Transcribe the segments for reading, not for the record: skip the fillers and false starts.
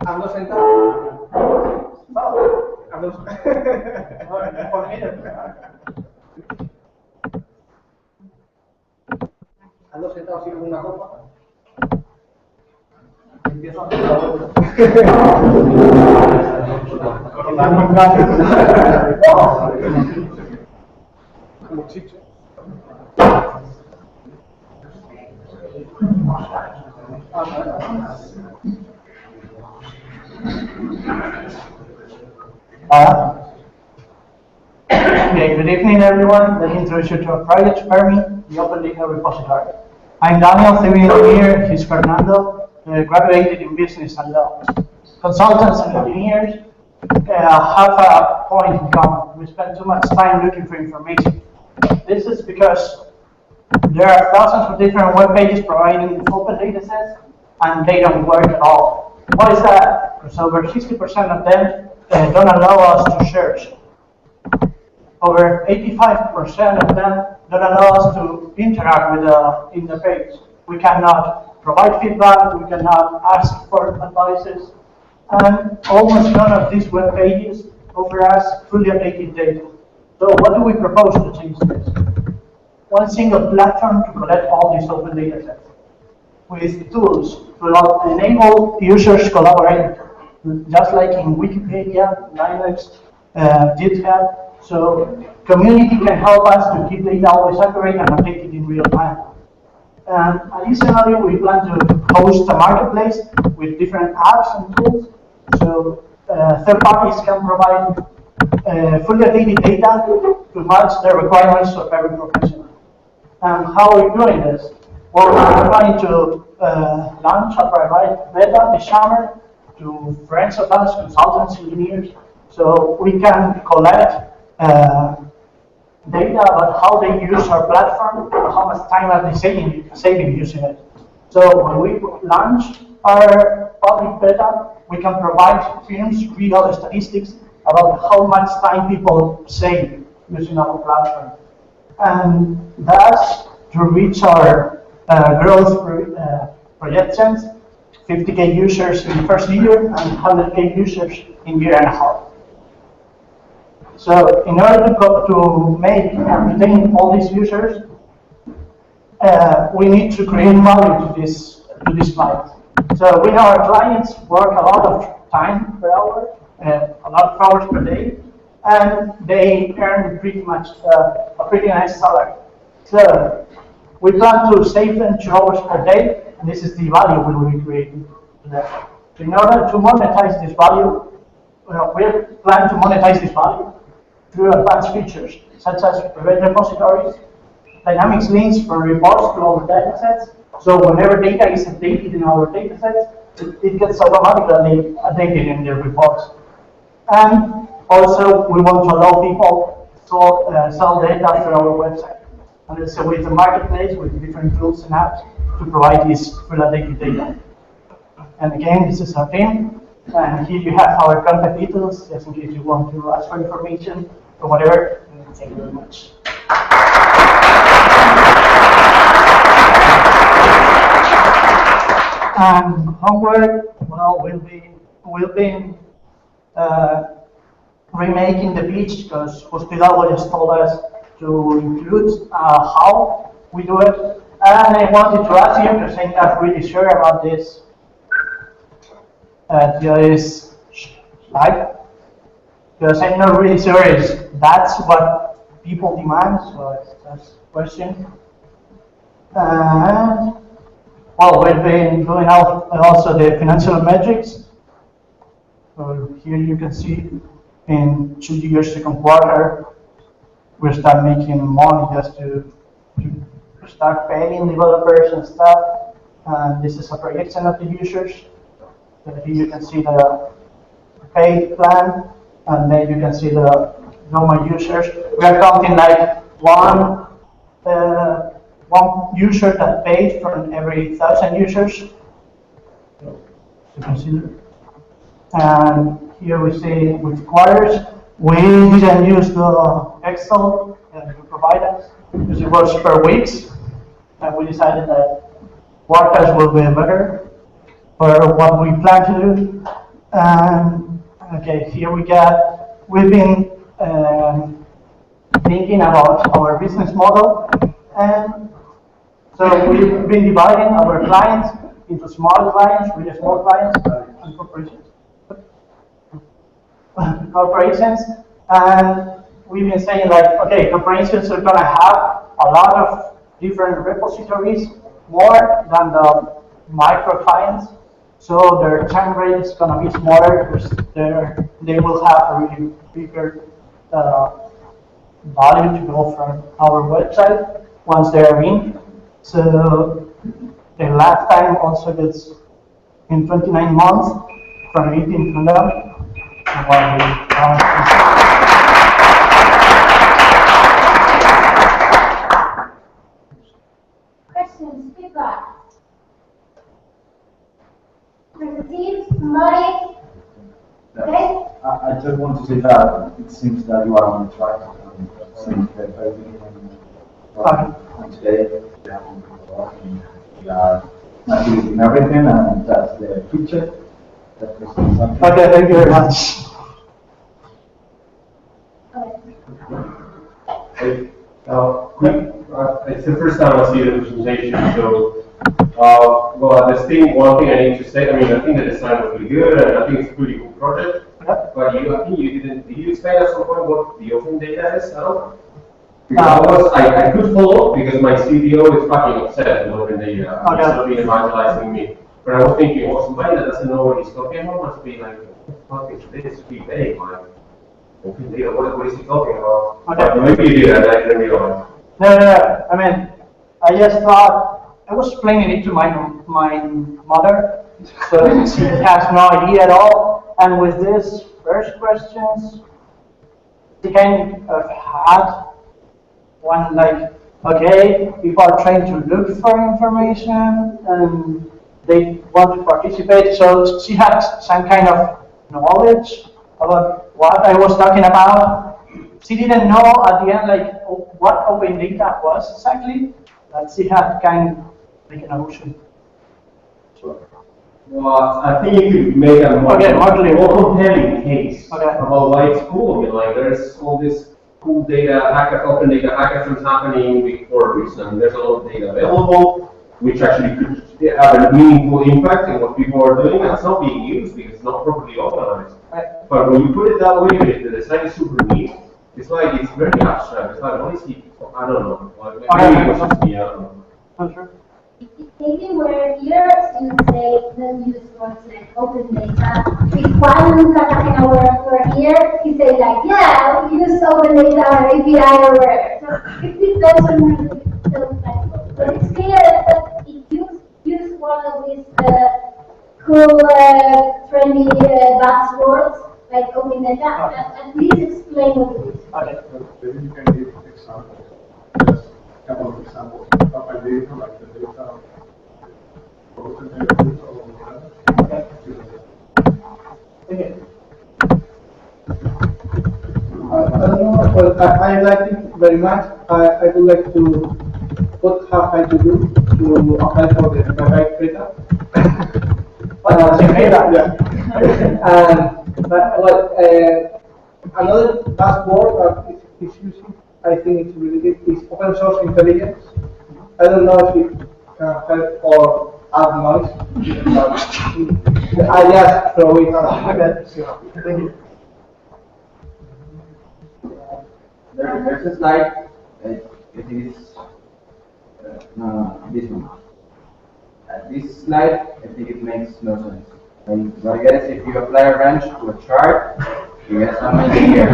Ando sentado. Ando ando sentado así con una copa. Empiezo a hacer la vuelta. Como chicho. Okay, good evening everyone. Let me introduce you to our project, Fermi, the Open Data Repository. I'm Daniel, civil engineer. He's Fernando, graduated in business and law. Consultants and engineers have a point in common. We spend too much time looking for information. This is because there are thousands of different web pages providing open data sets, and they don't work at all. Why is that? Because over 60% of them don't allow us to search. Over 85% of them don't allow us to interact with in the page. We cannot provide feedback, we cannot ask for advices, and almost none of these web pages offer us fully updated data. So what do we propose to change this? One single platform to collect all these open data sets, with tools to enable users collaborate, just like in Wikipedia, Linux, GitHub. So community can help us to keep data always accurate and updated in real time. Additionally, we plan to host a marketplace with different apps and tools. So third parties can provide fully updated data to match the requirements of every professional. And how are we doing this? Well, we're planning to launch a private beta this summer to friends of us, consultants, engineers, so we can collect data about how they use our platform, how much time are they saving using it. So when we launch our public beta, we can provide firms real statistics about how much time people save using our platform. And thus, to reach our growth projections, 50K users in the first year and 100K users in a year and a half. So in order to make and retain all these users, we need to create value to this client. So we know our clients work a lot of time per hour, a lot of hours per day, and they earn pretty much a pretty nice salary. So we plan to save them 2 hours per day, and this is the value we will be creating to them. So in order to monetize this value, we plan to monetize this value through advanced features, such as private repositories, dynamics links for reports to our datasets. So whenever data is updated in our datasets, it gets automatically updated in the reports. And also, we want to allow people to sell data through our website. And so with the marketplace, with different tools and apps to provide this full updated data. And again, this is our team. And here you have our contact details, just in case you want to ask for information or whatever. Thank you very much. And homework, well, we'll be remaking the pitch because Hospital just told us to include how we do it. And I wanted to ask you, because I'm not really sure about this. This slide, because I'm not really sure if that's what people demand, so that's the question. Well, we've been doing also the financial metrics. So here you can see in 2 years, second quarter, we start making money just to start paying developers and stuff. And this is a projection of the users. So here you can see the paid plan, and then you can see the normal users. We are counting like one user that paid from every 1,000 users. So to consider. And here we see with quarters. We didn't use the Excel that you provide us because it was per weeks, and we decided that quarters will be better. for what we plan to do. Okay, here we've been thinking about our business model, and so we've been dividing our clients into small clients, really small clients, and corporations, and we've been saying like, okay, corporations are gonna have a lot of different repositories, more than the micro clients, so their churn rate is gonna be smaller because they will have a really bigger value to go from our website once they're in. So the lifetime also gets in 29 months from 18 to them. Questions, feedback? There's a team, somebody? Okay? I just want to say that it seems that you are on track. Since the very beginning and today, we have been working, we are doing everything, and that's the picture. That presents something. Okay, thank you very much. It's the first time I see the presentation, so, well, one thing I need to say, I mean, I think the design was really good, and I think it's a pretty cool project. But I think did you explain at some point what the open data is at all? Because I could follow, because my CDO is fucking upset with open data. He's not been evangelizing me. But I was thinking, well, somebody that doesn't know what he's talking about must be like, what the fuck is this? Pretty vague, like, open data, what is he talking about? But maybe you did, I didn't realize. No. I mean, I just thought, I was explaining it to my mother, so she has no idea at all. And with these first questions, she kind of had one like, okay, people are trying to look for information and they want to participate. So she had some kind of knowledge about what I was talking about. She didn't know at the end like what open data was exactly, but she had kind of like an notion. Well, I think you could make a more compelling case about why it's cool. I mean, like, there's all this cool data, open data hackathons happening for a reason. There's a lot of data available, which actually could have a meaningful impact in what people are doing, and it's not being used because it's not properly organized. But when you put it that way, the design is super neat. It's like, it's very abstract. It's like, honestly, I don't know. Like, maybe it was just me, I don't know. I'm sure. Maybe where your students say don't use words like open data, if one Cartagena were here, he say like, yeah, we use open data or API or whatever. So it depends on the flexible. But it's clear that if you use one of these cool, trendy buzzwords like open data, at least explain what it is. Okay. Maybe you can give examples, just a couple of examples of a data, like the data open data or whatever. Okay. I don't know, but I like it very much. I would like to, what have I to do to apply for the right data? Yeah. Another buzzword that is using, I think it's really good, is open source intelligence. I don't know if it can help or add noise, but I just throw it out. Thank you. There's a slide. It is this one. This slide, I think it makes no sense. But I guess if you apply a wrench to a chart, you get something here.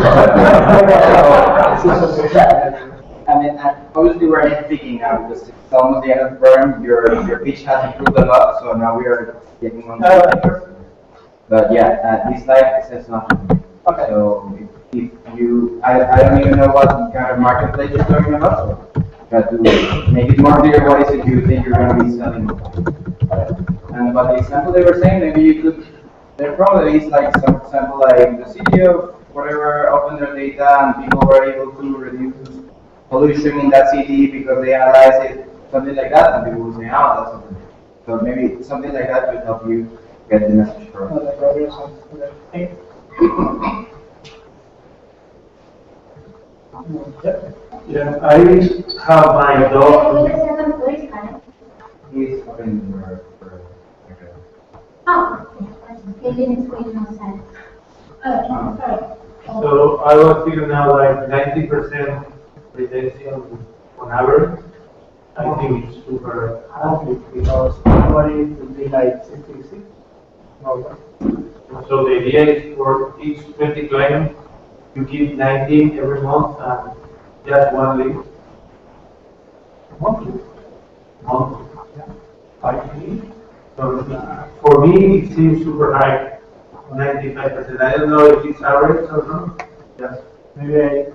I mean, obviously we're nitpicking now because it's almost the end of the program. Your pitch has improved a lot, so now we are getting on to the But yeah, this slide says nothing. Okay. So if you, I don't even know what kind of marketplace you're talking about. So try to make it more clear what is it you think you're going to be selling. And about the example they were saying, maybe you could, there probably is like some example like the city of whatever opened their data and people were able to reduce pollution in that city because they analyzed it, something like that, and people will say, oh, that's something. So maybe something like that would help you get the message across. Yeah, I have my Wait dog. a second, please, Karen. He's open for Oh, okay, he didn't squeeze outside. Sorry. So I was figuring out like 90% retention on average. I think it's super high because normally it would be like 66. No. So the idea is for each 20 clients, you give 90 every month and just one lead. Monthly. Monthly. Yeah. 5 So for me, it seems super high, 95%. I don't know if it's average or not. Just maybe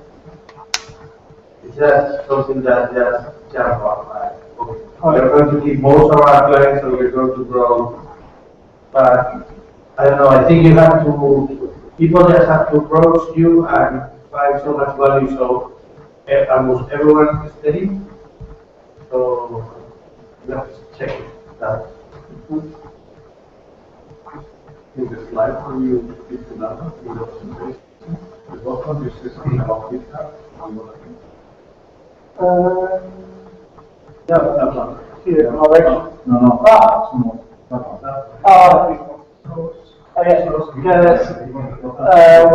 it's just something that just jump up. Like, okay, we're going to keep most of our clients, so we're going to grow. But I don't know. I think you have to people just have to approach you and find so much value. So almost everyone is steady. So let's check that. In the slide where you speak to data, in the presentation, the bottom you say something about GitHub. Yeah, that one. Here, already. No, Ah. small. Yes,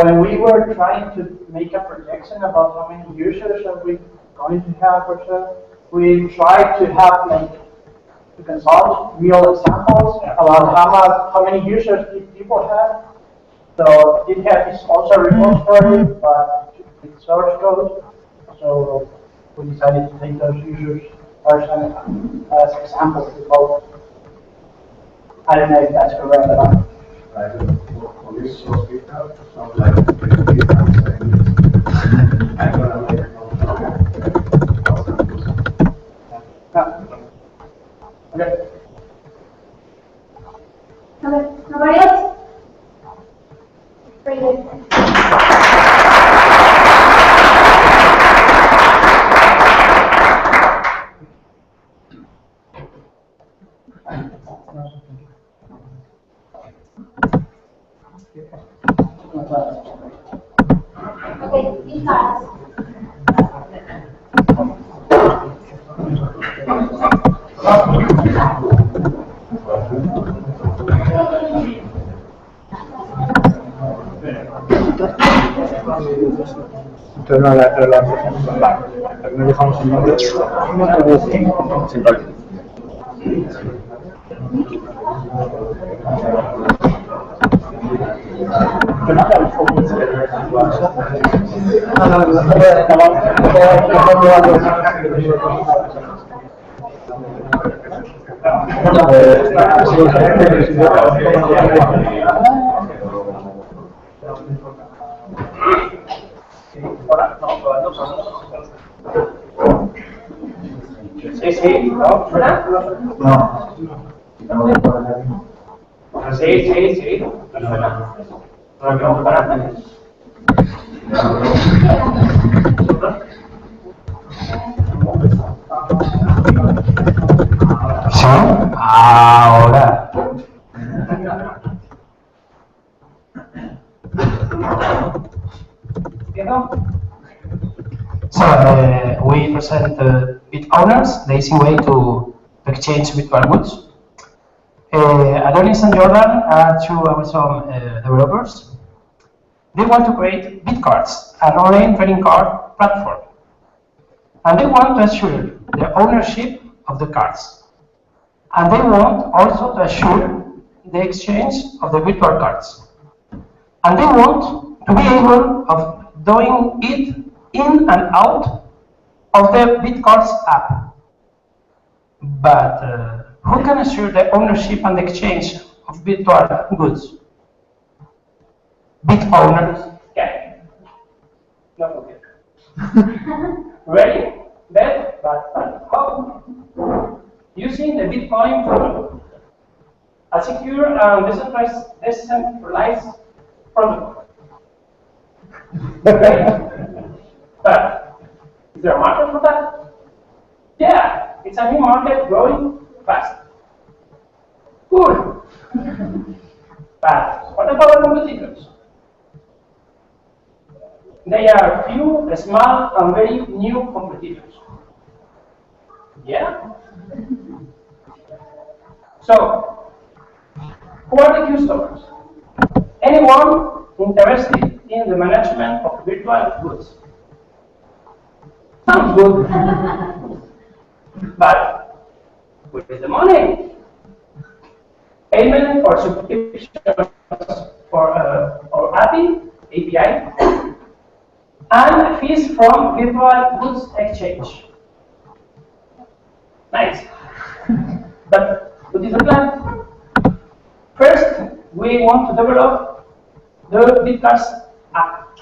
when we were trying to make a projection about how many users are we going to have or so, we tried to have like to consult real examples about how many users people have. So it has also a report for it, but with source code. So we decided to take those users as examples to both. I don't know if that's correct or not. I don't know. For this source GitHub, sounds like GitHub saying I'm gonna make a Okay. Okay, nobody else? Pretty good. Okay, these cards. Entonces no la no dejamos el nombre. Simpático. Sí, ¿no? ¿Verdad? Sí. Para que vamos para ahora. So we present bit owners, the easy way to exchange virtual goods. Adonis and Jordan are two Amazon developers. They want to create Bitcards, an online trading card platform. And they want to assure the ownership of the cards. And they want also to assure the exchange of the virtual cards. And they want to be able of doing it in and out of the Bitcards app. But who can assure the ownership and exchange of virtual goods? Bit owners. Yeah. Not okay. Ready? Bad? But how? Using the Bitcoin protocol. A secure and decentralized protocol. But is there a market for that? Yeah, it's a new market growing fast. Cool. But what about the competitors? They are few, small, and very new competitors. Yeah? So, who are the customers? Anyone interested in the management of virtual goods. Sounds good. But where is the money? Payment for subscriptions for or API, and fees from virtual goods exchange. Nice. But what is the plan? First, we want to develop the Bitcars app.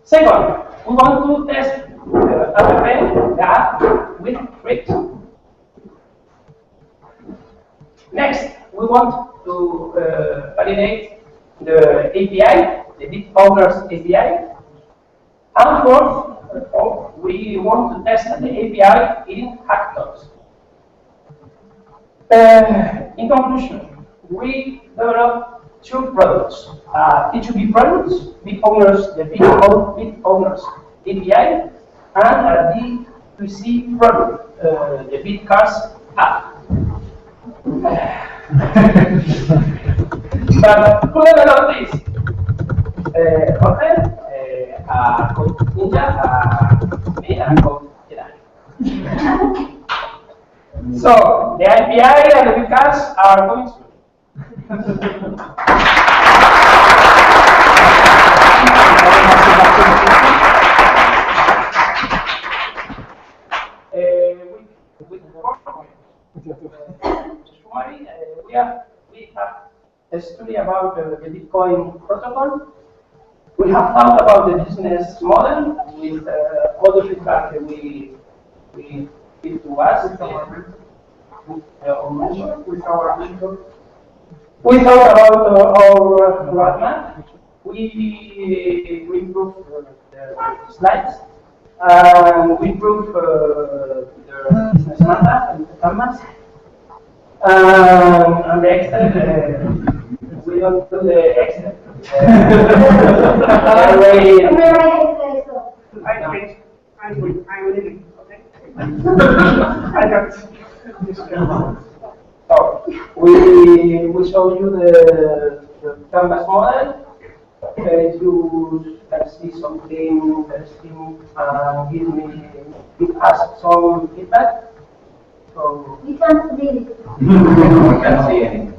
Second, we want to test the app with Frit. Next, we want to validate the API, the Bit Owners API. And fourth, we want to test the API in hackathons. In conclusion, we developed two products, T2B products, Bit Owners, the Bit Owners API, and a D2C product, the Bitcars app. But who developed this? Jorge, Code Ninja, me, and Code Jedi. So, the API and the Bitcars are going soon. We have a study about the Bitcoin protocol. We have thought about the business model with all the feedback that we give to us. With our mentor. We thought about our roadmap. We improved the slides. We improved the business map and the canvas. And the Excel, we don't do the Excel. I'm leaving, okay? I got so we show you the canvas model. You can see something interesting and give us some feedback. So We can't read it. We can see anything.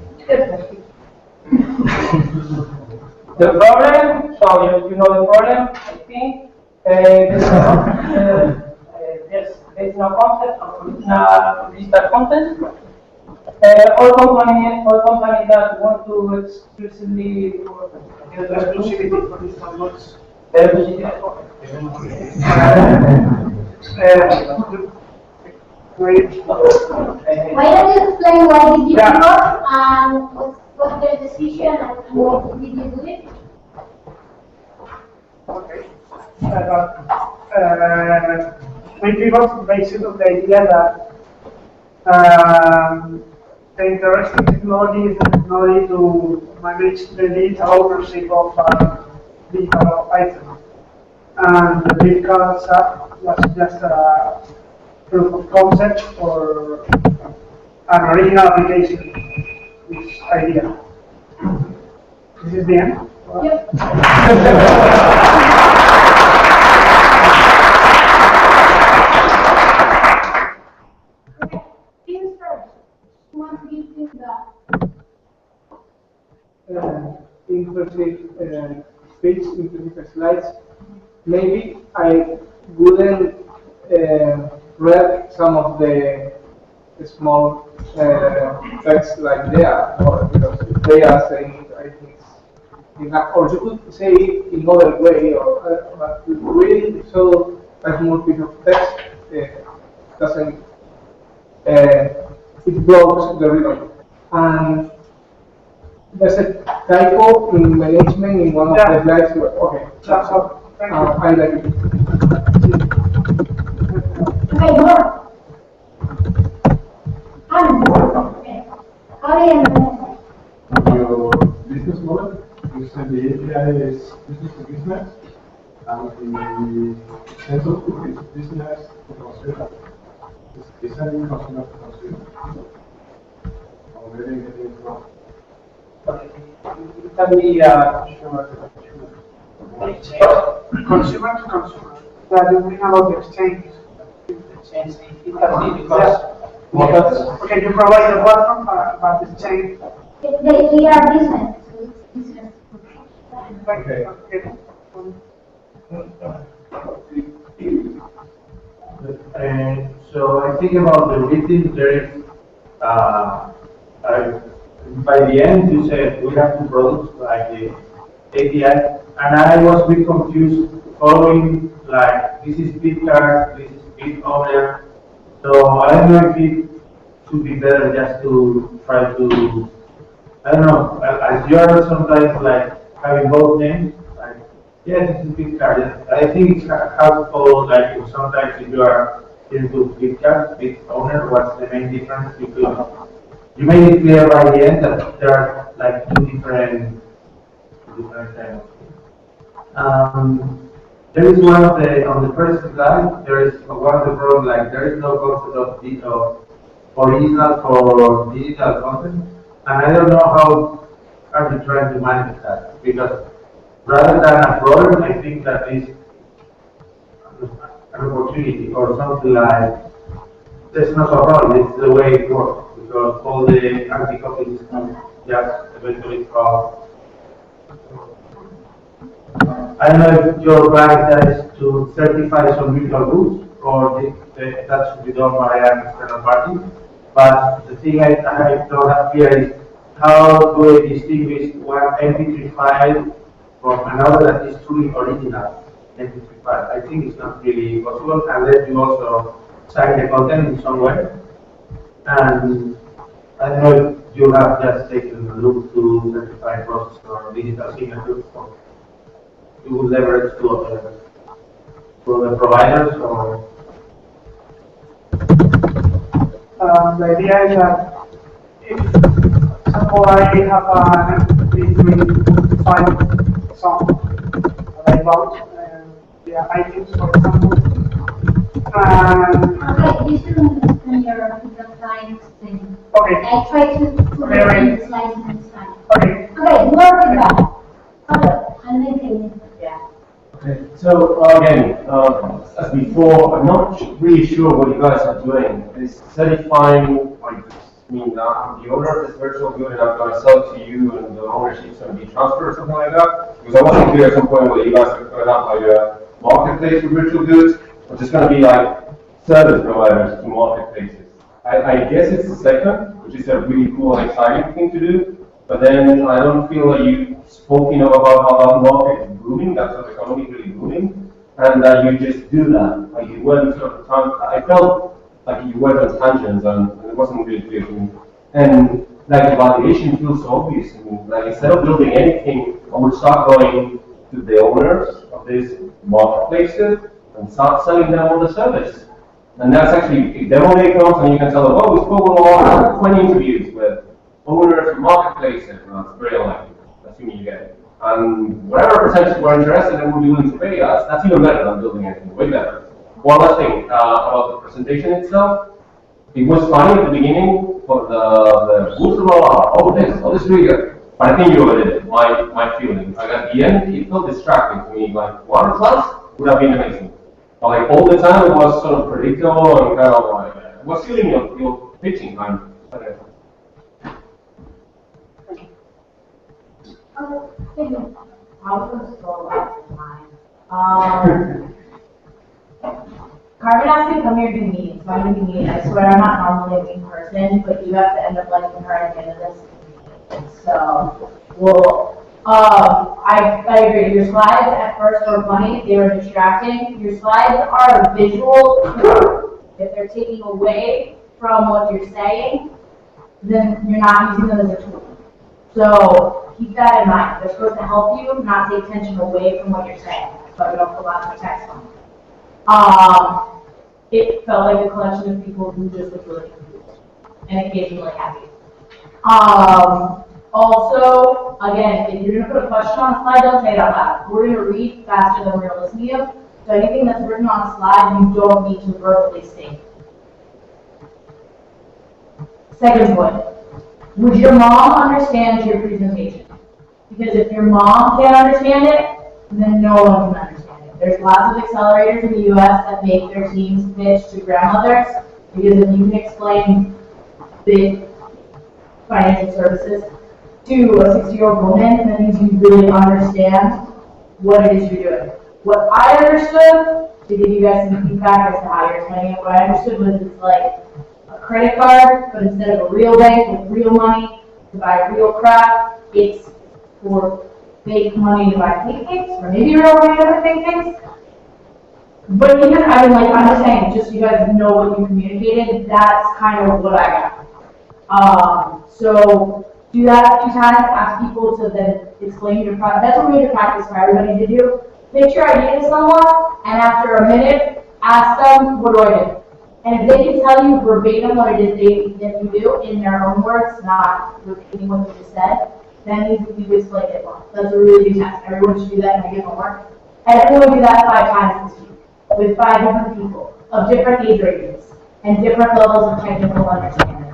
The problem, so you know the problem, I think, there's no concept of original digital content. All companies that want to exclusively get the exclusivity for digital goods, Why don't you explain why did you do it and what's the decision and what did you do it? Okay. We pivot based on the idea that the interesting technology is the technology to manage the digital ownership of digital items. And the Bitcars app was just a proof of concept for an original application, this idea. This is the end? Yep. Okay. Things first. Who wants to give things Inclusive speech, inclusive slides. Maybe I wouldn't read some of the small text like they are, or because they are saying it, I think, or you could say it in other way, or but reading so a small piece of text doesn't it blocks the reader. And there's a typo in management in one of the slides. Okay, that's all. I like it. Okay, more. Okay. Oh, yeah. Your business model, you said the API is business to business, and the sensor is business to consumer. Is selling consumer to consumer? Or maybe getting it wrong? Okay. Tell me, consumer to consumer. Consumer to consumer. That you bring about the exchange. Exchange, it can be because Okay, you provide the platform, but the exchange. They are business. So it's business. Okay. So I think about the meeting, there is, by the end you said we have two products like the API, and I was a bit confused following like this is Bitcard, this is BitOwner, so I don't know if it should be better just to try to, I don't know, as you are sometimes like having both names, like, yeah, this is Bitcard. I think it's helpful, like, sometimes if you are into Bitcard, BitOwner, what's the main difference? You made it clear by the end that there are like two different kind of. There is one of the, on the first slide, there is one of the problems, like, there is no concept of original for digital content, and I don't know how are you trying to manage that, because rather than a problem, I think that is an opportunity or something like, there's not a problem, it's the way it works, because all the anti-copies can just eventually fall. I don't know if your plan is to certify some virtual goods, or that should be done by an external party. But the thing I don't have here is how do I distinguish one MP3 file from another that is truly original MP3 file? I think it's not really possible unless you also sign the content in some way. And I don't know if you have just taken a look to certify process or digital signatures. You will leverage to the providers, or The idea is that if, for example, I have an MP3 file song that I bought, yeah, iTunes, for example, and Okay, you shouldn't understand your client's thing. okay, I try to Okay, read the slides in this time. okay, Okay, more feedback. Okay, and then can yeah. Okay, so again, as before, I'm not really sure what you guys are doing. Is certifying, like, I mean, I'm the owner of this virtual good and I'm going to sell it to you and the ownership is going to be transferred or something like that? Because I wasn't clear at some point whether you guys are going to have like a marketplace for virtual goods or just going to be like service providers to marketplaces. I guess it's the second, which is a really cool and exciting thing to do. But then I don't feel like you spoke enough about how that market is booming, that's how the economy is really booming, and that you just do that. Like you went sort of I felt like you went on tangents and it wasn't really clear to me. And like the valuation feels so obvious to me. Like instead of building anything, I would start going to the owners of these marketplaces and start selling them on the service. And that's actually, if demo day comes and you can tell them, oh, we spoke on 20 interviews with owners of marketplaces, and that's very unlikely, assuming you get it. And whatever percentage we're interested in, we'll be willing to pay us. That's even better than building anything, way better. One last thing about the presentation itself. It was fine at the beginning for the boost of all this is really good. But I think you overdid it, my feeling. Like at the end, it felt distracting to me. Like 1 plus would have been amazing. But like all the time, it was sort of predictable and kind of like, it was feeling your pitching time. I was scroll up to mine. Carmen asked me to come here to do meetings, so I'm going to do meetings. I swear I'm not normally a meeting person, but you have to end up liking her at the end of this meeting. So, well, I agree. Your slides at first were funny, they were distracting. Your slides are visual. If they're taking away from what you're saying, then you're not using them as a tool. So keep that in mind. They're supposed to help you, not take attention away from what you're saying. So we don't put lots of text on them. It felt like a collection of people who just looked really confused and occasionally happy. Also, again, if you're gonna put a question on a slide, don't say it out loud. We're gonna read faster than we're gonna listen to you. So anything that's written on a slide, you don't need to verbally state. Second point, would your mom understand your presentation? Because if your mom can't understand it, then no one can understand it. There's lots of accelerators in the US that make their teams pitch to grandmothers, because if you can explain big financial services to a 60-year-old woman, that means you really understand what it is you're doing. What I understood, to give you guys some feedback as to how you're explaining it, what I understood was it's like a credit card, but instead of a real bank with real money to buy real crap, it's for fake money to buy fake things, or maybe real money to buy fake things. But even, I mean, like, I'm just saying, just so you guys know what you communicated, that's kind of what I got. So do that a few times, ask people to then explain your product. That's what we need to practice for everybody to do. Pitch your idea to someone, and after a minute, ask them, what do I do? And if they can tell you verbatim what it is that you do in their own words, not repeating what you just said, then you explain it well. That's a really good test. Everyone should do that when they get homework. Everyone do that 5 times this week with 5 different people of different age ranges and different levels of technical understanding.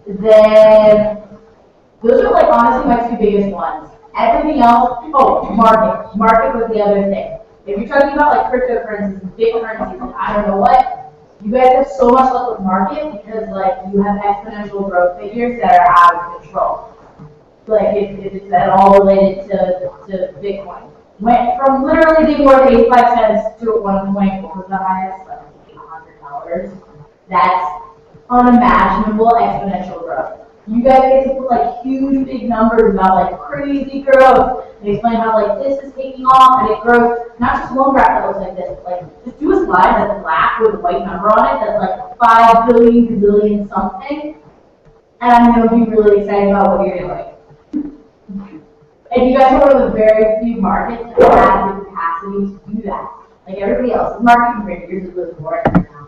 Then those are like honestly my 2 biggest ones. Everything else, oh, market. Market was the other thing. If you're talking about like cryptocurrencies and big currencies and I don't know what, you guys have so much luck with market because like you have exponential growth figures that are out of control. Like if it's at all related to Bitcoin. Went from literally being worth 85 cents to at one point, what was the highest? Like $800. That's unimaginable exponential growth. You guys get to put like huge big numbers about like crazy growth and explain how like this is taking off and it grows, not just one graph that looks like this, but like just do a slide that's black with a white number on it that's like 5 billion gazillion something, and I'm going to be really excited about what you're doing. And you guys are one of the very few markets that have the capacity to do that. Like everybody else's marketing figures is really boring right now.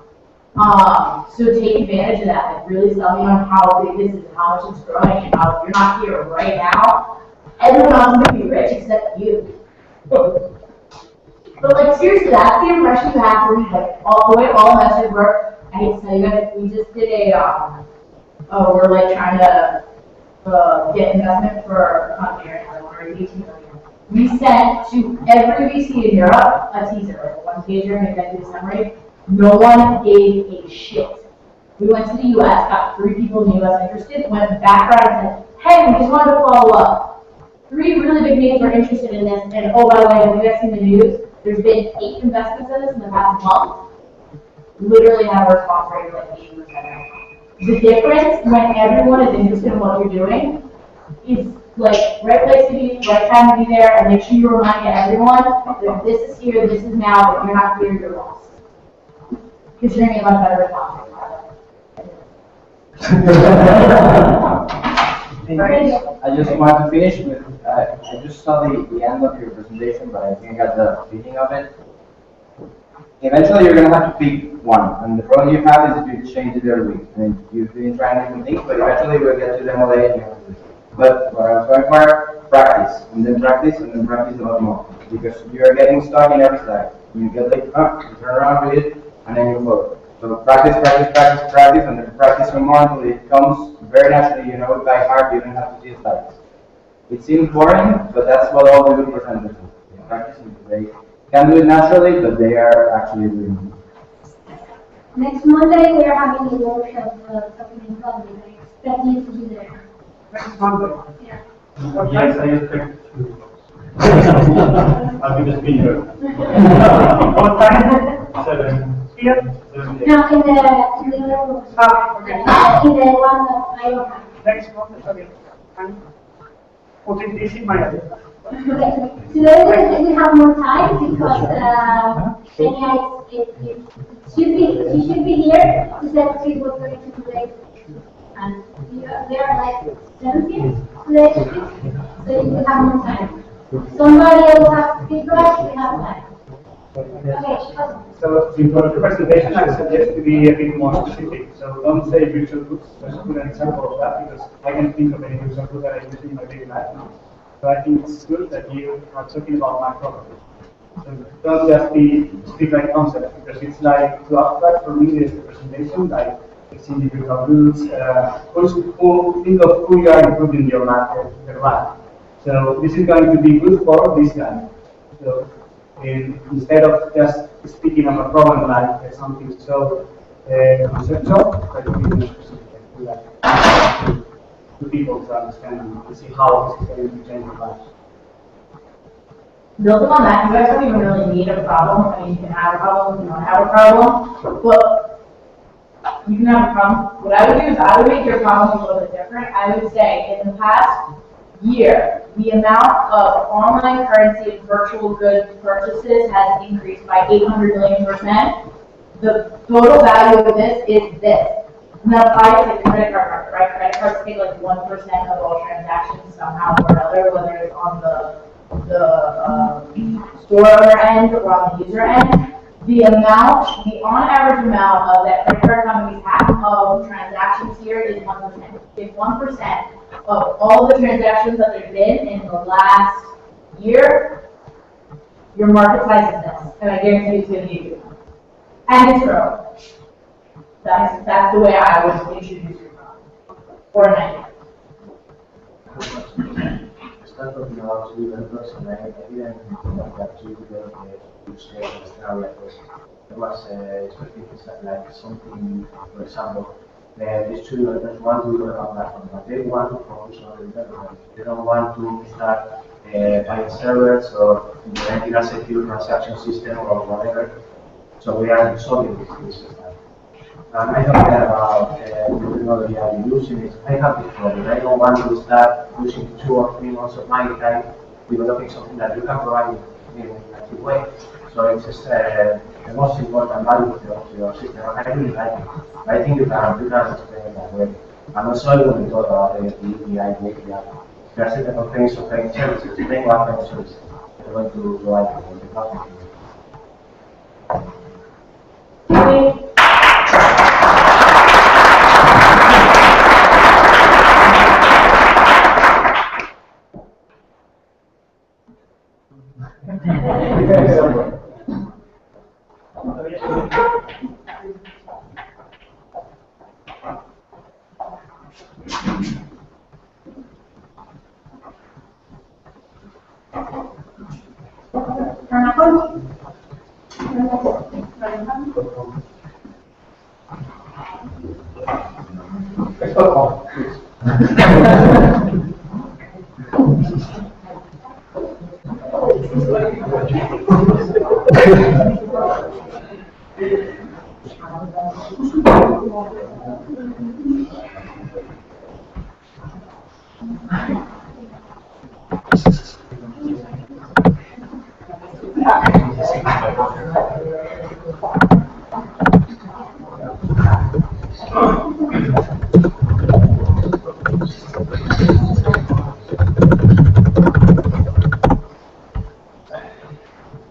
So take advantage of that. Like really sell me on how big this is and how much it's growing and how you're not here right now. Everyone else is going to be rich except you. But like seriously, that's the impression you have to leave. Like all the way all investors work. I hate to tell you guys, we just did we're like trying to get investment for a company right now. We're 18 million. We sent to every VC in Europe a teaser, like a 1-pager, an executive summary. No one gave a shit. We went to the US, got 3 people in the US interested, went back around and said, hey, we just wanted to follow up. 3 really big names are interested in this, and oh, by the way, have you guys seen the news? There's been 8 investments in this in the past month. Literally have a response rate of like 80%. The difference when everyone is interested in what you're doing is like right place to be, right time to be there, and make sure you remind everyone that this is here, this is now, but you're not here, you're lost. Because you're going to get a much better response. I just want to finish with, I just saw the end of your presentation, but I think I got the beginning of it. Eventually you're going to have to pick one, and the problem you have is if you change it every week. I mean, you've been trying different things, but eventually we'll get to demo day and you have to do it. But what I was going for, practice, and then practice a lot more. Because you're getting stuck in every slide. You get like, you turn around with it, and then you float. So practice, and then practice some more until it comes very naturally, you know it by heart, you don't have to see slides. It seems boring, but that's what all the good presenters do. They practice it. They can do it naturally, but they are actually doing it. Next Monday, we are having a workshop talking in public. I expect you to be there. Next Monday. Yeah. Yes, I expect to. I'll be the speaker. What time? 7. Here? No, in the other room. Ah, okay. In the one that I don't have. Next Monday, okay. I'm putting this in my agenda. Okay. Today we have more time because Kenya she should be here to set the what's going to today. And there are like 7 kids today, so you have more time. Somebody else has feedback, we have time. So before the presentation, I suggest to be a bit more specific. So don't say virtual goods. Let's put an example of that because I can think of any virtual good that I use in my daily life now. So I think it's good that you are talking about my product. So don't just speak like concepts because it's like too abstract for me. There's the presentation, like it's individual goods. Who think of who you are improving your life. So this is going to be good for this guy. So instead of just speaking of a problem like something so conceptual, that we can to people to understand and see how this is going to change their lives. Building on that, you guys don't even really need a problem. I mean, you can have a problem, you don't have a problem, but you can have a problem. What I would do is I would make your problem a little bit different. I would say in the past year, the amount of online currency and virtual goods purchases has increased by 800 million%. The total value of this is this. And that applies to credit card market, right? Credit cards take like 1% of all transactions somehow or another, whether it's on the store end or on the user end. The on average amount of that credit card companies have of transactions here is 1%. If 1% of all the transactions that there's been in the last year, your market size is this, and I guarantee it's going to be good. And it's growing. That's the way I would introduce your product. Or an idea. Start talking about developers, and I didn't think that you developed the use case in Australia because there was expecting like something, for example, these two developers want to develop a platform, but they want to focus on the development. They don't want to start buying servers or implementing a secure transaction system or whatever. So we are solving this. And I don't care about the technology I'm using it. I have this problem. I don't want to start using 2 or 3 months of my time developing something that you can provide in a cheap way. So it's just the most important value of your system. And I really like it. I think you can explain it that way. And also when we talk about the API, there are certain constraints of paying services. Paying one paying service. They're going to provide the platform.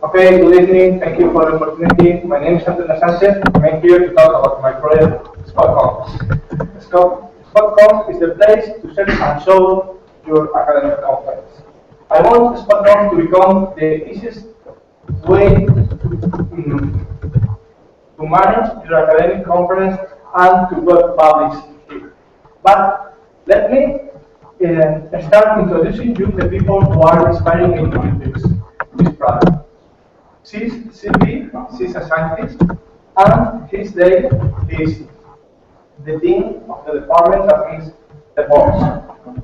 Okay, good evening. Thank you for the opportunity. My name is Antonio Sanchez. I'm here to talk about my project, SpotConf. SpotConf is the place to set and show your academic conference. I want SpotConf to become the easiest way to manage your academic conference and to web publish it. But let me start introducing you the people who are inspiring me to do this product. She's a scientist, and his day is the dean of the department that is the boss.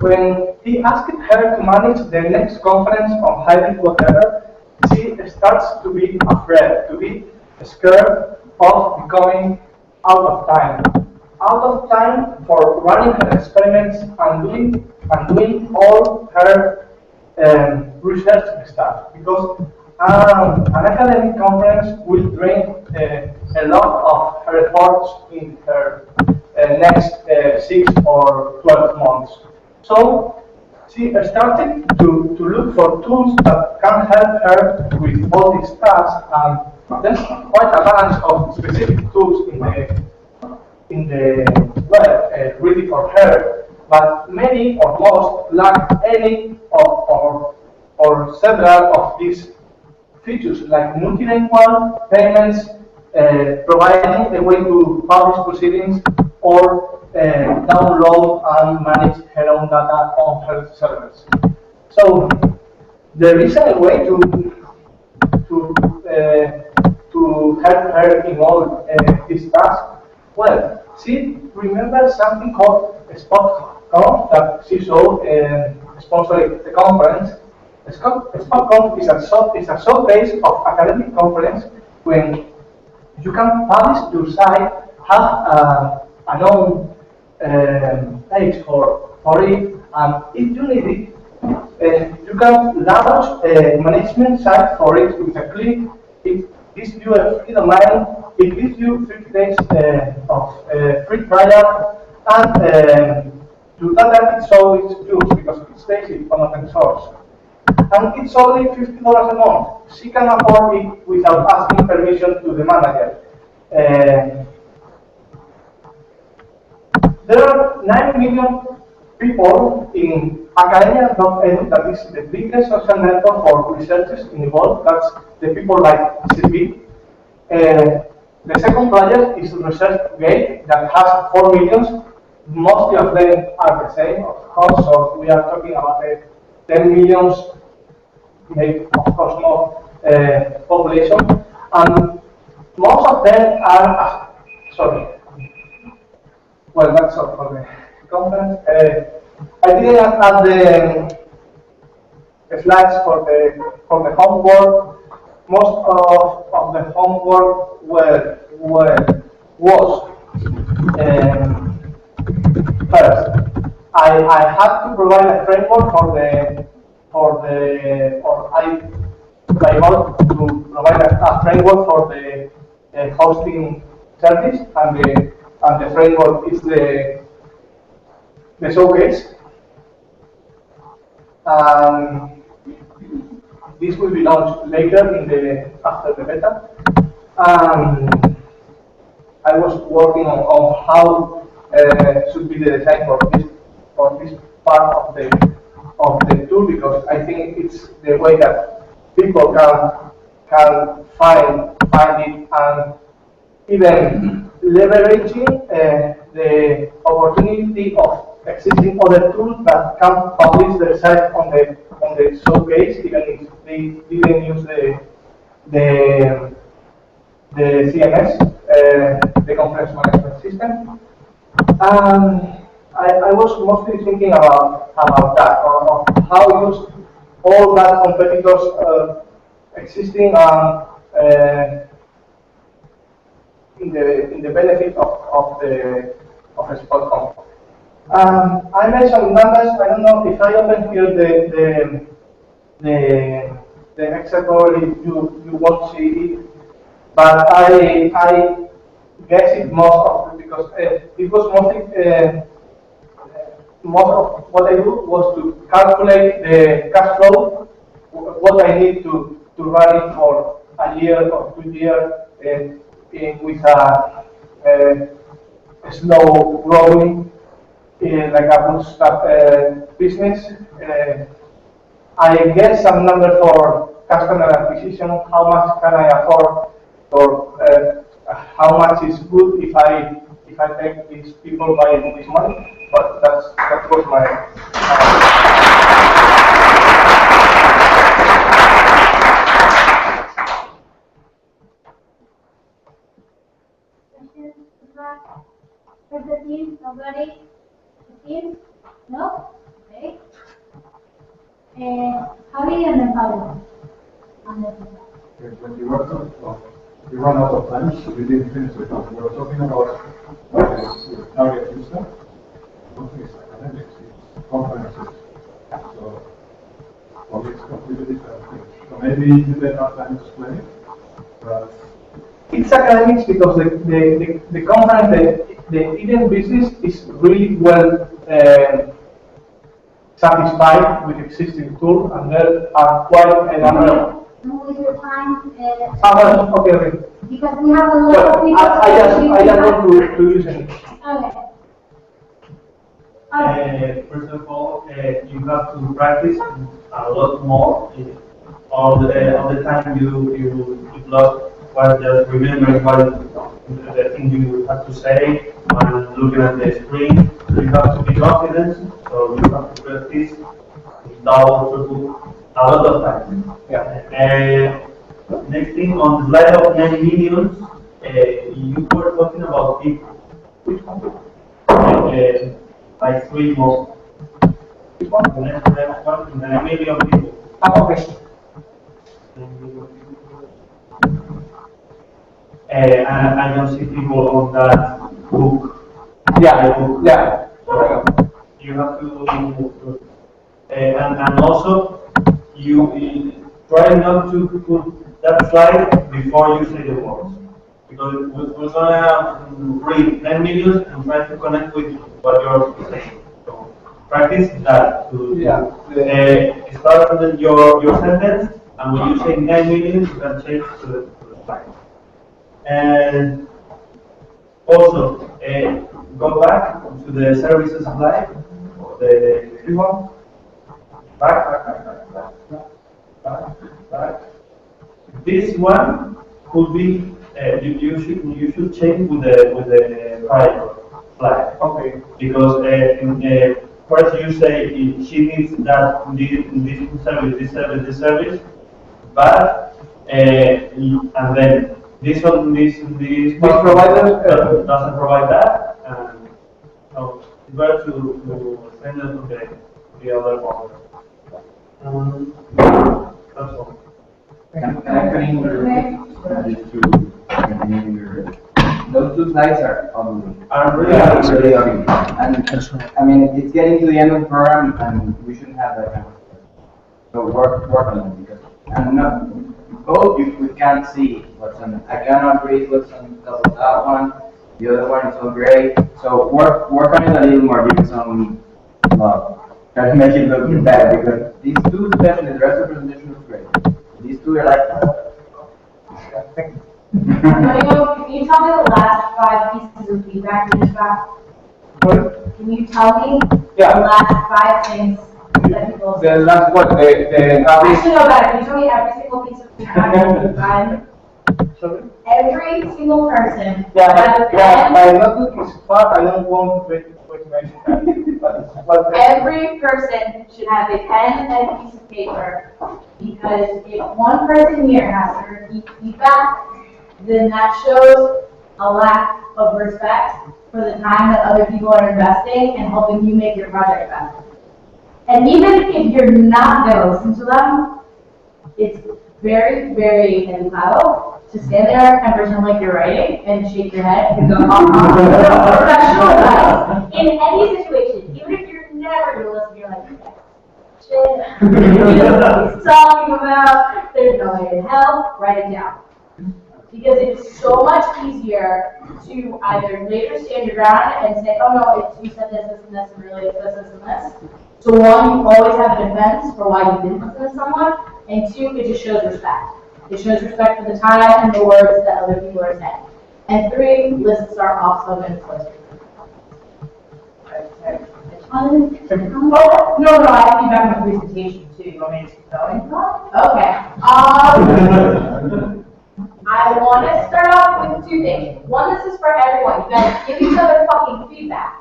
When he asked her to manage the next conference on hybrid whatever, she starts to be afraid, to be scared of becoming out of time. Out of time for running her experiments and doing all her research stuff, because an academic conference will drain a lot of her efforts in her next 6 or 12 months. So she started to look for tools that can help her with all these tasks, and there's quite a bunch of specific tools in the ready for her, but many or most lack any or several of these features, like multilingual payments, providing a way to publish proceedings or download and manage her own data on her servers. So there is a way to help her in all these tasks. Well, she remembers something called SpotConf that she saw sponsoring the conference. SpotConf is a showcase of academic conference when you can publish your site, have an own page for it, and if you need it, you can launch a management site for it with a click. It gives you a free domain. It gives you 30 days of free trial, and your data is always used because it's based on open source. And it's only $50 a month. She can afford it without asking permission to the manager. There are 9 million people in academia.edu, that is the biggest social network for researchers in the world. That's the people like CP. The second project is ResearchGate that has 4 million. Most of them are the same, of course, so we are talking about 10 million, maybe, of course, more population. And most of them are, sorry, well, that's all for the conference. I didn't add the slides for the homework. Most of the homework was first. I had to provide a framework or I want to provide a framework for the hosting service, and the framework is the showcase. This will be launched later after the beta. I was working on how should be the design for this part of the tool, because I think it's the way that people can find it, and even leveraging the opportunity of existing other tools that can publish their site on the showcase, even if they didn't use the CMS, the conference management system. I was mostly thinking about that, of how use all that competitors existing in the benefit of a spot. I made some numbers. I don't know if I open here the Excel, probably you won't see it, but I guess it most of it, because it was mostly most of what I do was to calculate the cash flow, what I need to run it for a year or 2 years with a slow growing, like a bootstrap business. I get some number for customer acquisition, how much can I afford, or how much is good if I take these people by this money. But that was my. Is the team nobody? The team? No? Okay. How do you empower? When you run out of time, so we didn't finish the talk. We were talking about target user. Something is academics, it's conferences. So, well, it's completely different things. So maybe you didn't have time to explain it, but It's academics because the conference, the event business is really well satisfied with existing tools, and there are quite a number with your time. Okay. Because we have a lot Well, of people. I just want to use it. Okay. First of all, you have to practice a lot more. All the time you lost while just remembering the thing you have to say and looking at the screen. So you have to be confident. So you have to practice double, triple, a lot of time. Yeah. Next thing on the slide of 9 millions, you were talking about people. Which one? Like 3 more. Which one? The next one, 9 million people. Okay. And I don't see people on that book. Yeah. So you have to, and also you try not to put that slide before you say the words. Because we're gonna read 10 million and try to connect with what you're saying. So practice that. Start with your sentence, and when you say 9 million, you can change to the slide. And also, go back to the services slide, the three one. Back. This one could be you should change with the prior slide. Okay. Because first you say she needs that this service, but and then this provider doesn't provide that, and so it's better to send it to the other one. That's all. Can I continue just to continue your... Those 2 slides are ugly. Really ugly. And I mean, it's getting to the end of the program, and we shouldn't have that kind of stuff. So work on them, because and both we can't see what's on. I cannot read what's on top of that one. The other one is so great. So work on it a little more. Give it some love. Try to make it look better, because these 2, especially the rest of the presentation, is great. These 2 are like. Can you tell me the last 5 pieces of feedback you just got? Can you tell me the last 5 things that people The said? last one, Actually, no, better. Can you tell me every single piece of feedback that you've gotten? Sorry? Every single person. My notebook is far. I don't want to mention that. Every person should have a pen and a piece of paper, because if one person here has to repeat feedback, then that shows a lack of respect for the time that other people are investing in helping you make your project better. And even if you're not going to listen to them, it's very, very educational to stand there and pretend like you're writing and shake your head and go, professional advice in any situation, even if you're never going to listen, you're like, shit, you know what he's talking about, there's no way in hell, write it down. Because it's so much easier to either later stand your ground and say, oh no, you said this, and this, and really it's this, and this. So 1, you always have a defense for why you didn't listen to someone, and 2, it just shows respect. It shows respect for the time and the words that other people are saying. And 3, lists are awesome and close. Oh, no, I have feedback on the presentation too. You want me to keep going? Okay. I want to start off with 2 things. 1, this is for everyone. You guys give each other fucking feedback.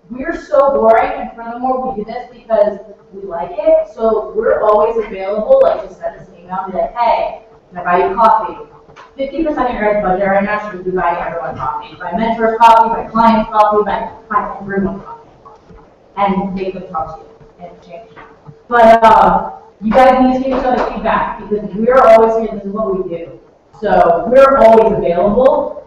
We're so boring, and furthermore, we do this because we like it. So we're always available, like just send us an email and be like, hey, can I buy you coffee? 50% of your guys' budget right now should be buying everyone coffee. Buy mentors coffee, buy clients coffee, buy everyone coffee. And they can talk to you and change. But you guys need to give each other feedback, because we're always here. This is what we do. So we're always available.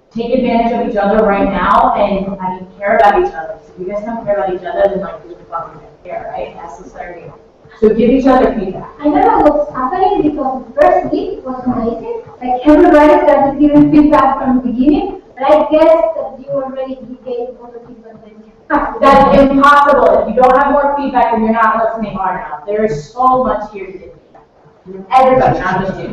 Take advantage of each other right now, and care about each other. So if you guys don't care about each other, then like who the fuck is gonna care, right? That's the starting. So give each other feedback. I don't know what's happening, because the first week was amazing. Like everybody started giving feedback from the beginning. But I guess that you already gave all the feedback that you have. That's impossible. If you don't have more feedback, then you're not listening hard enough. There is so much here to do. Everybody, not just you.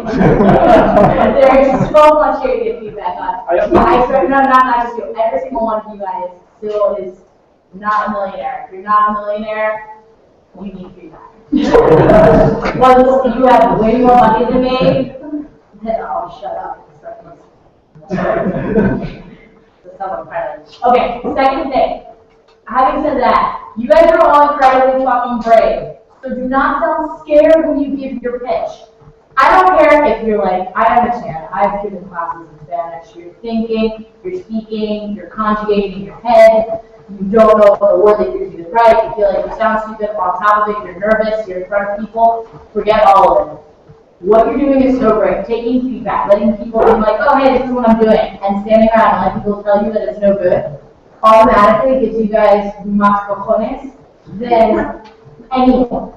There's so much here to get feedback on. I swear, no, not just you. Every single one of you guys still is not a millionaire. If you're not a millionaire, you need feedback. Once you have way more money than me, then I'll shut up and start listening. Okay, second thing. Having said that, you guys are all incredibly fucking brave. So do not sound scared when you give your pitch. I don't care if you're like, I understand, I've given classes in Spanish, you're thinking, you're speaking, you're conjugating in your head, you don't know the word that you're using is right, you feel like you sound stupid, on top of it, you're nervous, you're in front of people, forget all of it. What you're doing is so great, taking feedback, letting people be like, oh hey, this is what I'm doing, and standing around and letting people tell you that it's no good, automatically gives you guys más cojones than anyone.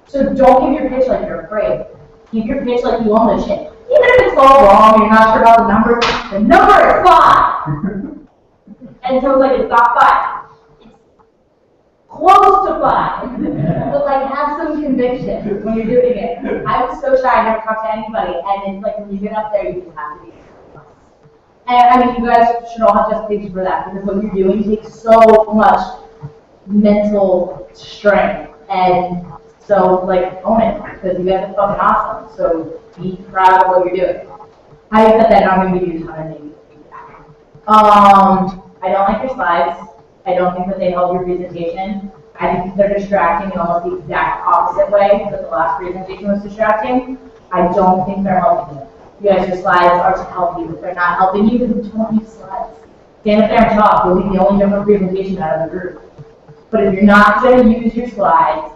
So don't give your pitch like you're afraid. Give your pitch like you own the shit. Even if it's all wrong, you're not sure about the number is 5. And so it's like, it's not 5. It's close to 5. But like, have some conviction when you're doing it. I was so shy, I never talked to anybody. And it's like, when you get up there, you just have to be. And I mean, you guys should all have justification for that, because what you're doing takes so much mental strength. And so, like, own it, because you guys are fucking awesome. So be proud of what you're doing. Having said that, I'm going to give you a ton of negative feedback. I don't like your slides. I don't think that they help your presentation. I think they're distracting in almost the exact opposite way that the last presentation was distracting. I don't think they're helping you. You guys, your slides are to help you. If they're not helping you, then don't use slides. Stand up there and talk. You'll be the only different presentation out of the group. But if you're not going to use your slides,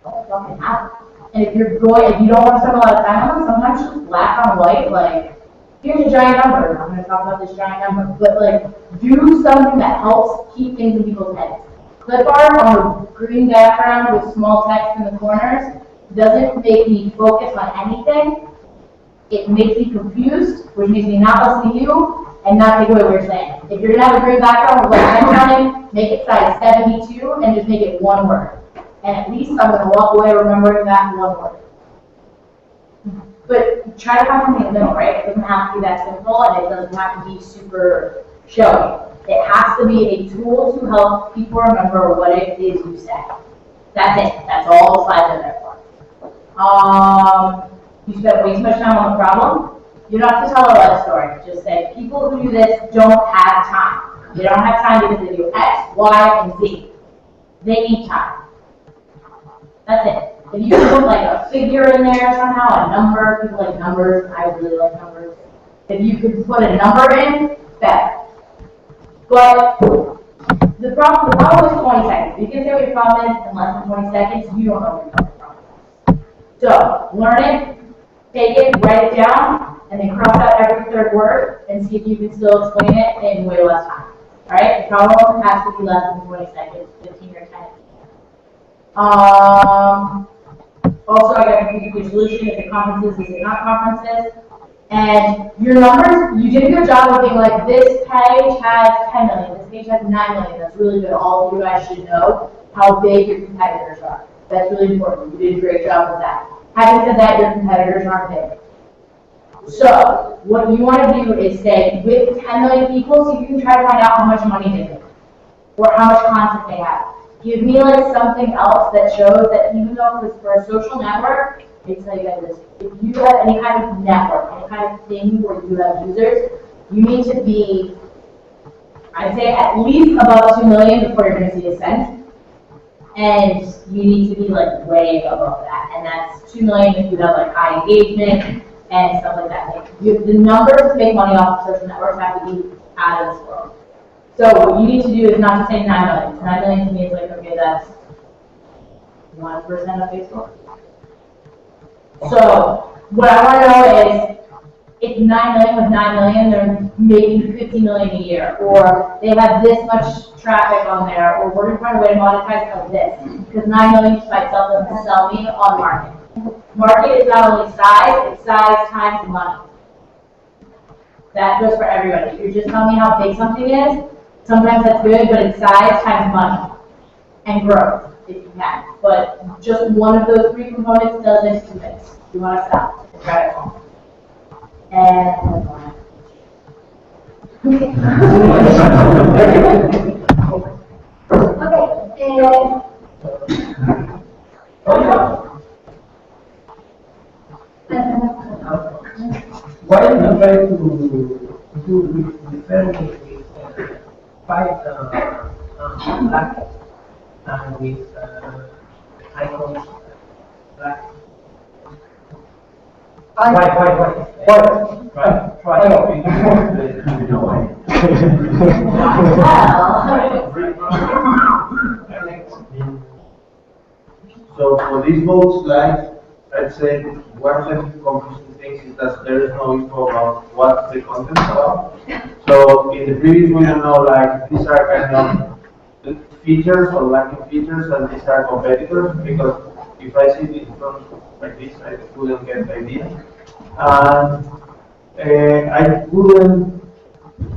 don't fucking have it. And if you don't want to spend a lot of time on them, sometimes just black on white, like, here's a giant number. I'm going to talk about this giant number. But, like, do something that helps keep things in people's heads. Clip art on a green background with small text in the corners doesn't make me focus on anything. It makes me confused, which makes me not listen to you and not take away what you're saying. If you're going to have a green background with like counting, make it size 72 and just make it one word. And at least I'm going to walk away remembering that one word. But try to find something in the middle, right? It doesn't have to be that simple, and it doesn't have to be super showy. It has to be a tool to help people remember what it is you say. That's it. That's all the slides are there for. You spent way too much time on the problem. You don't have to tell a life story. Just say, people who do this don't have time. They don't have time because they do X, Y, and Z. They need time. That's it. If you put like a figure in there somehow, a number, people like numbers, I really like numbers. If you could put a number in, better. But the problem is 20 seconds. You can say what your problem is in less than 20 seconds, you don't know what your problem is. So, learn it, take it, write it down, and then cross out every third word and see if you can still explain it in way less time. Alright? The problem has to be less than 20 seconds, 15 or 10. Also, I got to give you a solution. Is it conferences? Is it not conferences? And your numbers, you did a good job of being like, this page has 10 million, this page has 9 million. That's really good. All of you guys should know how big your competitors are. That's really important. You did a great job with that. Having said that, your competitors aren't big. So, what you want to do is say, with 10 million people, so you can try to find out how much money they make, or how much content they have. Give me like something else that shows that even though it's for a social network, it's like this. If you have any kind of network, any kind of thing where you have users, you need to be, I'd say, at least above 2 million before you're going to see a cent. And you need to be like way above that. And that's 2 million if you have like high engagement and stuff like that. Like, the numbers to make money off of social networks have to be out of this world. So what you need to do is not just say 9 million. 9 million to me is like, okay, that's 1% of Facebook. So what I want to know is, if 9 million with 9 million, they're making 50 million a year, or they have this much traffic on there, or we're going to find a way to monetize of this. Because 9 million just by itself doesn't sell me on market. Market is not only size, it's size times money. That goes for everybody. If you're just telling me how big something is, sometimes that's good, but it's size times money and growth. if you can. But just one of those three components doesn't convince. You want to stop. Try it all. And Why don't you try to do different with five black and with icons black? So for these both slides, I'd say one of the confusing things is that there is no info about what the content is about. So in the previous we don't know, like these are kind of features or lacking features and these are competitors, because if I see it from like this I couldn't get the idea. And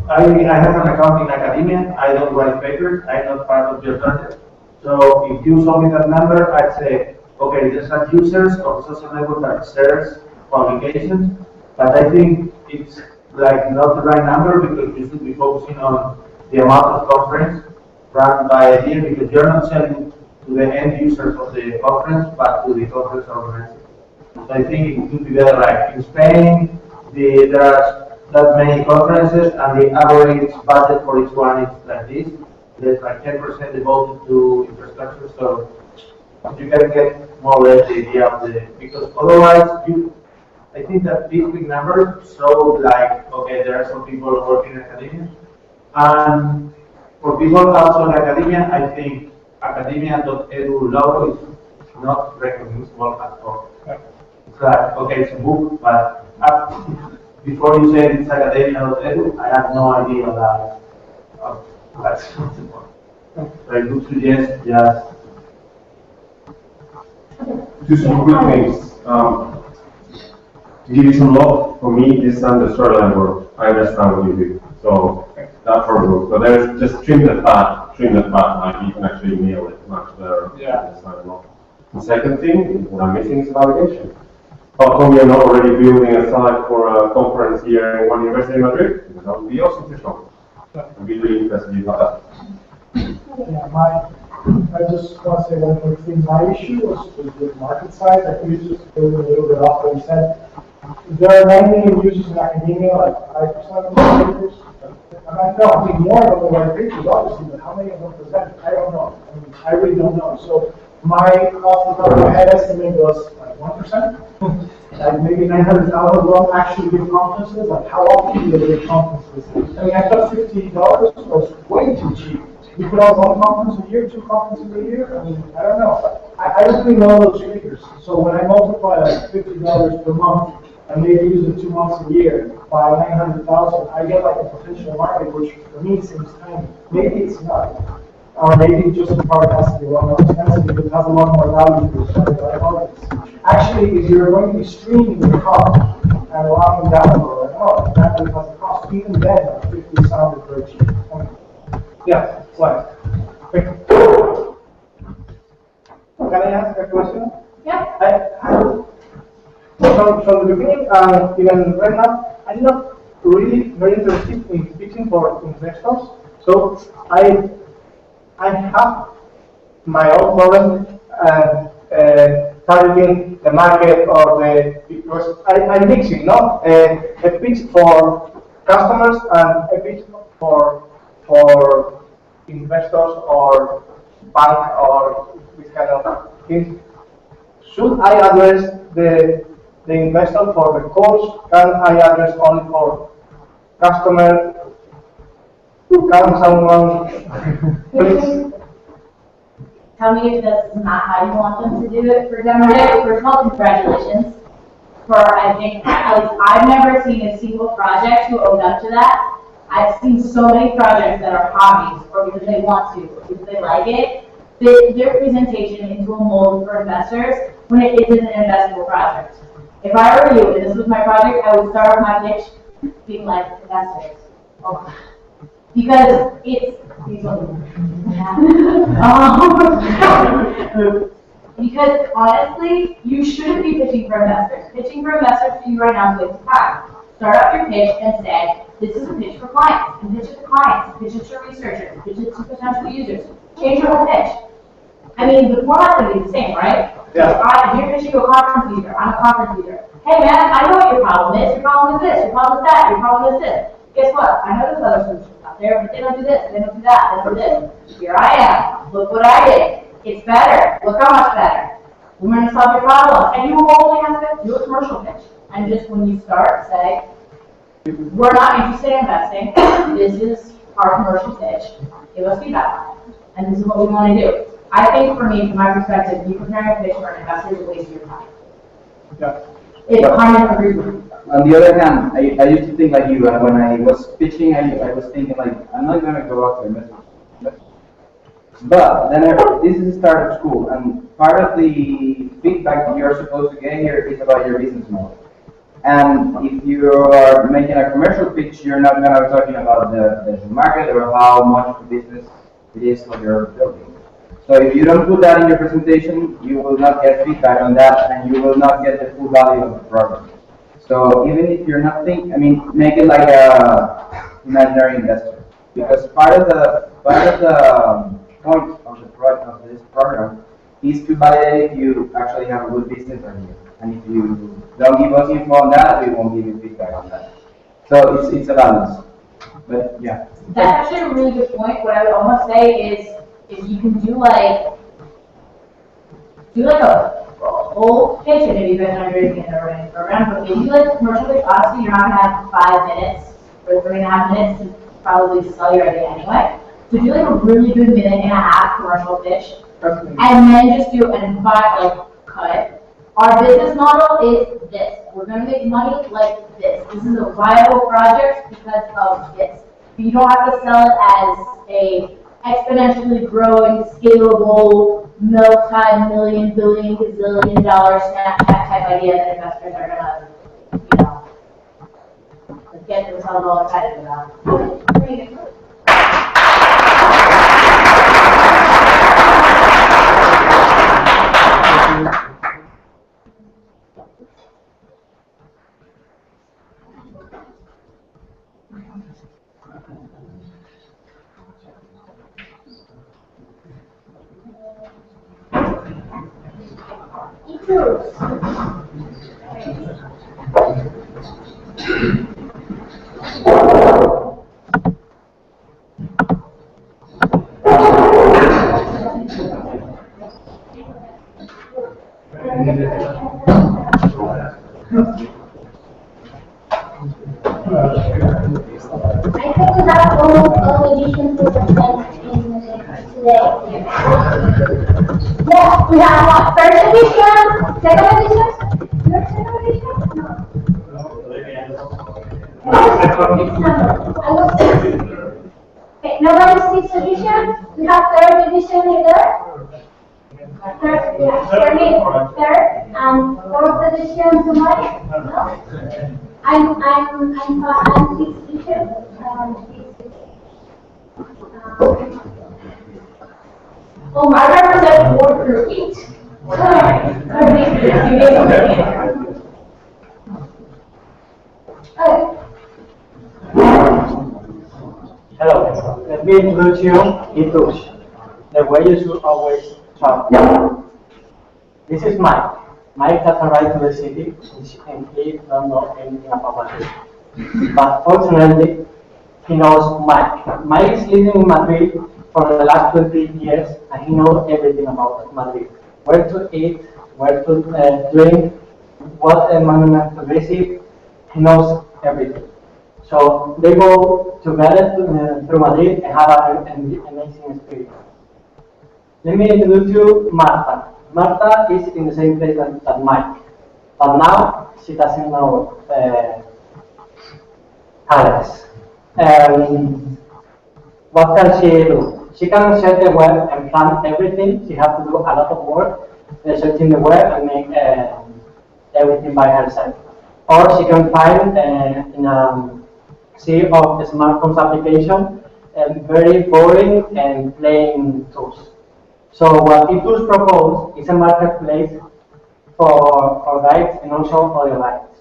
I have an account in academia, I don't write papers, I'm not part of your target. So if you show me that number, I'd say, okay, there's some users of social network that shares publications, but I think it's like not the right number because you should be focusing on the amount of conference run by IDEA, because you're not selling to the end users of the conference, but to the conference organizer. So I think it could be better, like in Spain, there are that many conferences and the average budget for each one is like this. There's like 10% devoted to infrastructure, so you can get more or less the idea of the, because otherwise I think that these big numbers show like, okay, there are some people working in academia. And for people outside academia, I think academia.edu logo is not recognizable at all. It's like, okay, it's a book, but before you say it's academia.edu, I have no idea that that's possible. So I would suggest just some quick things. To give you some love, for me, this is the storyline work. I understand what you do. So that for work. So there's just trim that part, like you can actually nail it much better. Yeah. The second thing, what I'm missing is validation. How come you're not already building a site for a conference here in one university in Madrid? Because that would be awesome to show. I'd be really interested in that. Yeah, I just want to say one quick thing. My issue was with the market size. I think it's just building a little bit off what you said. There are 9 million users in academia, like 5% of the papers. And I know, I mean, more of them are papers, obviously, but how many of them present? I don't know. I mean, I really don't know. So my off the top of my head estimate was like 1%. Like maybe 900,000 don't actually give conferences. Like how often do they give conferences? I mean, I thought $50 was way too cheap. You put out 1 conference a year, 2 conferences a year? I mean, I don't know. I don't really know those figures. So when I multiply like $50 per month and maybe use it 2 months a year by 900,000, I get like a potential market, which for me seems tiny. Maybe it's not. Or maybe just the product has to be a lot more expensive because it has a lot more value for the target audience. Actually, if you're going to be streaming the talk and allowing download, that has a cost. Even then, 50 sounded very cheap. Yeah, slide. Quick. Can I ask a question? Yeah. From the beginning, even right now, I'm not really very interested in pitching for investors. So I have my own problem targeting the market or because I'm mixing, no? A pitch for customers and a pitch for investors or bank or this kind of things. Should I address the investor for the course? Can I address only for customer? Can someone please? Tell me if this is not how you want them to do it. For example, first of all, congratulations. I think, at least I've never seen a single project who owned up to that. I've seen so many projects that are hobbies, or because they want to, or because they like it, fit their presentation into a mold for investors when it isn't an investable project. If I were you, and this was my project, I would start my pitch being like, investors, Because it's, because honestly, you shouldn't be pitching for investors. Pitching for investors for you right now is a waste of time. Start up your pitch and say, this is a pitch for clients, and pitch it to clients, pitch it to researchers, pitch it to potential users. Change your whole pitch. I mean, the format's gonna be the same, right? Yeah. If you're pitching to a conference user, I'm a conference user. Hey man, I know what your problem is. Your problem is this, your problem is that, your problem is this. Guess what? I know there's other solutions out there, but they don't do this, they don't do that, they don't do this. Here I am. Look what I did. It's better. Look how much better. We're going to solve your problem. And you will only have to do a commercial pitch. And just when you start, say, we're not interested in investing. This is our commercial pitch. Give us feedback. And this is what we want to do. I think for me, from my perspective, you preparing a pitch for an investor is a waste of your time. Yeah. It kind of agrees with you. On the other hand, I used to think like you, and when I was pitching, I was thinking like, I'm not going to go after investors. But then this is a startup school, and part of the feedback that you're supposed to get here is about your business model. And if you are making a commercial pitch, you're not going to be talking about the market or how much of business it is for your building. So if you don't put that in your presentation, you will not get feedback on that, and you will not get the full value of the program. So even if you're not thinking, I mean, make it like a imaginary investor, because part of the point of this program is to validate if you actually have a good business or not. And if you don't give us info on that, we won't give you feedback on that. So it's a balance. But yeah. That's actually a really good point. What I would almost say is you can do like a whole pitch, and maybe you guys are doing it in a running program, but if you do like commercial pitch, honestly, you're not gonna have 5 minutes or 3.5 minutes to probably sell your idea anyway. So do like a really good 1.5-minute commercial pitch, and then just do an invite cut. Our business model is this. We're going to make money like this. This is a viable project because of this. But you don't have to sell it as a exponentially growing, scalable, multi-million, billion, gazillion dollar Snapchat type idea that investors are going to, get themselves all excited about. I think we have all editions to present today. Yeah, we have what? First edition, second edition? Your second edition? No. Okay, nobody 6th edition? We have 3rd edition here. Third, yeah, third, and 4th edition somebody? No? I'm 6th edition. Oh, I represent 4 through 8. Hello, let me introduce you Itush, the way you should always travel. This is Mike. Mike has arrived to the city and he don't know anything about Madrid. But fortunately, he knows Mike. Mike is living in Madrid for the last 20 years and he knows everything about Madrid. Where to eat, where to drink, what monument to visit, he knows everything. So they go together through Madrid and have an amazing experience. Let me introduce you Marta. Marta is in the same place that Mike, but now she doesn't know Alex. What can she do? She can search the web and plan everything. She has to do a lot of work searching the web and make everything by herself. Or she can find in a sea of smartphones application very boring and plain tools. So what Tetuan propose is a marketplace for guides and also audio guides.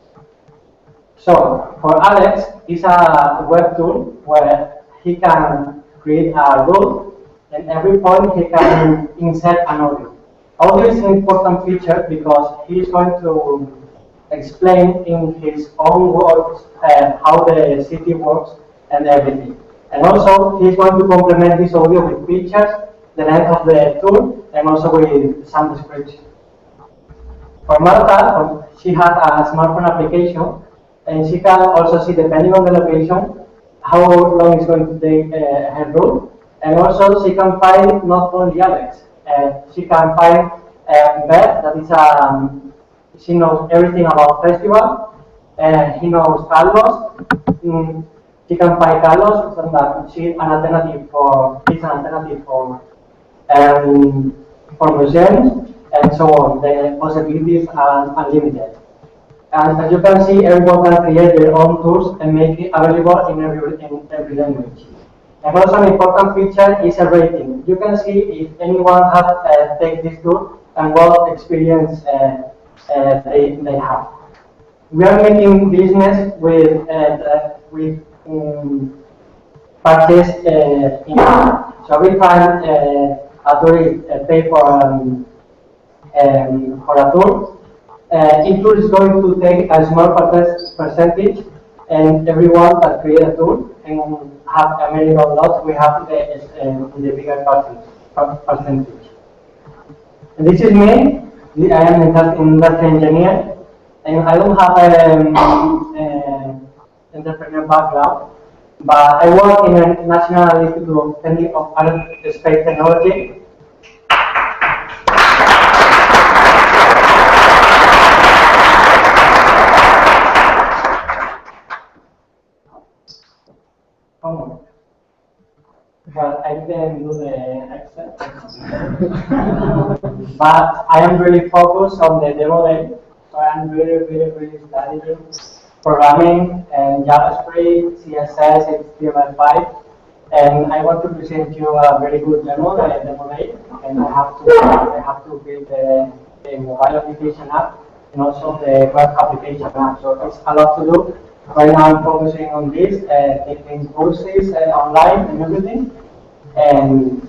So for Alex, it's a web tool where he can create a rule, and every point he can insert an audio. Audio is an important feature because he is going to explain in his own words how the city works and everything. And also, he's going to complement this audio with pictures, the length of the tool, and also with some description. For Marta, she has a smartphone application, and she can also see, depending on the location, how long it's going to take her route. And also, she can find not only Alex, she can find Beth, that is she knows everything about festival, he knows Carlos. She can find Carlos, so that she's an alternative for museums, and so on. The possibilities are unlimited. And as you can see, everyone can create their own tools and make it available in every language. And also an important feature is a rating. You can see if anyone has taken this tool and what experience they have. We are making business with purchase in so every time a tourist pay for a tour, Intour is going to take a small percentage, and everyone that create a tour and have a many downloads, we have the bigger percentage. And this is me. I am an industrial engineer, and I don't have an entrepreneur background, but I work in a National Institute of Aerospace Technology. Oh, but I didn't do the accent. But I am really focused on the demo day. So I am really studying programming and JavaScript, CSS, HTML5. And I want to present you a very good demo day. And I have to build the mobile application app and also the web application app. So it's a lot to do. Right now I'm focusing on this, taking courses online and everything, and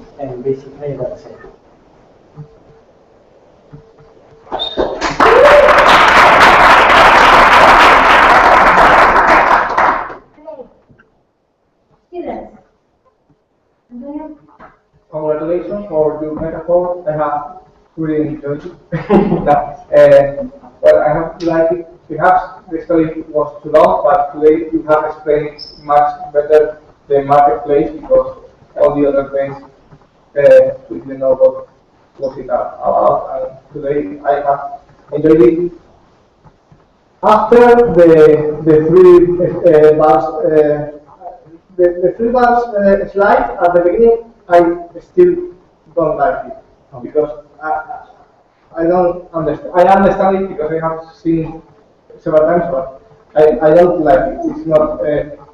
basically that's it. Students, congratulations for your metaphor. I have really enjoyed it. Well, I have to like it. Perhaps the story was too long, but today you have explained much better the marketplace because all the other things we didn't know what was it about. And today I have enjoyed it. After the three bars, the three bars slide at the beginning, I still don't like it because I don't understand. I understand it because I have seen several times, but I don't like it. It's not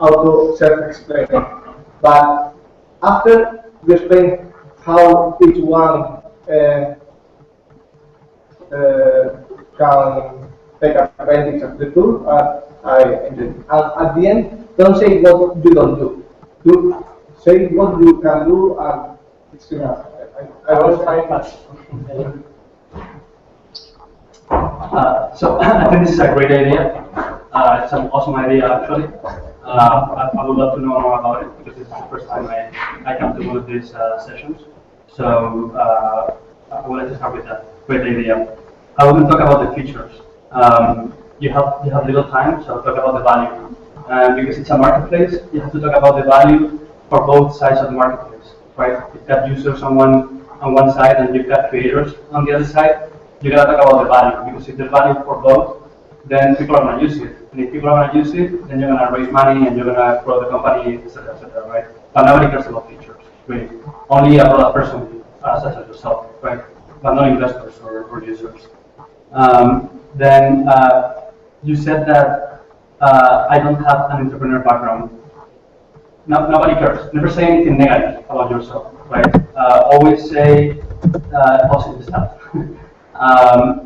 auto self-explaining. But after you explain how each one can take advantage of the tool, I enjoy it. And at the end, don't say what you don't do. Do say what you can do, and it's enough. I was very much. So I think this is a great idea. It's an awesome idea, actually. I would love to know more about it because this is the first time I come to one of these sessions. So I would like to start with that great idea. I will talk about the features. You have little time, so I'll talk about the value. Because it's a marketplace, you have to talk about the value for both sides of the marketplace, right? You've got users on one side and you've got creators on the other side. You gotta talk about the value, because if there's value for both, then people are gonna use it. And if people are gonna use it, then you're gonna raise money and you're gonna grow the company, etc., right? But nobody cares about features, really. Only a product person such as yourself, right? But not investors or users. Then you said that I don't have an entrepreneur background. nobody cares. Never say anything negative about yourself, right? Always say positive stuff.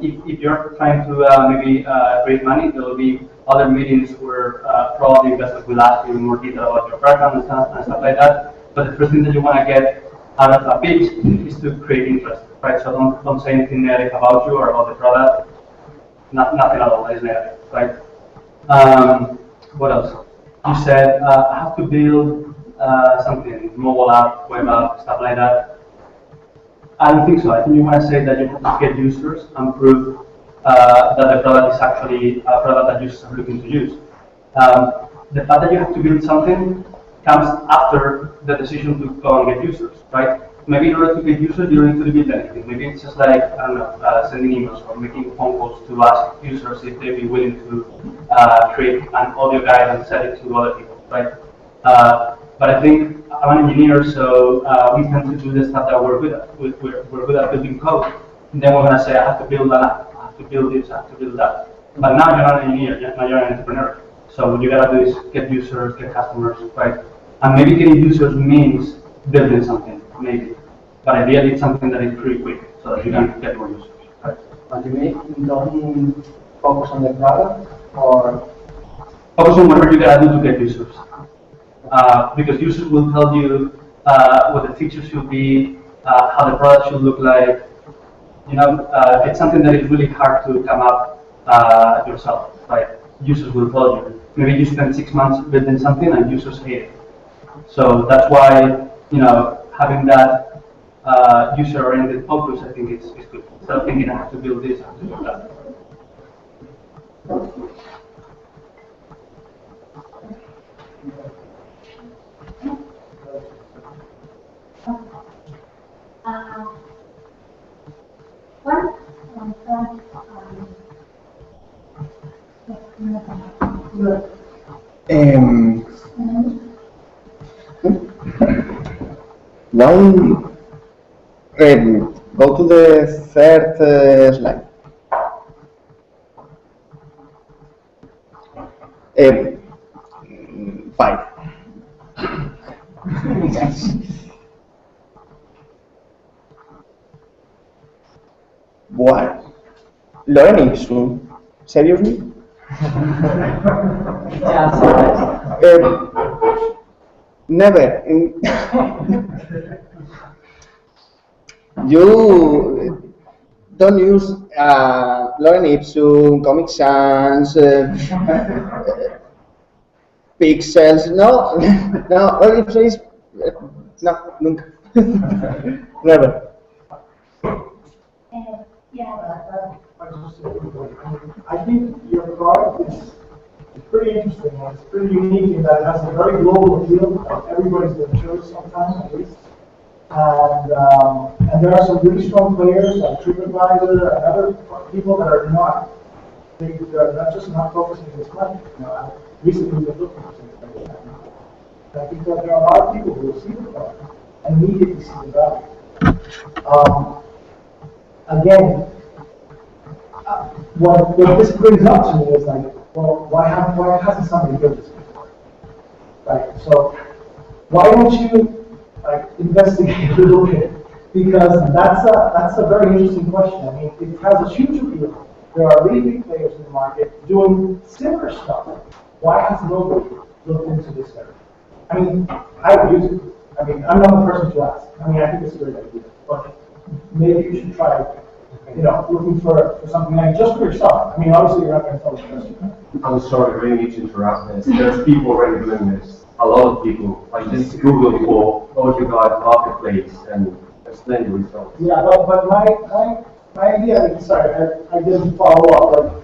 If you're trying to maybe raise money, there will be other meetings where probably investors will ask you in more detail about your background and stuff like that. But the first thing that you want to get out of a pitch is to create interest, right? So don't say anything negative about you or about the product. Nothing at all is negative, right? What else? You said I have to build something, mobile app, web app, stuff like that. I don't think so. I think you want to say that you have to get users and prove that the product is actually a product that users are looking to use. The fact that you have to build something comes after the decision to go and get users, right? Maybe in order to get users, you don't need to build anything. Maybe it's just like, I don't know, sending emails or making phone calls to ask users if they'd be willing to create an audio guide and sell it to other people, right? But I think I'm an engineer, so we tend to do the stuff that we're good at. We're good at building code. And then we're going to say, I have to build an app, I have to build this, I have to build that. But now you're not an engineer, now you're an entrepreneur. So what you got to do is get users, get customers, right? And maybe getting users means building something, maybe. But ideally, it's something that is pretty quick, so that you can get more users, right? But you don't focus on the product, or focus on whatever you gotta do to get users. Because users will tell you what the features should be, how the product should look like. You know, it's something that is really hard to come up yourself, right? Users will tell you. Maybe you spend 6 months building something and users hate it. So that's why, you know, having that user-oriented focus, I think is good. Instead of thinking I have to build this, I have to do that. Now, go to the third slide. Five. What? Learning soon? Seriously? Never. You don't use Lorem Ipsum, Comic Sans, Pixels. No, no. Lorem Ipsum is no, nunca. Never. I think your product is pretty interesting. It's pretty unique in that it has a very global appeal. Everybody's been sure sometimes at least. And there are some really strong players like TripAdvisor and other people that are not just not focusing this money. You know, I've recently been looking for something like that. And I think that there are a lot of people who will see the product and immediately see the value. Again, what this brings up to me is like, well, why hasn't somebody built this before? Right. So why don't you investigate a little bit? Because that's a very interesting question. I mean, it has a huge appeal. There are really big players in the market doing similar stuff. Why has nobody looked into this area? I mean, I would use it. I mean, I'm not the person to ask. I mean, I think it's a great idea, but maybe you should try, you know, looking for something like just for yourself. I mean, obviously you're not going to tell the person. I'm sorry, I really need to interrupt this. There's people already doing this. A lot of people. Like just Google for audio guide marketplace and explain the results. Yeah, but my idea, sorry, I didn't follow up,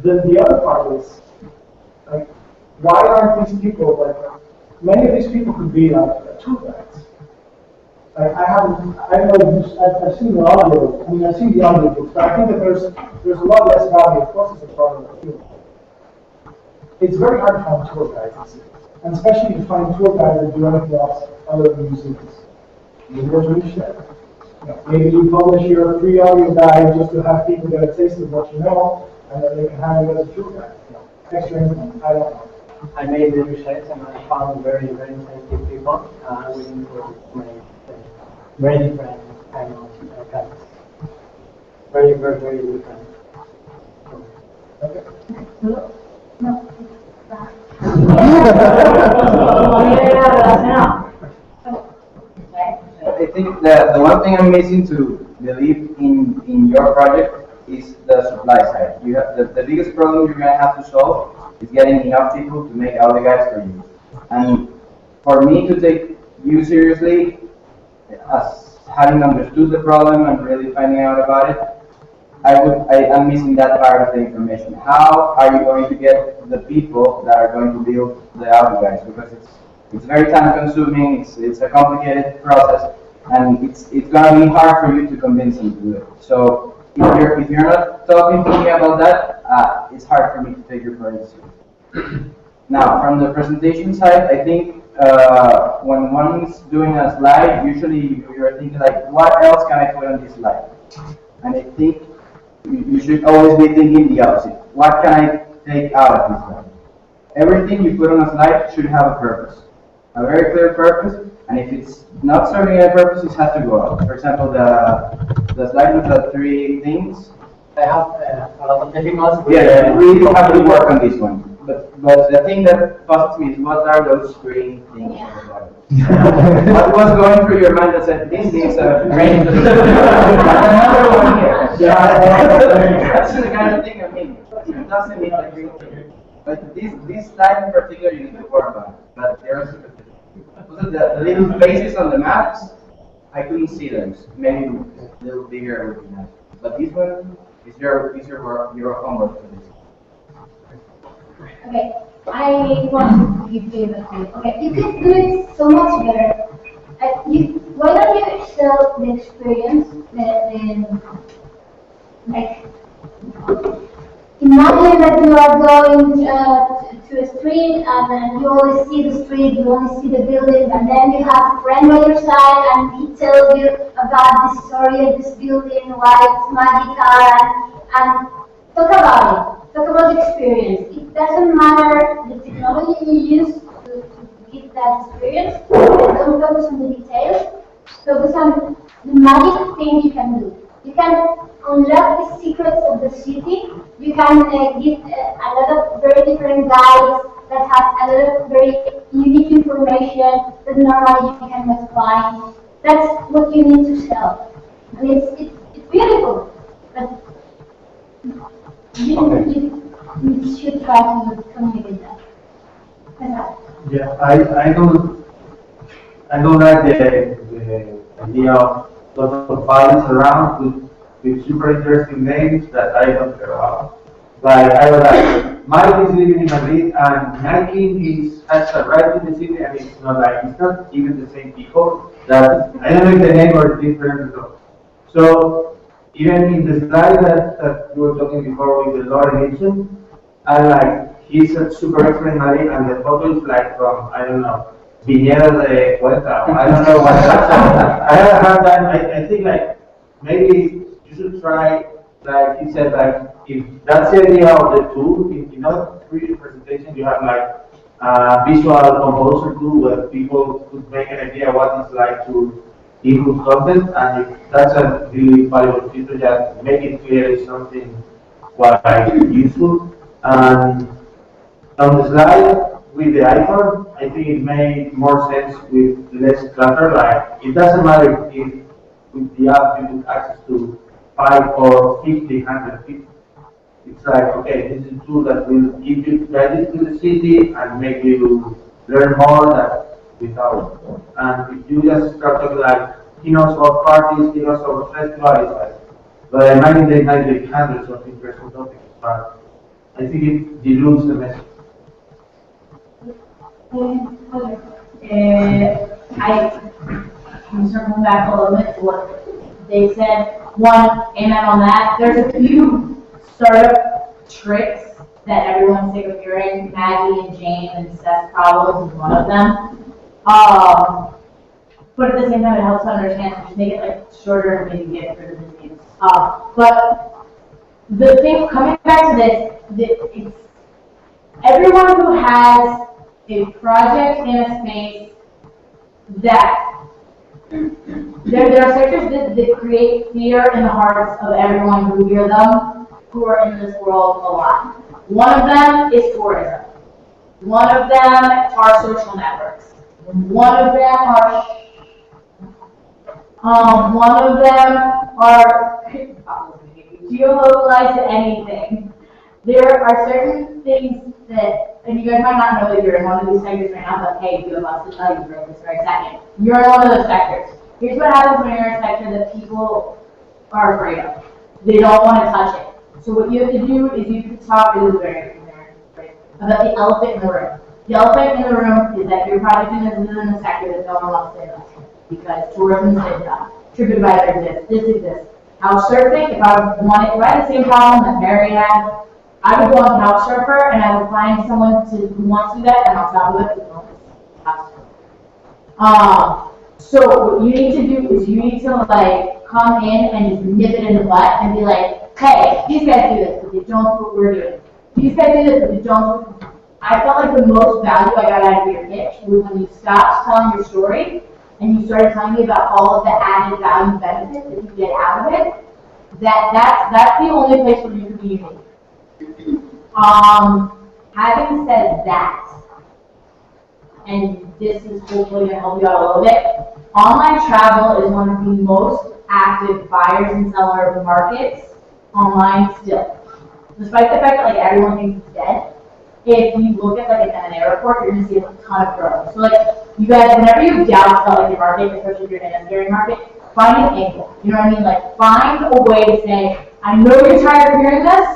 but the other part is, like, why aren't these people, like, many of these people could be like tour guides. Like, I've seen the audio, I mean, I've seen the audio books, but I think that there's a lot less value, of course, it's a part of the field. It's very hard to find tour guides, and especially to find tour guides that do anything else other than museums. There's reach there. You know, maybe you publish your free audio guide just to have people get a taste of what you know, and then they can hire you as a tour guide. You know, extra income, I don't know. I made the research and I found very, very intelligent people willing to make very different kind of cats. Very, very, very different. Okay. No. I think that the one thing I'm missing to believe in your project is the supply side. You have the biggest problem you're gonna have to solve is getting enough people to make all the guides for you. And for me to take you seriously, as having understood the problem and really finding out about it, I'm missing that part of the information. How are you going to get the people that are going to build the audio guides? Because it's very time consuming, it's a complicated process, and it's gonna be hard for you to convince them to do it. So if you're not talking to me about that, it's hard for me to take your project seriously. Now, from the presentation side, I think when one's doing a slide, usually you're thinking like, what else can I put on this slide? And I think you should always be thinking the opposite. What can I take out of this slide? Everything you put on a slide should have a purpose, a very clear purpose. And if it's not serving a purpose, it has to go out. For example, the slide with the 3 things. I have a lot of difficulties. Yeah, we really have to work on this one. But the thing that puzzles me is what are those green things? What was going through your mind that said this needs a green? Another one here. That's the kind of thing I mean. It doesn't mean like green thing. But this slide in particular you need to work on. But there's the little faces on the maps, I couldn't see them. Maybe a little bigger would be nice. But this one is your homework for this. Okay, I want to give you a tip. Okay, you could do it so much better. Why don't you sell the experience? Like, imagine that you are going to a street and you only see the street, you only see the building, and then you have a friend by your side and he tells you about the story of this building, why it's magical, and talk about it. Talk about the experience. It doesn't matter the technology you use to give that experience. Don't focus on the details. Focus on the magic thing you can do. You can unlock the secrets of the city. You can give a lot of very different guides that have a lot of very unique information that normally you cannot find. That's what you need to sell. And it's beautiful. But you should try to communicate that. Yeah, I don't like the idea of lots of files around with super interesting names that I don't care about. Like I was like, Mike is living in Madrid and Nike has arrived in the city, and it's not even the same people. That I don't know if the name or different. So even in the slide that you were talking before with the Lauren Nixon, and like he's a super expert in Madrid, and the photo is like from, I don't know, Viñedo de Cuenca. I don't know what that's. I haven't had that. I think like maybe you should try, like he said, like if that's the idea of the tool, in other previous presentation you have like a visual composer tool where people could make an idea what it's like to input content, and if that's a really valuable feature, just make it clear it's something quite useful. And on the slide with the iPhone, I think it made more sense with less clutter. Like it doesn't matter if with the app you get access to 5 or 50, 100 people. It's like, okay, this is a tool that will give you credit to the city and make you learn more than without. And if you just start talking like, he knows about parties, he knows about festivals, but I imagine they might be hundreds of interesting topics, but I think it dilutes the message. I'm circling back a little bit to what they said. One, amen on that. There's a few startup tricks that everyone's sick of hearing. Maggie and Jane and Seth's problems is one of them. But at the same time, it helps to understand, so just make it like shorter and maybe get rid of the names. But the thing, coming back to this, everyone who has a project in a space that there are sectors that create fear in the hearts of everyone who hear them, who are in this world a lot. One of them is tourism. One of them are social networks. One of them are geolocalized anything. There are certain things that, and you guys might not know that you're in one of these sectors right now, but hey, you have us to tell you for this very second. You're in one of those sectors. Here's what happens when you're in a sector that people are afraid of. They don't want to touch it. So what you have to do is you have to talk to the very about the elephant in the room. The elephant in the room is that your project is in a sector that no one wants to invest in because tourism is done. TripAdvisor exists. This exists. House surfing, if I had the same problem that Mary had, I would go on Couchsurfer and I would find someone who wants to do that and I'll tell you so what you need to do is you need to like come in and just nip it in the butt and be like, hey, these guys do this, but they don't do what we're doing. These guys do this, but they don't. I felt like the most value I got out of your pitch was when you stopped telling your story and you started telling me about all of the added value benefits that you get out of it. That's the only place where you can be unique. Having said that, and this is hopefully going to help you out a little bit, online travel is one of the most active buyers and seller markets online still. Despite the fact that like everyone thinks it's dead, if you look at like an M&A report, you're going to see a ton of growth. So like you guys, whenever you doubt about like your market, especially if you're in a scary market, find an angle. You know what I mean? Like find a way to say, I know you're tired of hearing this,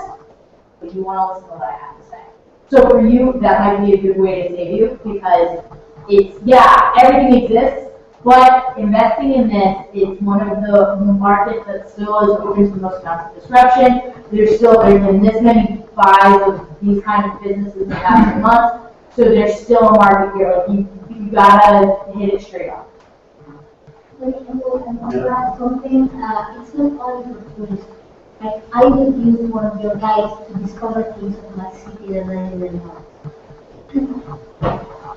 but you want to listen to what I have to say. So for you, that might be a good way to save you because it's, yeah, everything exists, but investing in this is one of the markets that still is open to the most amount of disruption. There's been this many buys of these kind of businesses in the past few months, so there's still a market here. Like you gotta hit it straight up. Like, and also add something, it's not only for tourists. Like, I would use one of your guides to discover things of my city that I didn't know.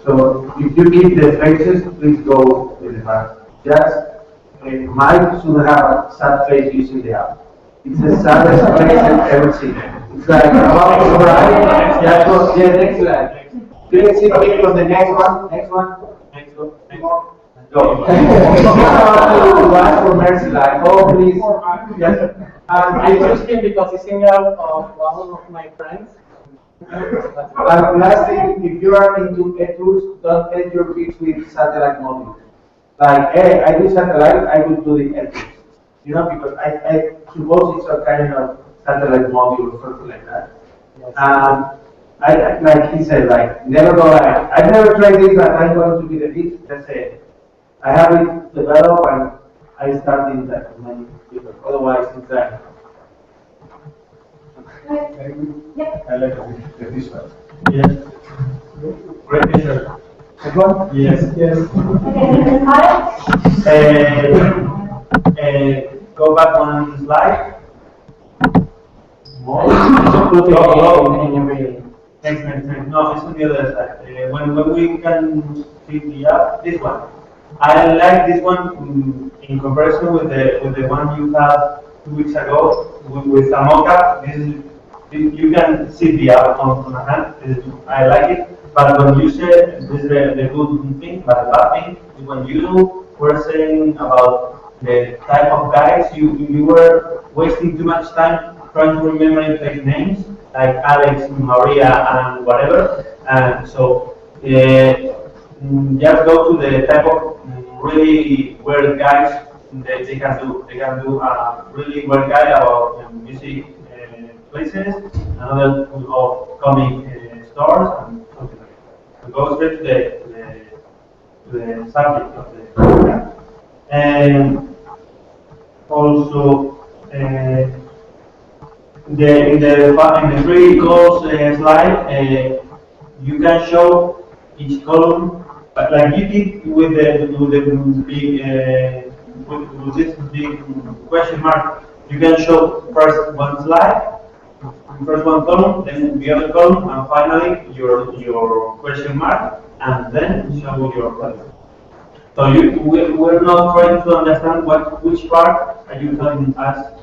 So if you keep the faces, please go with the back. Just Mike should have a sad face using the app. It's the saddest place I've ever seen. It's like about to arrive. Yeah, next slide. Do you see the picture of the next one? Next one. Next one. Next one. Go. Ask for mercy, like, oh please. Yes. I chose him because he's single of one of my friends. And last thing, if you are into tours, don't end your pitch with satellite module. Like, hey, I do satellite, I will do the tours. You know, because I suppose it's a kind of satellite module or something like that. Yes. I like he said, like, never go like, I've never tried this, but I'm going to be the pitch. That's it. I have it developed and I start in that many people. Otherwise, it's like. Very good. Yep. I like the visual. Yes. Great picture. That one? Yes. Yes. Go back one slide. More. Next. No, it's on the other side. When we can see the app, this one. I like this one in comparison with the one you had 2 weeks ago with a mock-up. You can see the app on a hand. I like it. But when you say this is the good thing, but the bad thing is when you were saying about the type of guys, you were wasting too much time trying to remember fake names like Alex, Maria, and whatever. And so just go to the type of really weird guys that they can do. They can do a really weird guy about music places, another of comic stores, and something like that. So go straight to the subject of the program. And also in the three goals slide, you can show each column, but like you did with the big with this big question mark. You can show first one slide, first one column, then the other column, and finally your question mark, and then show your value. So we're not trying to understand which part are you telling us.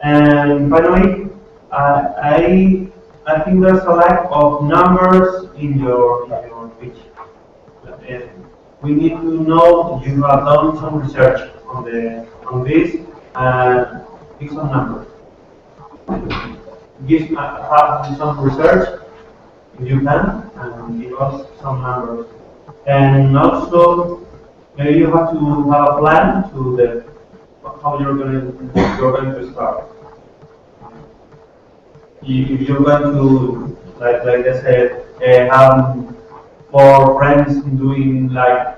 And finally, I think there's a lack of numbers in your speech. We need to know you have done some research on this and give some numbers. Have some research if you can, and give us some numbers. And also, maybe you have to have a plan to how you're going to start. If you're going to, like I said, have 4 friends doing like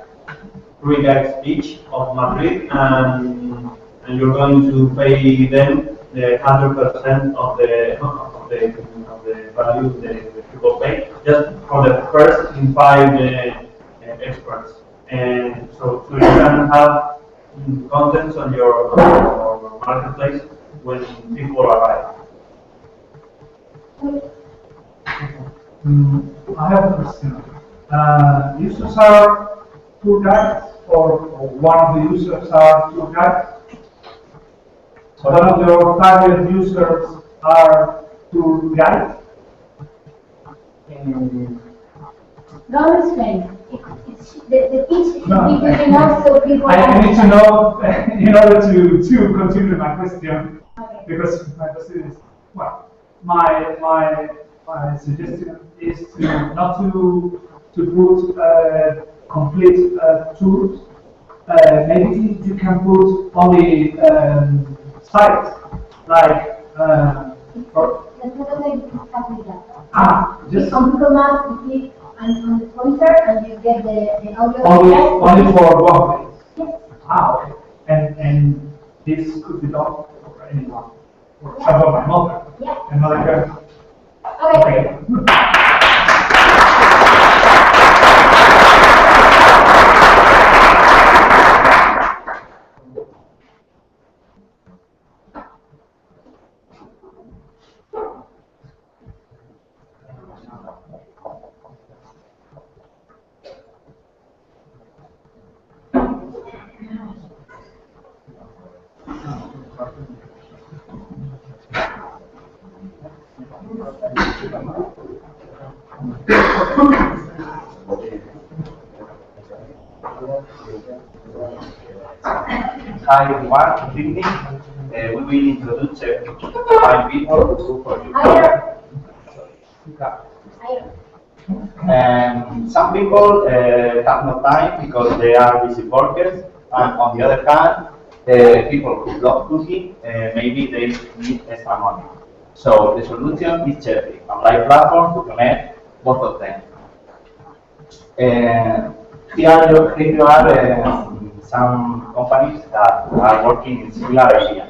3 guides each of Madrid, and you're going to pay them the 100% of the value the people pay, just for the first 5 experts, and so you can have contents on your marketplace when people arrive. I have a question. Users are tour guides, or one of the users are tour guides? So one of your target users are tour guides? Don't explain. The pitch should be good enough so people I need to know in order to continue my question, because my question is, well, my suggestion is to not to put complete tours. Maybe you can put only sites like just on Google Maps, you click on the pointer and you get the audio. Only for one place. Yes. Okay. And this could be done for anyone. For example, my mother. Yeah. Another girl. Okay. Hi everyone, good evening. We will introduce 5 people for you. Some people have no time because they are busy workers, and on the other hand, people who love cooking, maybe they need extra money. So the solution is Chefly, a live platform to connect both of them. Here you are some companies that are working in similar areas.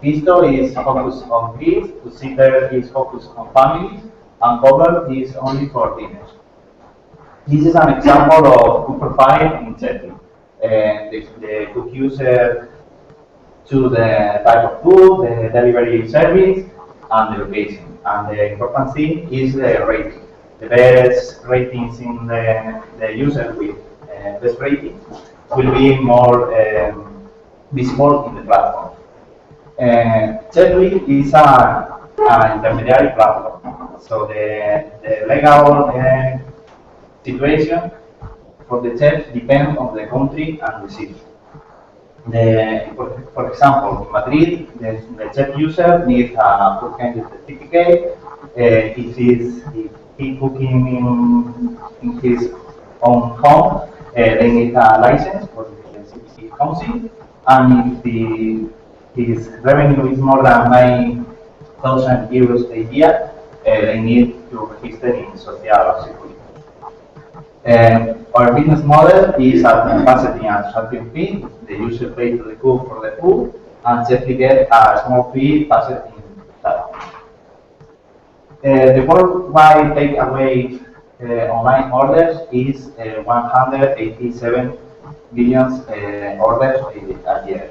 Visto is focused on kids, Consider is focused on families, and Cover is only for dinners. This is an example of cook profile in Chefly. The cook user to the type of food, the delivery service, and the location. And the important thing is the rating. The best ratings in the user with best ratings will be more visible in the platform. Chefly is an intermediary platform. So the legal situation for the chef depends on the country and the city. For example, in Madrid, the chef user needs a food handler certificate. If he's cooking in his own home, they need a license for the city council. And if his revenue is more than 9,000 euros a year, they need to register in social security. Our business model is at capacity and something fee. The user pays to the cook for the food, and Chefly get a small fee passed in that. The worldwide takeaway online orders is 187 billion orders a year.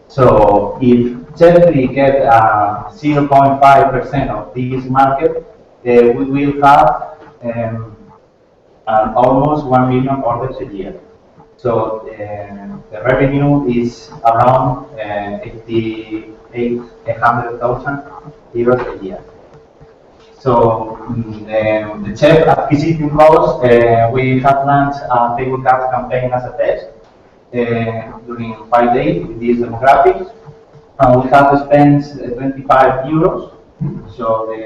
So if Jeffrey get 0.5% of this market, we will have almost 1 million orders a year. So the revenue is around 800,000 euros a year. So the chef acquisition cost, we have launched a Facebook ads campaign as a test during 5 days with these demographics. We have to spend 25 euros. So the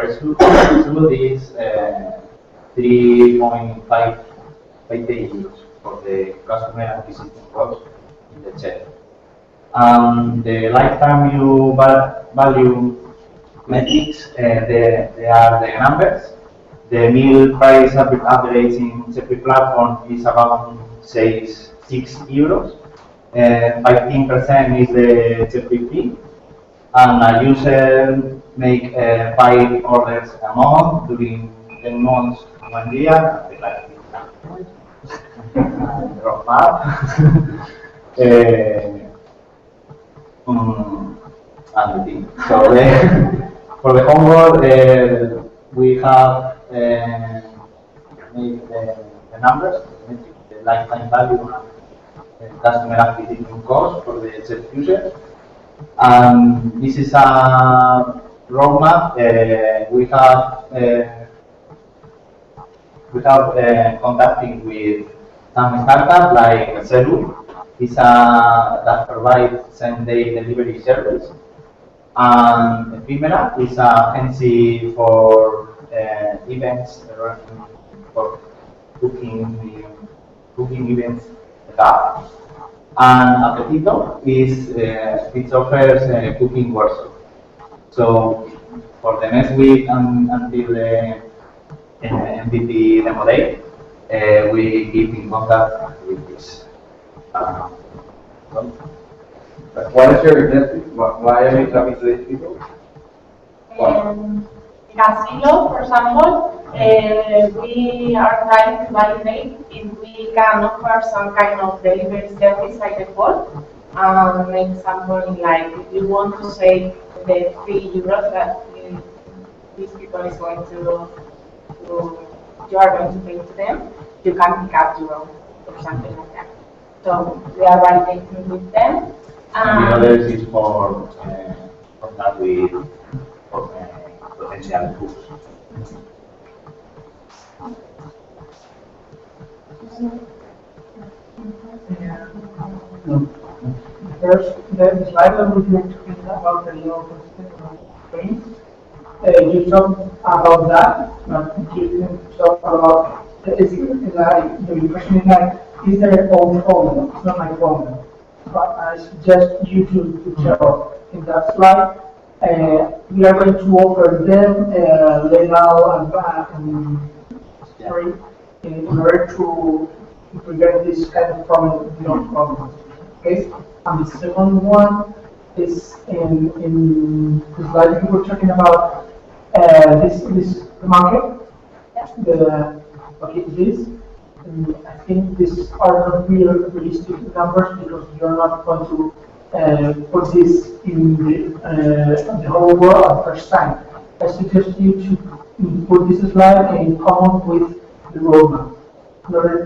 result is 3.5 euros for the customer acquisition cost in the chef. The lifetime value metrics, they are the numbers. The meal price average in every platform is around, say, 6 euros. 15% is the Jeffrey fee. And a user make 5 orders a month during 10 months, 1 year. Drop out. And the thing. So for the homework, we have made the numbers, the lifetime value and the customer acquisition cost for the set user. And this is a roadmap. We have contacting with some startups like Celu. It's that provides same-day delivery service. And Ephemera is a agency for events, for cooking events. And Appetito is it offers a cooking workshop. So for the next week until the MVP demo day, we keep in contact with this. What is your objective? Why are you talking to these people? Casino, for example, we are trying to validate if we can offer some kind of delivery service by default. An example, like if you want to save the €3 that these people is going to you are going to pay to them, you can pick up your own or something like that. So we are validating with them. And the others is for contact with potential cooks. First, the slide that we were talking about the low constraints. You talked about that, but you didn't talk about it's like the question is like, is there a problem? It's not my problem. But I suggest you to tell in that slide. We are going to offer them legal and in order to prevent this kind of problem. Okay? And the second one is in the slide we were talking about this market. This. I think these are not real realistic numbers because you're not going to put this in the whole world at first time. I suggest you to put this slide and come up with the roadmap in order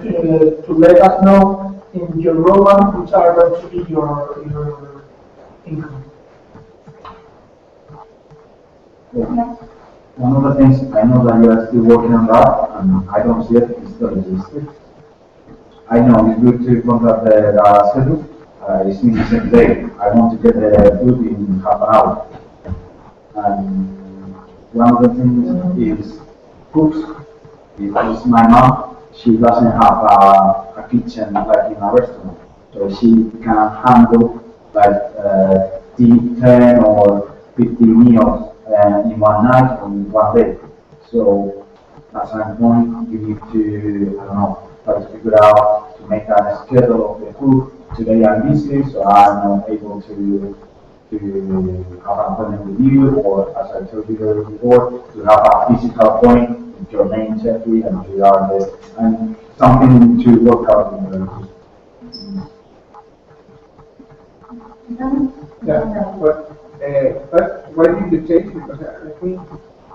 to let us know in your roadmap which are going to be your income. One of the things I know that you are still working on that, and I don't see it, is the logistics. I know it's good to contact the schedule. It's in the same day. I want to get the food in half an hour. And one of the things is cooks. Because my mom, she doesn't have a kitchen like in a restaurant, so she can handle like 10 or 50 meals in one night or in one day. So at some point you need to, I don't know, try to figure out to make a schedule of the food. Today I'm busy, so I'm not able to have an appointment with you, or as I told you before, to have a physical point with your name, Jeffrey, and you are there, and something to work out in the Yeah, but first, why did you change? Because I think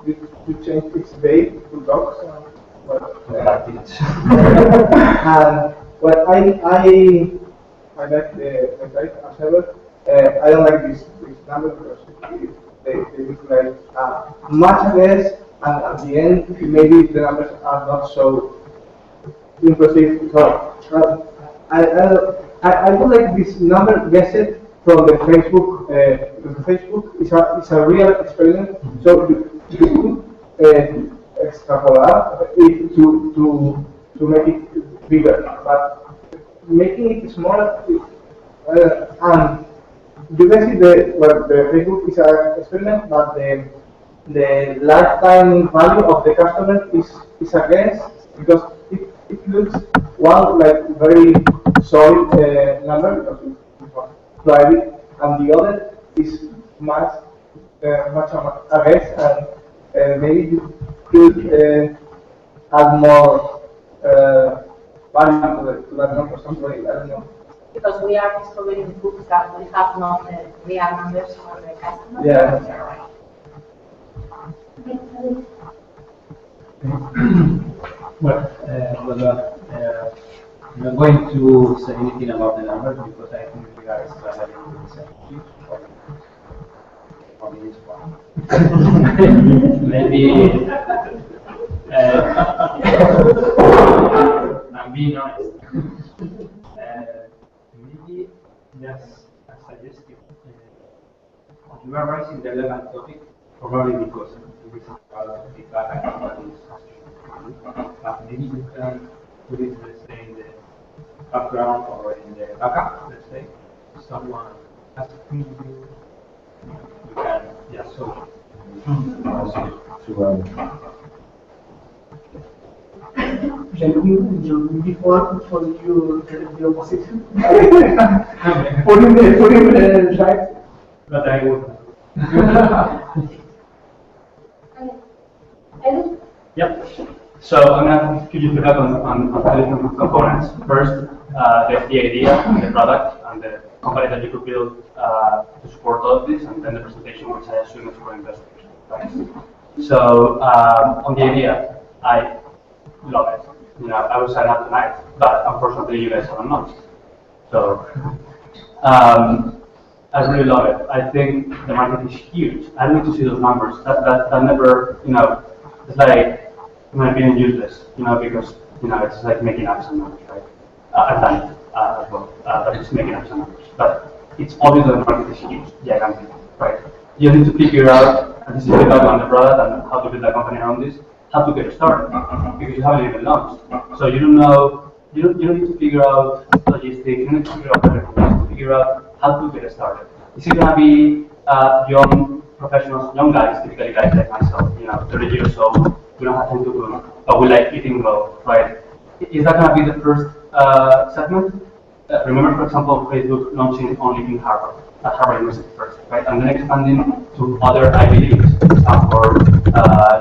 you changed its day to dogs. But, and well, I like the site as ever. I don't like this number because they look like much less, and at the end maybe the numbers are not so impressive. So I would like this number guessed from the Facebook because the Facebook is a real experiment. So you could extrapolate it to make it bigger, but making it smaller. And you can see the Facebook is an experiment, but the lifetime value of the customer is a guess because it looks one like very solid number because it's private, and the other is much much a guess, and maybe you could add more value to that number, something like I don't know. Because we are discovering books that we have not the real numbers for the customers. Yeah. Well, I'm not going to say anything about the numbers because I think you guys are having the same on this one. Maybe I'm being honest. Maybe just a suggestion. You are raising the relevant topic probably because it is part of the feedback and what is but maybe you can put it, let's say, in the background or in the backup, let's say. Someone asking you, you can just show Before you get the opposition, putting the right. But I would. Yep. So I'm going to give you feedback on three different components. First, the idea, the product, and the company that you could build to support all of this, and then the presentation, which I assume is for investors. Right? So on the idea, I love it. You know, I would sign up tonight, but unfortunately, you guys haven't launched. So I really love it. I think the market is huge. I don't need to see those numbers. That never, you know, it's like, in my opinion, useless. You know, because you know it's like making up some numbers, right? I've done it as well, but it's making up some numbers. But it's obvious that the market is huge, gigantic, right? You need to figure out, and this is feedback on the product and how to build a company around this, how to get started, because you haven't even launched. So you don't know, you don't need to figure out logistics, you don't need to figure out everything, you need to figure out how to get started. Is it gonna be young professionals, young guys, typically guys like myself, you know, 30 years old, we don't have time to cook, but we like eating well, right? Is that gonna be the first segment? Remember, for example, Facebook launching only in Harvard, at Harvard University first, right? And then expanding to other Ivy Leagues, Stanford,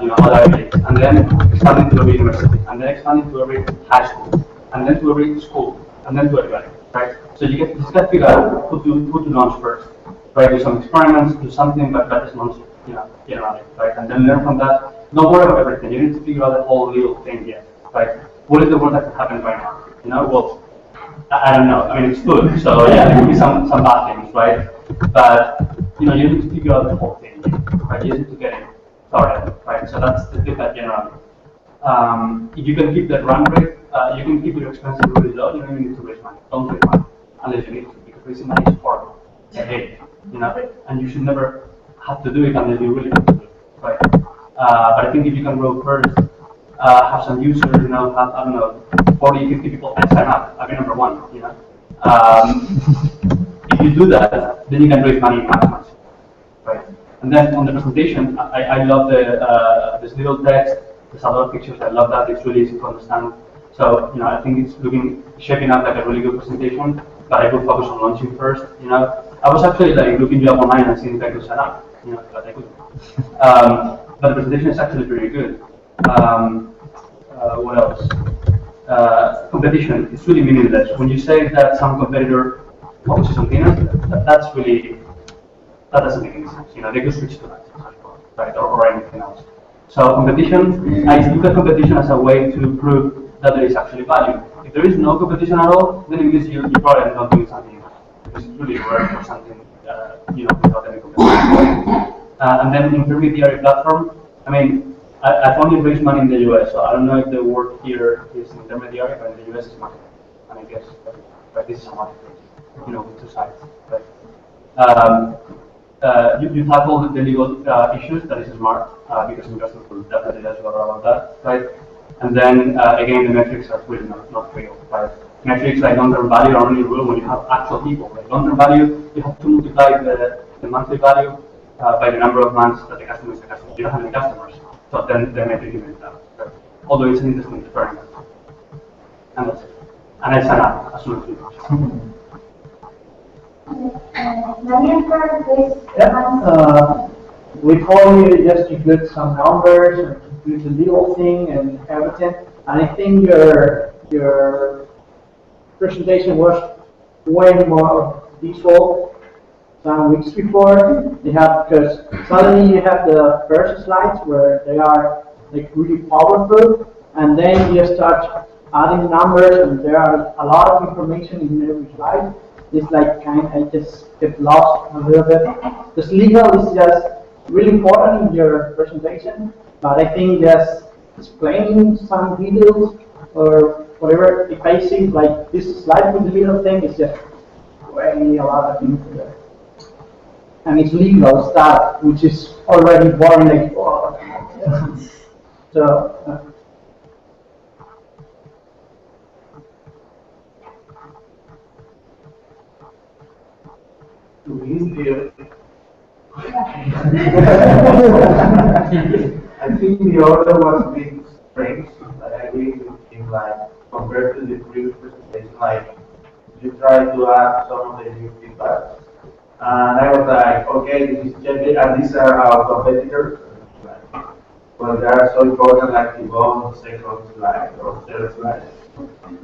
you know, other Ivy Leagues, and then expanding to every university, and then expanding to every high school, and then to every school, and then to everybody, right? So you just got to figure out who to launch first, right? Do some experiments, do something, but just launch, you know, generally, right? And then learn from that. Don't worry about everything. You need to figure out the whole little thing yet, right? What is the worst that can happen right now? You know, well, I don't know. I mean, it's good, so yeah, there could be some bad things, right? But you know, you need to figure out the whole thing, right? You need to get it started, right? So that's the feedback generally. If you can keep that run rate, you can keep your expenses really low. You don't even need to raise money. Don't raise money unless you need to, because raising money is horrible. It's a headache, you know, and you should never have to do it unless you really have to do it, right? But I think if you can grow first, have some users, you know, have, I don't know, 40, 50 people that sign up, I'll be number one, you know. If you do that, then you can raise money much, right? And then on the presentation, I love this little text, there's a lot of pictures, I love that, it's really easy to understand. So, you know, I think it's shaping up like a really good presentation, but I could focus on launching first, you know. I was actually like looking you up online and seeing if I could sign up, you know, but I couldn't. But the presentation is actually pretty good. What else? Competition is really meaningless. When you say that some competitor focuses on peanuts, that's really that doesn't make any sense. They could switch to that, right, or anything else. So competition, I look at competition as a way to prove that there is actually value. If there is no competition at all, then it means you're probably not doing something because it's really rare for something, without any competition. And then intermediary platform, I mean, I've only raised money in the US, so I don't know if the word here is intermediary, but in the US it's market. And I guess, but this is a marketplace, with two sides. Right? You tackle the legal issues, that is smart, because investors will definitely let you know about that, right? And then, again, the metrics are really not real, right? Metrics like long-term value are only real when you have actual people. Like long-term value, you have to multiply the monthly value by the number of months that the customer is a customer. You don't have any customers, so then the metric is that. Right? Although it's an interesting experiment. And that's it. And I sign up as soon as we finish. We told you just include some numbers and include the legal thing and everything. And I think your presentation was way more visual some weeks before. Because suddenly you have the first slides where they are like really powerful, and then you start adding numbers, and there are a lot of information in every slide. It's like I just get lost a little bit. This legal is just really important in your presentation, but I think just explaining some details or whatever, if I see like this slide with the little thing, it's just way a lot of info there. And it's legal stuff, which is already boring, like, oh. So, I think the order was a bit strange, but I agree with him, like, compared to the previous presentation, like, you try to add some of the new feedback. And I was like, okay, this is Jenny, and these are our competitors. But they are so important, like the bomb, second slide, or third slide.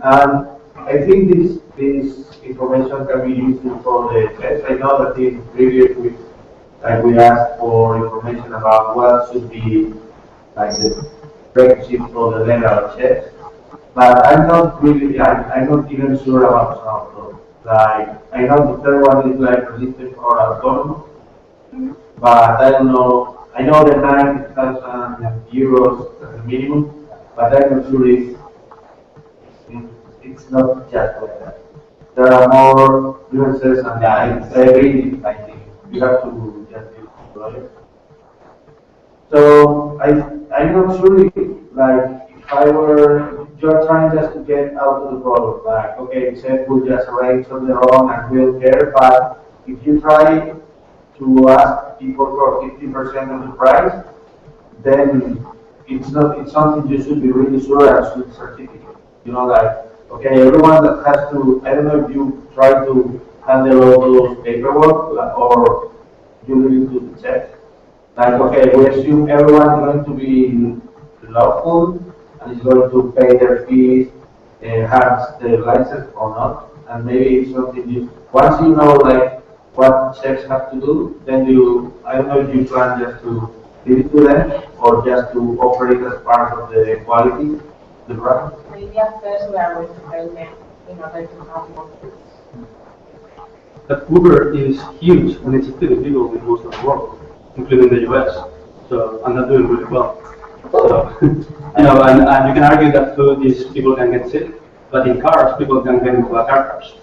And I think this information can be useful for the test. I know that in previous weeks, like we asked for information about what should be like the prerequisite for the legal test. But I'm not even sure about some of those. Like, I know the third one is like resistant or autonomous, but I don't know. I know the 90,000 euros as a minimum, but I'm not sure it's not just like that. There are more nuances, and I think you have to just use the lawyer. So I'm not sure if, like, if I were, you're trying just to get out of the product, like, okay, we said we'll just arrange on their own and we'll care, but if you try to ask people for 50% of the price, then it's something you should be really sure as with certificate. Like, okay, everyone that has to, I don't know if you try to handle all those paperwork or you leave it to the check. Like, okay, we assume everyone is going to be lawful and is going to pay their fees, have the license or not, and maybe it's something once you know, like, what checks have to do, then I don't know if you plan just to give it to them or just to offer it as part of the quality, the product. Maybe at first we are going to pay them in order to have more tools. But Uber is huge and it's still illegal in most of the world, including the US. So I'm not doing really well. So, and you can argue that food is people can get sick, but in cars people can get into a car crash.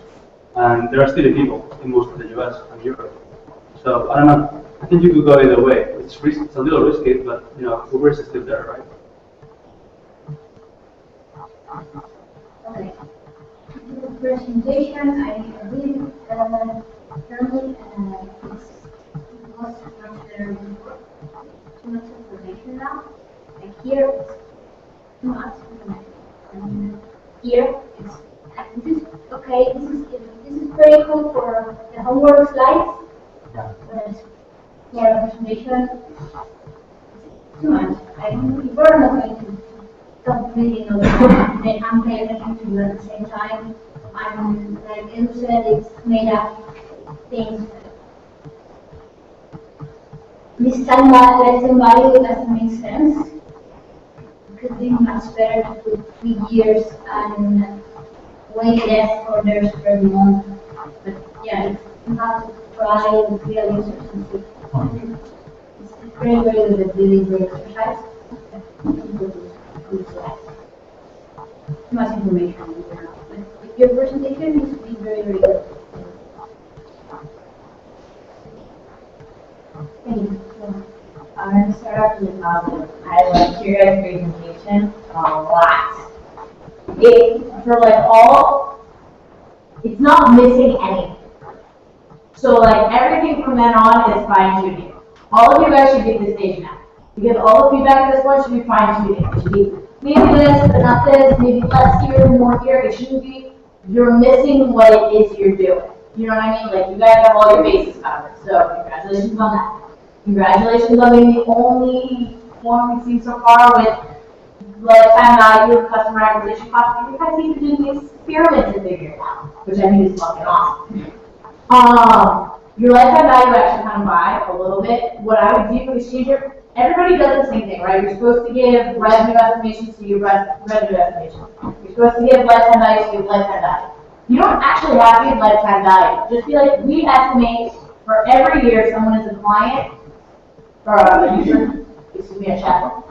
And there are still people in most of the US and Europe. So I don't know. I think you could go either way. It's a little risky, but Uber is still there, right? Okay. The presentation, I agree firmly, it was too much information now. And here it's too much information. And here it's this is okay. This is very cool for the homework slides. Yeah. But for the presentation, it's too much. If we're not going to stop reading all the time, then I'm paying attention to you at the same time. I'm like Edu said, it's made up things. this time that lifetime value doesn't make sense. It could be much better to put 3 years and way less orders per month. But yeah, you have to try with real users and see. It's very, very good, really great exercise. Too much information. But your presentation needs to be very, very good. Thank you. I'm going to start off with the positive. I liked your guys' presentation a lot. For like all, it's not missing anything. So like everything from then on is fine tuning. All of you guys should get this stage now. Because all the feedback at this point should be fine tuning. It should be maybe this, but not this, maybe less here, more here. It shouldn't be you're missing what it is you're doing. You know what I mean? Like you guys have all your bases covered. So congratulations on that. Congratulations on being the only one we've seen so far with lifetime value, customer acquisition cost. You guys even did the experiment to figure it out, which I think is fucking awesome. Your lifetime value actually kind of by a little bit. What I would do is change your, everybody does the same thing, right? You're supposed to give revenue estimations to your revenue estimation. You're supposed to give lifetime value to your lifetime value. You don't actually have to give lifetime value. Just be like, we estimate for every year someone is a client, or a user, excuse me, a chatbot,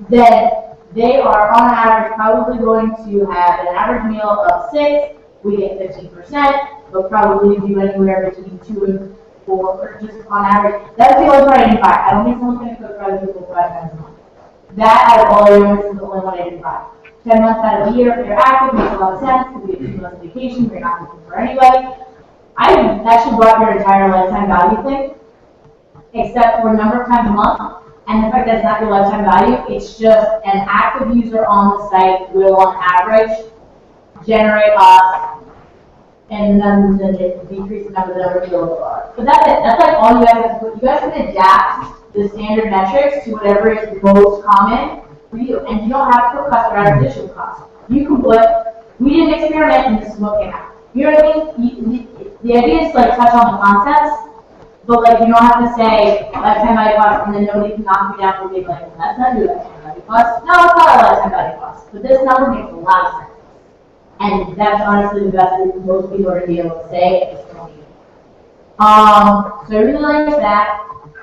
that they are on average probably going to have an average meal of 6, we get 15%, but probably do anywhere between 2 and 4, or just on average. That's the only part I didn't buy. I don't think someone's going to cook for other people 5 times a month. That out of all your numbers is the only one I didn't buy. 10 months out of the year, if you're active, makes a lot of sense, because you have 2 months of vacation, you're not looking for anybody. I actually bought your entire lifetime value thing, except for a number of times a month, and the fact that it's not your lifetime value, it's just an active user on the site will, on average, generate us, and then decrease the number of kills are. But that's it. That's like all you guys have to put. You guys can adapt the standard metrics to whatever is most common for you, and you don't have to put customer acquisition costs. You can put, we did an experiment, and this is what came out. You know what I mean? The idea is to like touch on the concepts. But like you don't have to say lifetime value cost and then nobody can knock me down for being like, that's not your lifetime value cost. No, it's not a lifetime value cost. But this number makes a lot of sense. And that's honestly the best that most people are gonna be able to say at this point. So I really like that.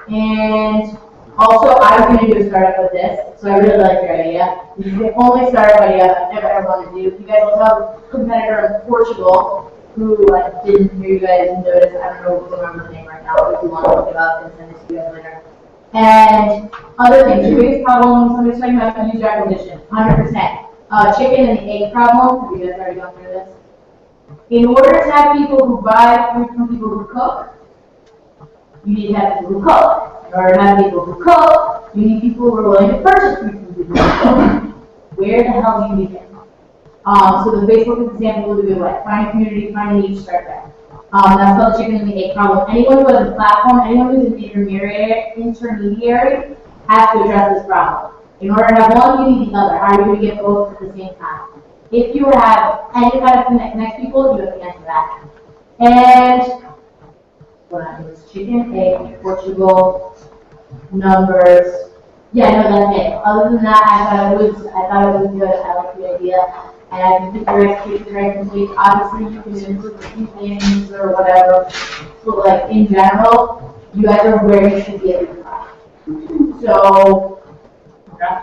And also I was gonna do a startup with this, so I really like your idea. This is the only startup idea I've ever wanted to do. You guys also have a competitor in Portugal who I didn't hear you guys notice. I don't know if you remember the name right now, but if you want to look it up and send it to you guys later. And other things, your biggest problem when somebody's talking about user acquisition, 100%. Chicken and the egg problem, have you guys already gone through this? In order to have people who buy food from people who cook, you need to have people who cook. In order to have people who cook, you need people who are willing to purchase food from people who cook. Where the hell do you begin? So the Facebook example is a good way. Find a community, find a niche, start there. That's called the chicken and the egg problem. Anyone who has a platform, anyone who's an intermediary has to address this problem. In order to have one, you need the other. How are you going to get both at the same time? If you have any kind of connect people, you have to answer that. And what I was chicken, egg, Portugal, numbers. Yeah, no, that's it. Other than that, I thought it was good. I like the idea. And I think your execution is very complete. Obviously, you can include a few things or whatever. But like in general, you guys are where you should be at the time. So, okay.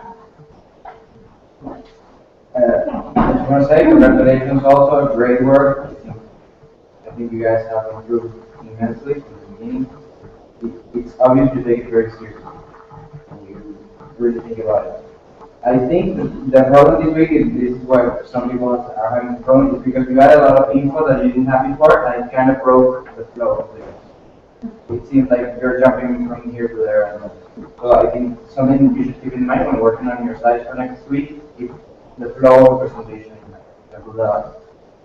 I just want to say congratulations also, great work. I think you guys have improved immensely from the beginning. It's obvious you take it very seriously and you really think about it. I think the problem this week is this is why some people are having a problem is because you had a lot of info that you didn't have before and it kind of broke the flow of it. It seems like you're jumping from here to there. And so I think something you should keep in mind when working on your slides for next week is the flow of presentation.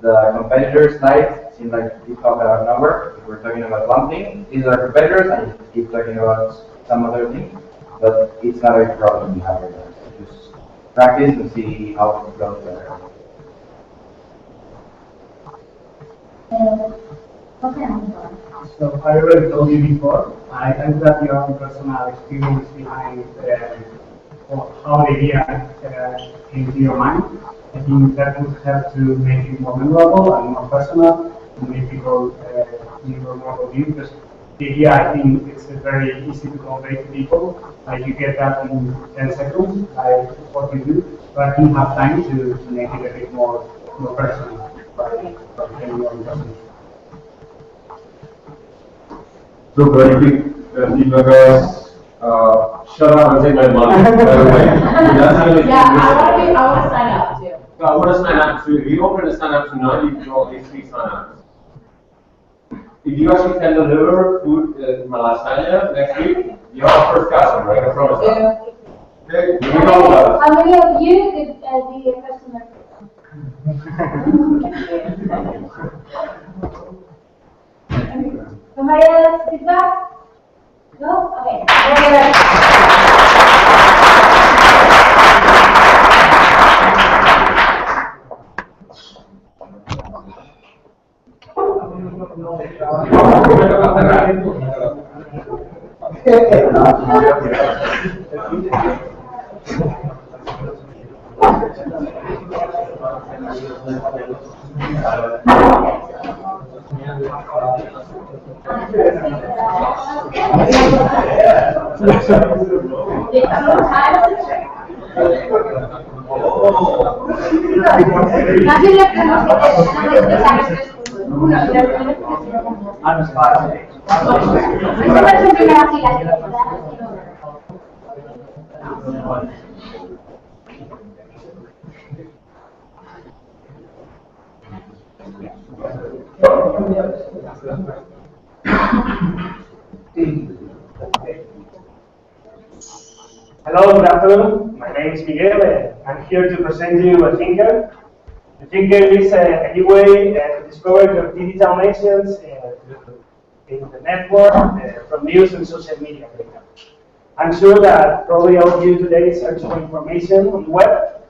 The competitor slides seem like you talk about a number. If we're talking about one thing, these are competitors, and you keep talking about some other thing. But it's not a problem you have right now. Just practice and see how it goes better. So I already told you before, I got your own personal experience behind how the idea came to your mind. I think that would help to make it more memorable and more personal, to make people remember more of you. Because the idea, I think, it's very easy to convey to people. Like you get that in 10 seconds, like what you do, but you have time to make it a bit more personal. So very quick, guys, shut up and take my money, by the way. Yeah, I want to sign up too. So I want to sign up too. If you open to sign up tonight, you can all these free sign ups. If you actually can deliver food in my lasagna next week, you're our first customer, right? I promise that. Okay, we know that. How many of you could be a customer? Somebody else feedback? No? Okay. Hello, good afternoon. My name is Miguel, and I'm here to present you a thinker. A thinker is a new way to discover your digital messages in the network from news and social media data. I'm sure that probably all of you today search for information on the web,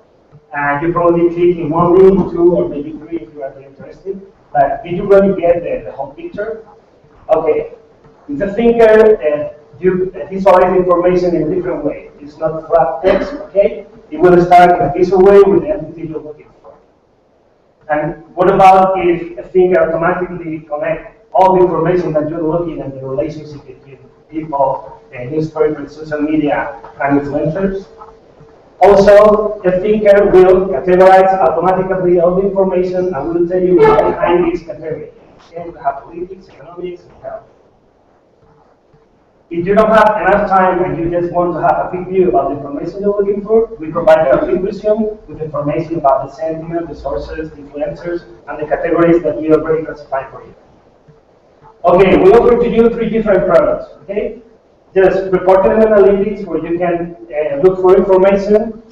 and you probably click in one link, two, or maybe three if you are very interested. But did you really get the whole picture? Okay, it's a thinker. You visualize information in a different way. It's not flat text, okay? It will start in a visual way with the entity you're looking for. And what about if a thinker automatically connects all the information that you're looking at, the relationship between people, newspapers, social media, and influencers? Also, a thinker will categorize automatically all the information and will tell you what's behind each category. Okay, we have politics, economics, and health. If you don't have enough time and you just want to have a quick view about the information you're looking for, we provide a quick resume with information about the sentiment, the sources, the influencers, and the categories that we already classified for you. Okay, we offer to you 3 different products, okay? Just reporting and analytics, where you can look for information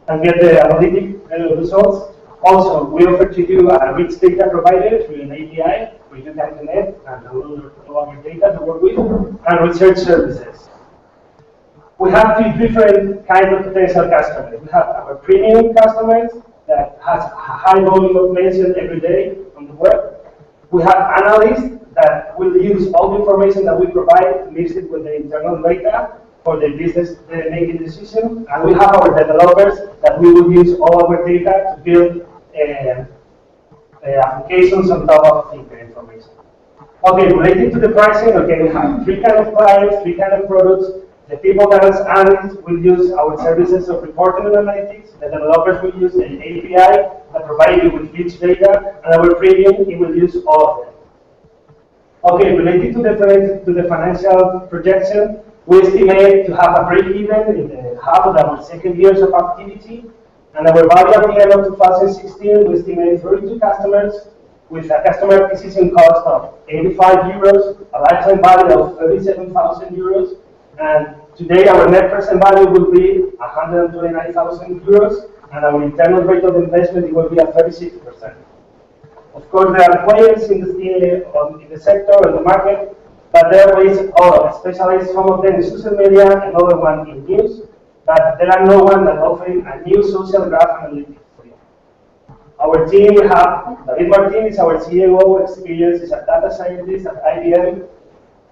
and get the analytic results. Also, we offer to you a rich data provider through an API, where you can connect and download all our data to work with, and research services. We have 2 different kinds of potential customers. We have our premium customers that has a high volume of mention every day on the web. We have analysts that will use all the information that we provide, mix it with the internal data for the business making decision. And we have our developers that we will use all our data to build applications on top of the information. Okay, related to the pricing, okay, we have 3 kinds of clients, 3 kinds of products. The people that as analysts will use our services of reporting and analytics. The developers will use an API that provides you with rich data, and our premium, it will use all of them. Okay, related to the financial projection, we estimate to have a break-even in the half of our 2nd years of activity, and our value at the end of 2016, we estimate 32 customers with a customer acquisition cost of 85 euros, a lifetime value of 37,000 euros, and today our net present value will be 129,000 euros, and our internal rate of investment will be at 36%. Of course, there are players in the sector and the market, but there are players specialized, some of them in social media, another one in news, but there are no one that offering a new social graph analytics for you. Our team, we have David Martin is our COO, experience is a data scientist at IBM.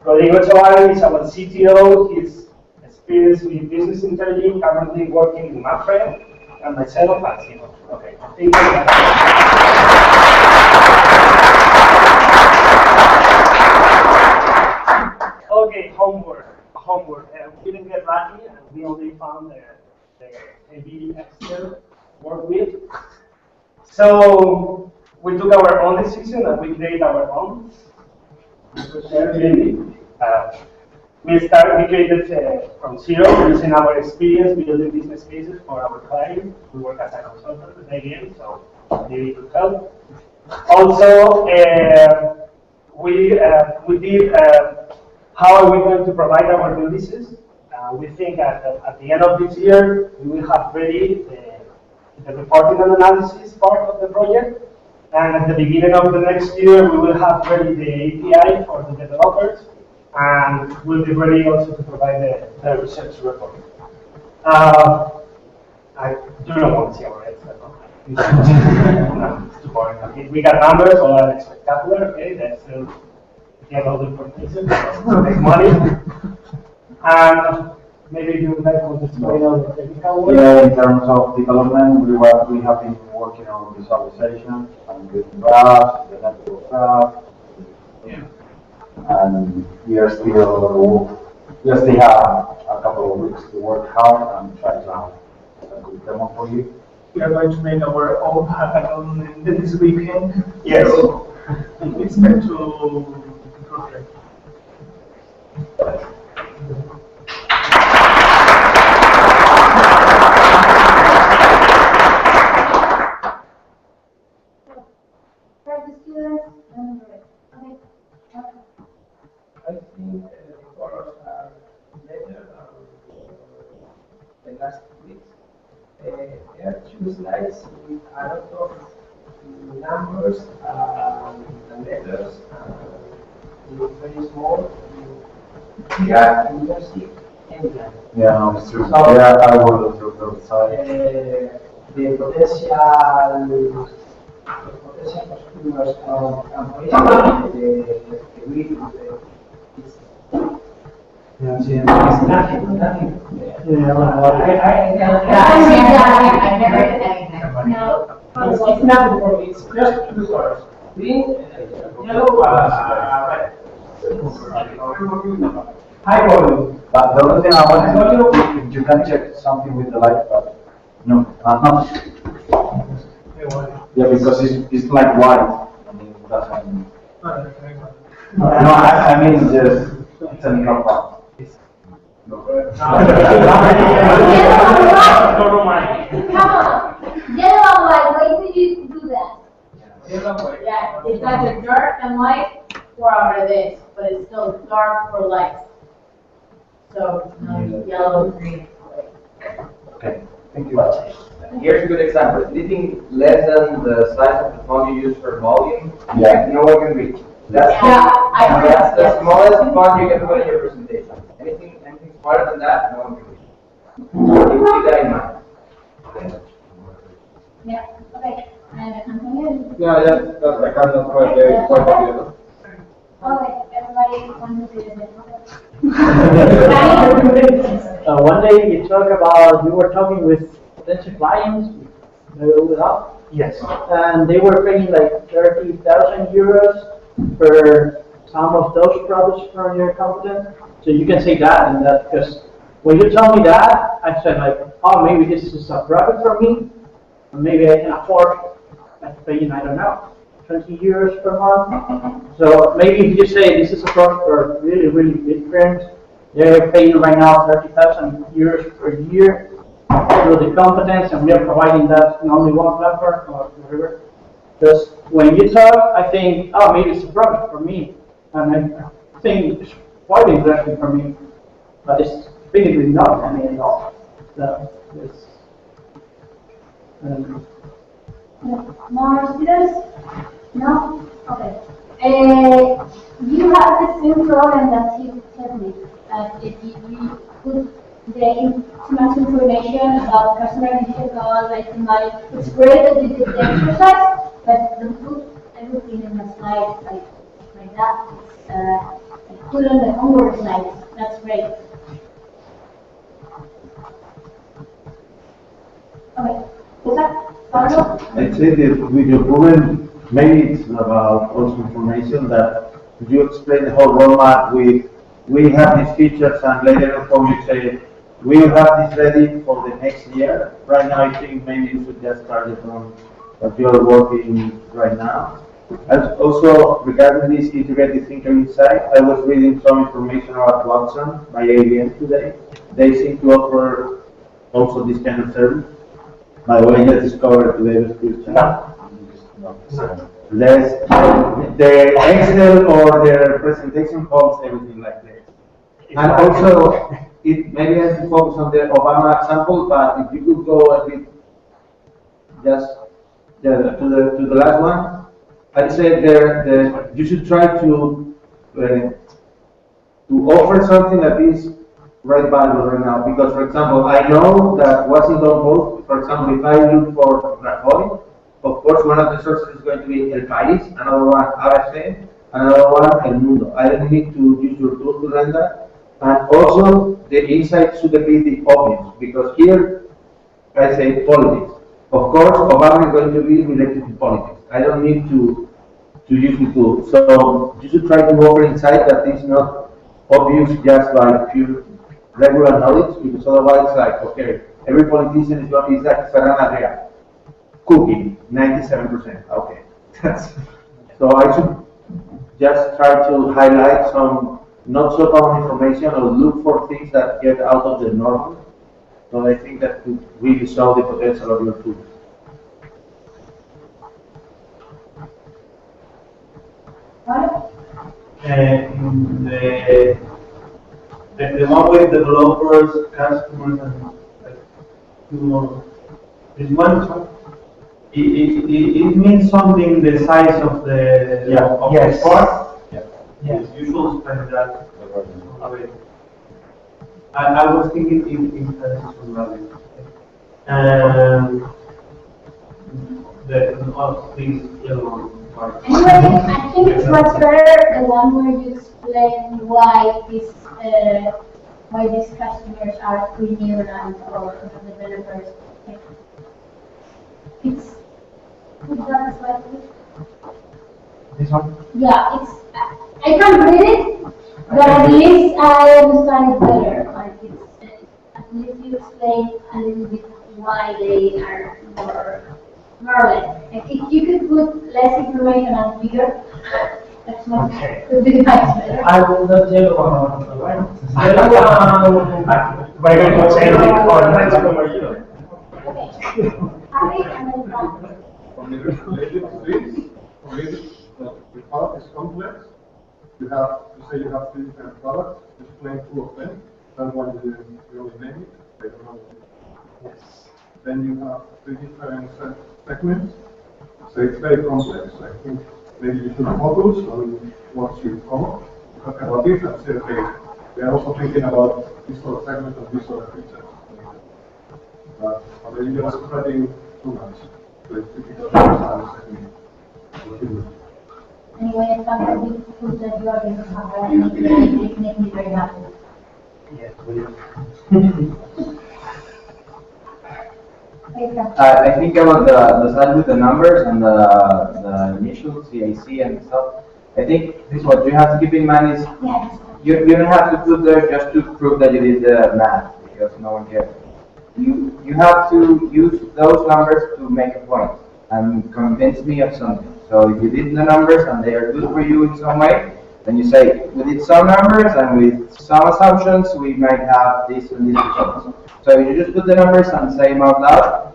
Rodrigo Chavarri is our CTO, he's experienced with business intelligence, currently working in MapFrame, and myself, as you know. Okay, thank you. Okay, homework. We didn't get lucky, and we only found the heavy Excel work with. So we took our own decision and we created our own. We created from zero using our experience building business cases for our clients. We work as a consultant with IBM, so maybe it could help. Also, we did how are we going to provide our releases. We think at the end of this year we will have ready the reporting and analysis part of the project, and at the beginning of the next year we will have ready the API for the developers, and we'll be ready also to provide the research report. You don't want to see our heads, no, it's too boring. Okay, we got numbers, all are spectacular, okay, that's still get all the information, to make money. And maybe you would like to explain on the technical way? Yeah, in terms of development, we have been working on visualization and building graphs, the network graph. Yeah. And we still have a couple of weeks to work hard and try to have a good demo for you. We are going to make our own hackathon this weekend. Yes. So we expect to project. I think the colors are better than the last weeks. There are two slides with a lot of numbers and letters, very small. Here you can see anything. Yeah, no, it's true. So, yeah, I will look to the side. The potential customers and the width it's nothing. I never did anything. No, it's nothing for me. It's just two colors. Green, yellow, red. High volume. But the other thing I want to know, if you can check something with the light, but no, not. Yeah, because it's like white. I mean, it doesn't. No, I mean just technical part. Come on, yellow and white, wait till you do that. Yeah, it's either dark and light or under this, but it's still dark or light. So, yellow, green, white. Okay, thank you. Here's a good example. Anything less than the size of the font you use for volume, Yeah. no one can read. That's I the smallest font you can put in your presentation. Anything smaller than that, no one can read. Keep that in mind. Yeah, okay. Antonio? Yeah, I cannot quite together. Okay, everybody wants to do this. One day you were talking with potential clients, with us. Yes. And they were paying like 30,000 euros for some of those products from your competence. So you can say that and that, because when you tell me that, I said like, oh, maybe this is a product for me, and maybe I can afford paying, I don't know, 20 euros per month. So maybe if you say this is a product for really, really big firms, they're paying right now 30,000 euros per year through the competence, and we are providing that in only one platform or whatever. Just when you talk, I think, oh, maybe it's a product for me, and I think it's quite interesting for me, but it's basically not for me at all. So it's. More students? No? Okay. You have the same problem that you told me. If you could too much information about customer acquisition costs, like money. It's great that you did the exercise, but don't put everything in the slide like that. It's like put on the homework slide. That's great. Okay, is that Pablo? I'd say that with your problem, maybe it's about also information that you explain the whole roadmap with, we have these features and later on you say, we will have this ready for the next year. Right now, I think maybe you should just target on what you are working right now. And also, regarding this integrated thinker insight, I was reading some information about Watson by ABM today. They seem to offer also this kind of service. By the way, I just discovered today the future. Their Excel or their presentation holds everything like this. And also, maybe I have to focus on the Obama example, but if you could go a bit just to the last one, I'd say you should try to offer something that is right valuable right now. Because, for example, I know that Washington Post, for example, if I look for Rajoy, of course, one of the sources is going to be El País, another one ABC, another one El Mundo. I don't need to use your tool to run that. And also, the insight should be the obvious, because here I say politics. Of course, Obama is going to be related to politics. I don't need to use the tool. So you should try to offer insight that is not obvious just by pure regular knowledge, because otherwise, like, okay, every politician is going to be like Ferran Adrià. Cooking, 97%. Okay. So I should just try to highlight some not so common information or look for things that get out of the normal. So I think that could really show the potential of your tool. The one with developers, customers, and this one. It means something the size of the Yes. part. Yes. It's usual spend that. I was thinking in transition value. These yellow parts. Anyway, I think it's much better the one where you explain why these customers are premium or developers. It's put that slide, please. This one? Yeah, I can't read it, but at least I understand it better. Like at least you explain a little bit why they are more like if you could put less information and bigger, that's much could be much better. I will not tell you one. We're going to say it Okay. Happy and then fun. On the product is complex. You say you have 3 different products, explain 2 of them. That one you only name it. I don't know. Yes. Then you have 3 different segments. So it's very complex. I think maybe you should focus on what's your common. Talk about this and say, okay, we are also thinking about this sort of segment of this sort of feature. But maybe you're spreading too much. Anyway, I found a big food that you are going to have and make me very happy. Yes, we do. I think about the slide with the numbers and the initial CAC and stuff. I think this what you have to keep in mind is you don't have to put there just to prove that you did the math, because no one cares. You have to use those numbers to make a point and convince me of something. So if you did the numbers and they are good for you in some way, then you say, we did some numbers and with some assumptions, we might have this and this results. So if you just put the numbers and say them out loud,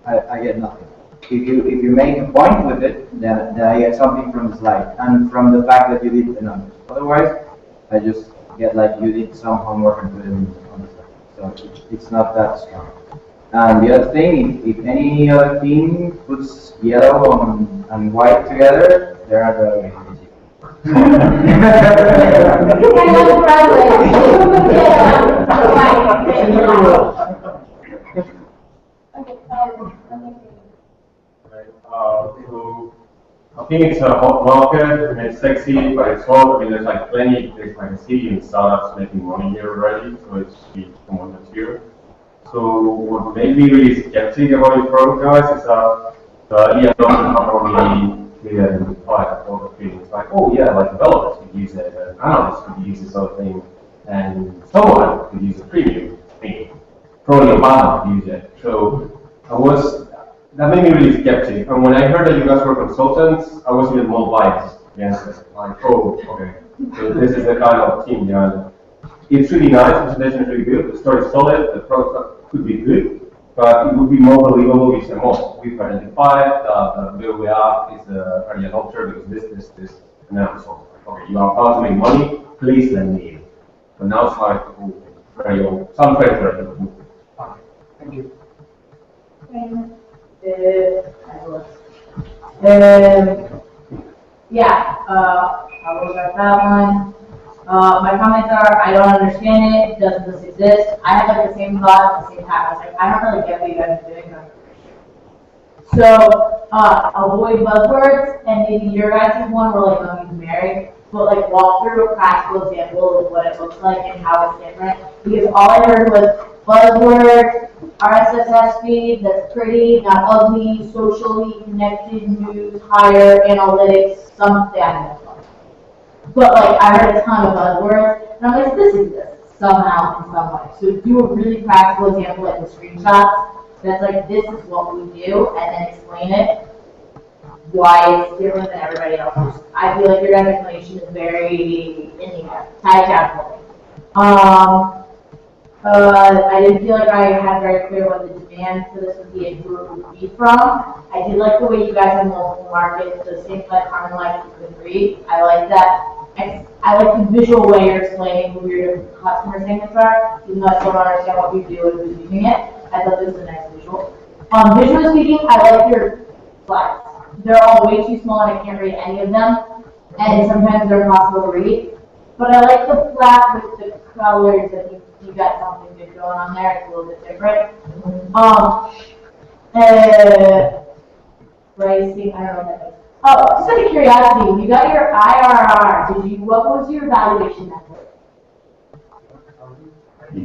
I get nothing. If you make a point with it, then I get something from the slide and from the fact that you did the numbers. Otherwise, I just get like you did some homework and put it on the slide. So it's not that strong. And the other thing, if any other team puts yellow and white together, they're not going to be easy. think it's a hot market, and it's sexy, but it's hot. I mean, there's like plenty, there's like a city and startups making money here already, so it's become mature. So what made me really skeptic about your product, guys, is that the idea of not really clearly identified. It's like, oh yeah, like developers could use it, and analysts could use this other thing, and someone could use a premium thing. Probably a partner could use it. So that made me really skeptic. And when I heard that you guys were consultants, I was even more biased against it. Like, oh, okay, so this is the kind of team, yeah. It's really nice, the presentation is really good, the story is solid, the product could be good, but it would be more believable if you said, oh, we've identified that the way we are is the early adopter because this, and now so, okay, you are about to make money, please lend me in. But now it's like, oh, very old, some very old. Thank you. I will got that one. My comments are, I don't understand it, doesn't this exist? I had like the same thought at the same time. I was like, I don't really get what you guys are doing. So, avoid buzzwords, and maybe your guys' one were like, oh, he's married, but like walk through a practical example of what it looks like and how it's different. Because all I heard was buzzwords, RSS feed, that's pretty, not ugly, socially connected, news, higher, analytics, something. But like I heard a ton of buzzwords, and I'm like, this exists somehow in some way. So do a really practical example like the screenshots. That's like, this is what we do, and then explain it, why it's different than everybody else. I feel like your guys' explanation is very in the air, tied down for me. I didn't feel like I had very clear what the demand for this would be and who it would be from. I did like the way you guys have multiple markets, the same like Carmen like you could read. I like that. I like the visual way you're explaining who your customer segments are, even though I still don't understand what you do and who's using it. I thought this was a nice visual. Visually speaking, I like your slides. They're all way too small and I can't read any of them, and sometimes they're impossible to read. But I like the flat with the colors. I think you got something good going on there. It's a little bit different. Pricing, I don't know what that is. Oh, just out of curiosity, when you got your IRR, what was your valuation method?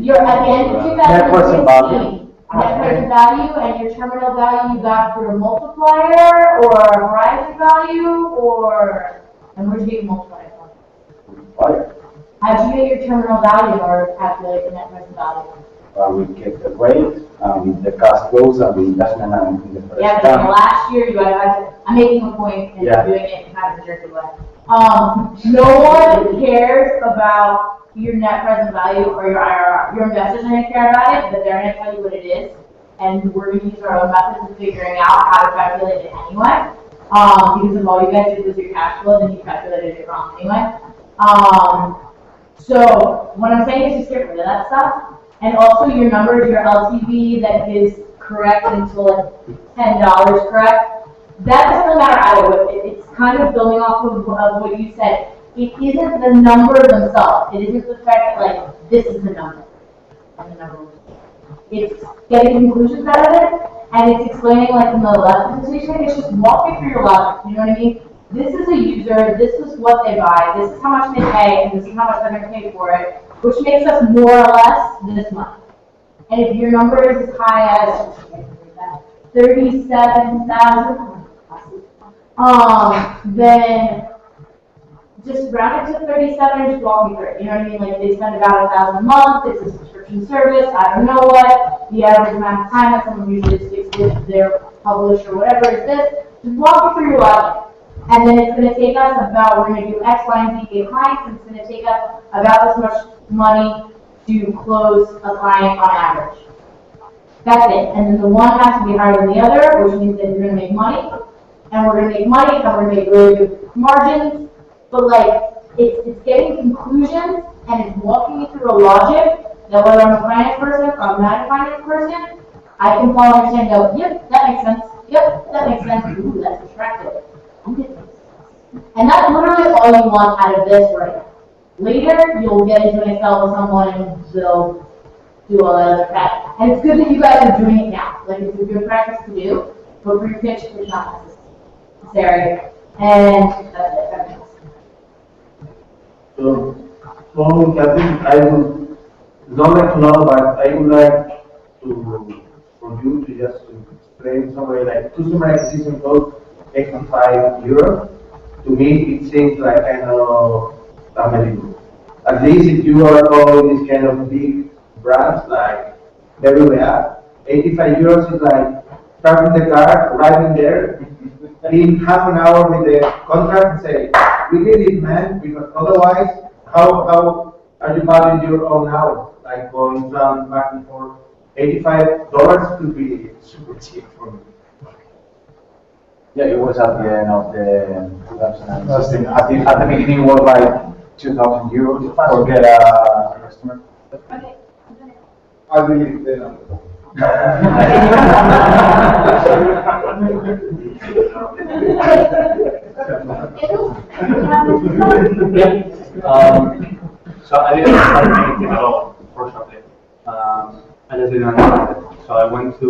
Your at the end of 2016. Net present value, and your terminal value you got through a multiplier or a horizon value, and where'd you get your multiplier from? How'd you get your terminal value in order to calculate the net present value? We get the rate, the cash flows, and the investment, and the first yeah, but last year you guys, I'm making a point and doing it in kind of a jerky way. No one cares about your net present value or your IRR. Your investors are going to care about it, but they're going to tell you what it is, and we're going to use our own methods of figuring out how to calculate it anyway. Because if all you guys did was your cash flow, then you calculated it wrong anyway. So what I'm saying is just get rid of that stuff, and also your numbers, your LTV that is correct until like $10 correct. That doesn't really matter either way. It's kind of building off of what you said. It isn't the number themselves. It isn't the fact that, like, this is the number. And the number. It's getting conclusions out of it, and it's explaining, like, in the left presentation, it's just walking through your logic. You know what I mean? This is a user, this is what they buy, this is how much they pay, and this is how much they're going to pay for it, which makes us more or less this much. And if your number is as high as 37,000, then just round it to 37 and just walk me through it. You know what I mean? Like they spend about $1,000 a month, it's a subscription service, I don't know what, the average amount of time that someone usually sticks with their publisher or whatever is this. Just walk me through your logic. And then it's going to take us about, we're going to do X, Y, and Z get clients, and it's going to take us about this much money to close a client on average. That's it. And then the one has to be higher than the other, which means that you're going to make money, and we're going to make money, and we're going to make really good margins. But like, it's getting conclusions, and it's walking you through a logic that whether I'm a finance person or I'm not a finance person, I can follow, understand, go, yep, that makes sense. Yep, that makes sense. Ooh, that's attractive. And that's literally all you want out of this right now. Later, you'll get into an Excel with someone and they'll do all that other crap. And it's good that you guys are doing it now. Like, it's a good practice to do, but for your pitch, it's not necessary. And that's it, everything's. So, well, I think I would not like to know, but I would like to, for you to just to explain somewhere like customer acquisition cost 85 euros. To me, it seems like kind of unbelievable. At least if you are calling this kind of big brands like everywhere, 85 euros is like parking the car, arriving there, in half an hour with the contract and say, we need it, man, because otherwise, how are you valuing your own hours? Like going from back and forth, $85 could be super cheap for me. Yeah, it was at the end of the 2016. At the beginning, it was like 2,000 euros for get a customer. Okay. I believe the number. So I didn't understand anything at all, unfortunately. I just didn't understand it. So I went to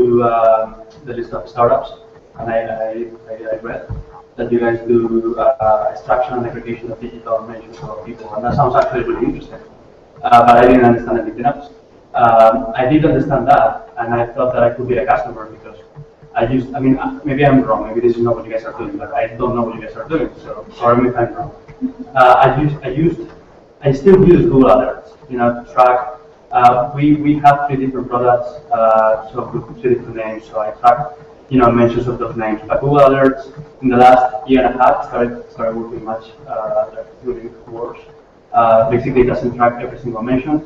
the list of startups, and I read that you guys do extraction and aggregation of digital information about people, and that sounds actually really interesting. But I didn't understand anything else. I did understand that, and I thought that I could be a customer because I mean, maybe I'm wrong, maybe this is not what you guys are doing, but I don't know what you guys are doing, so sorry if I'm wrong. I still use Google Alerts, to track. We have 3 different products, so with 3 different names, so I track, mentions of those names. But Google Alerts, in the last year and a half, started working much, really worse. Basically, it doesn't track every single mention.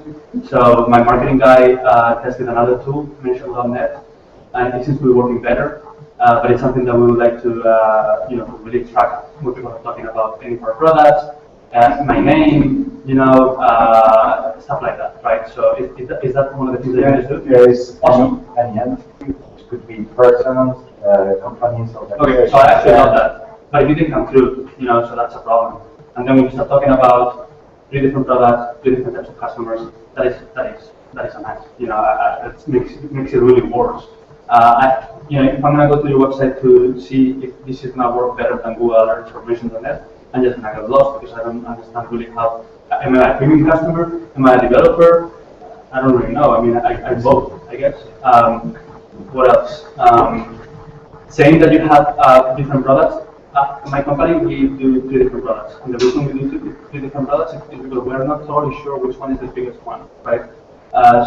So my marketing guy tested another tool, mention.net, and it seems to be working better. But it's something that we would like to, to really track what people are talking about any of our products, my name, stuff like that, right? So is that one of the things that you guys do? There is any entity, it could be persons, companies, or okay, so I actually love that. But it didn't come through, so that's a problem. And then when we start talking about 3 different products, 3 different types of customers, that is a mess. It makes it really worse. If I'm gonna go to your website to see if this is gonna work better than Google Alerts or Mention.net, I'm just gonna get lost because I don't understand really how. Am I a premium customer? Am I a developer? I don't really know. I mean, I'm both, I guess. What else? Saying that you have different products. My company, we do 3 different products. And the reason we do 3 different products is because we're not totally sure which one is the biggest one, right?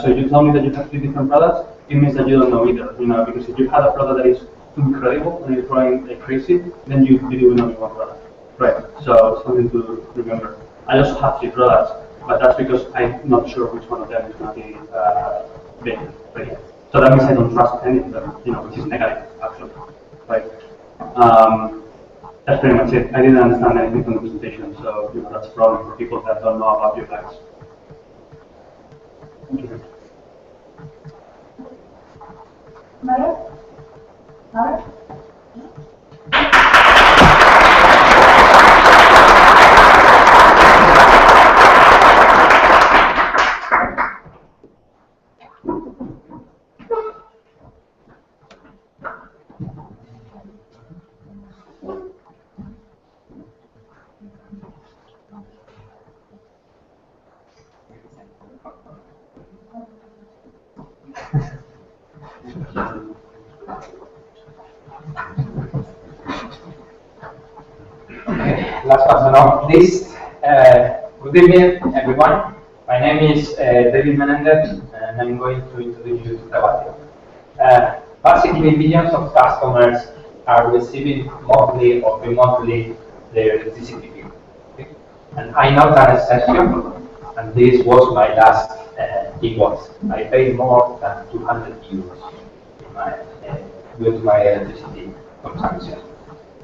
So you tell me that you have 3 different products, it means that you don't know either, because if you have a product that is incredible and you're growing like crazy, then you do only one product, right? So something to remember. I also have 3 products, but that's because I'm not sure which one of them is going to be big, right? So that means I don't trust any of them, which is negative, actually, right? That's pretty much it. I didn't understand anything from the presentation, so that's a problem for people that don't know about your guys. Thank you. Maya? Maya? Last but not least, good evening, everyone. My name is David Menendez, and I'm going to introduce you to Tetuan. Basically, millions of customers are receiving monthly or bi-monthly their electricity bill. Okay? And I'm not an exception, and this was my last invoice. I paid more than 200 euros due to my electricity consumption.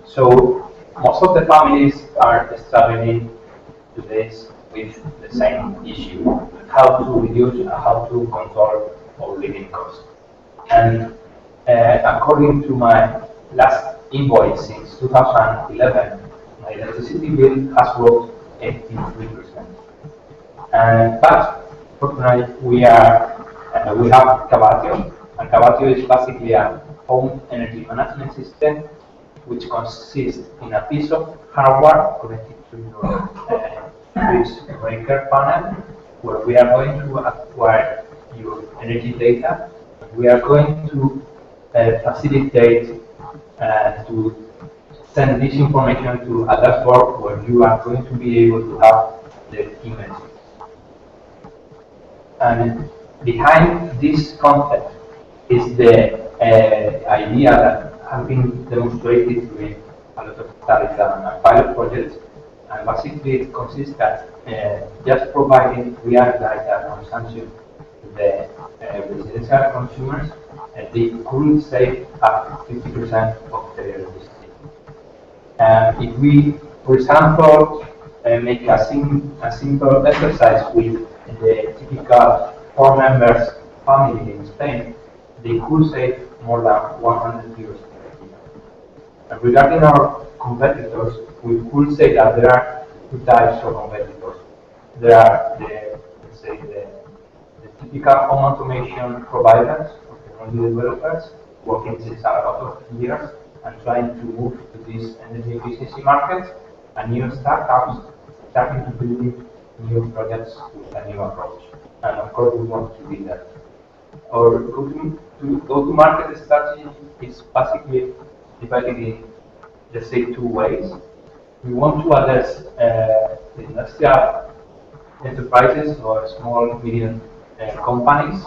So most of the families are struggling today with the same issue: how to reduce, how to control our living costs. And according to my last invoice since 2011, my electricity bill has rose 83%. But fortunately, we have Cavatio, and Cavatio is basically a home energy management system which consists in a piece of hardware connected to your switch breaker panel, where we are going to acquire your energy data. We are going to facilitate to send this information to a dashboard where you are going to be able to have the image. And behind this concept is the idea that has been demonstrated during a lot of studies and pilot projects. And basically it consists that just providing real data consumption to the residential consumers, they could save up to 50% of their electricity. If we, for example, make a simple exercise with the typical 4 members family in Spain, they could save more than 100 euros per year. And regarding our competitors, we could say that there are two types of competitors. There are let's say the typical home automation providers or technology developers working since a lot of years and trying to move to this energy efficiency market, and new startups starting to build new projects with a new approach. And of course, we want to be there. Our go-to-market strategy is basically divided in, let's say, 2 ways. We want to address the industrial enterprises or small, medium companies,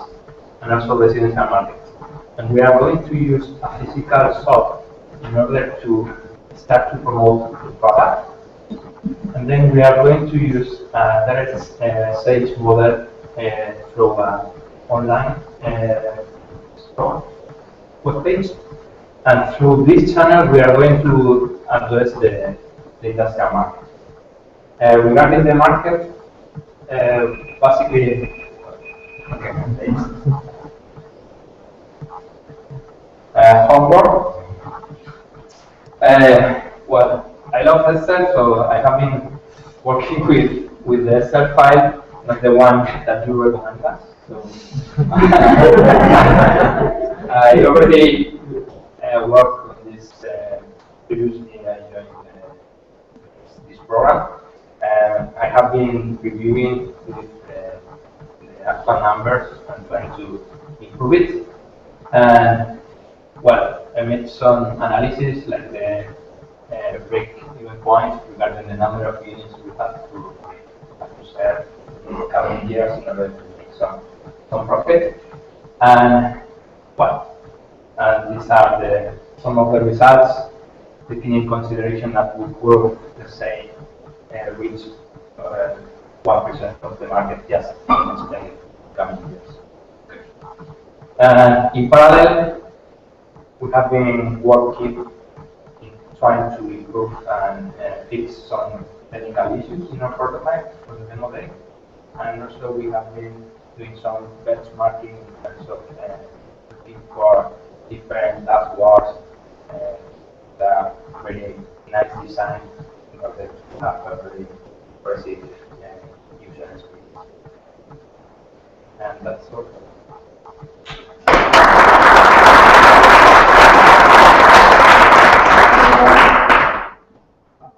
and also residential markets. And we are going to use a physical shop in order to start to promote the product. And then we are going to use a direct sales model through an online store web page. And through this channel, we are going to address the industrial market. Regarding the market, basically, homework. Well, I love Excel, so I have been working with the Excel file, not the one that you recommend us. So I already worked on this previously. I joined this program. I have been reviewing with the actual numbers and trying to improve it. And well, I made some analysis like the break-even points regarding the number of units we have to sell in the coming years in order to make some profit. And well, these are some of the results, taking in consideration that we will, let's say, reach 1% of the market just in Spain in the coming years. In parallel, we have been working in trying to improve and fix some technical issues in our prototype for the demo day. And also we have been doing some benchmarking in terms of looking for different dashboards that are very nice design in order to have a very impressive user experience. And that's all.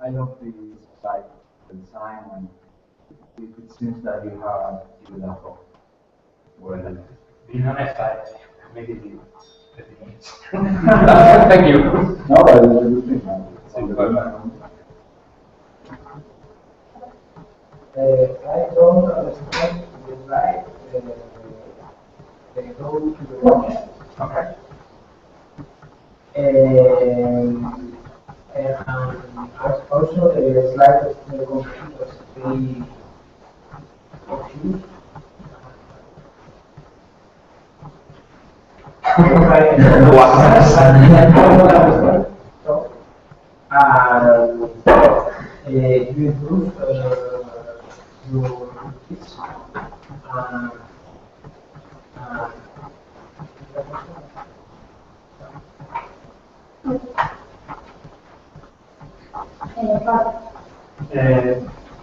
I love the site, the design, and it seems that you have given up of well, being honest, I make it in 30 minutes. Thank you. No, but it's a good thing, man. I don't understand the slide. They go to the left. Okay. And also the slide of the computers be confused. So, you improve your kids.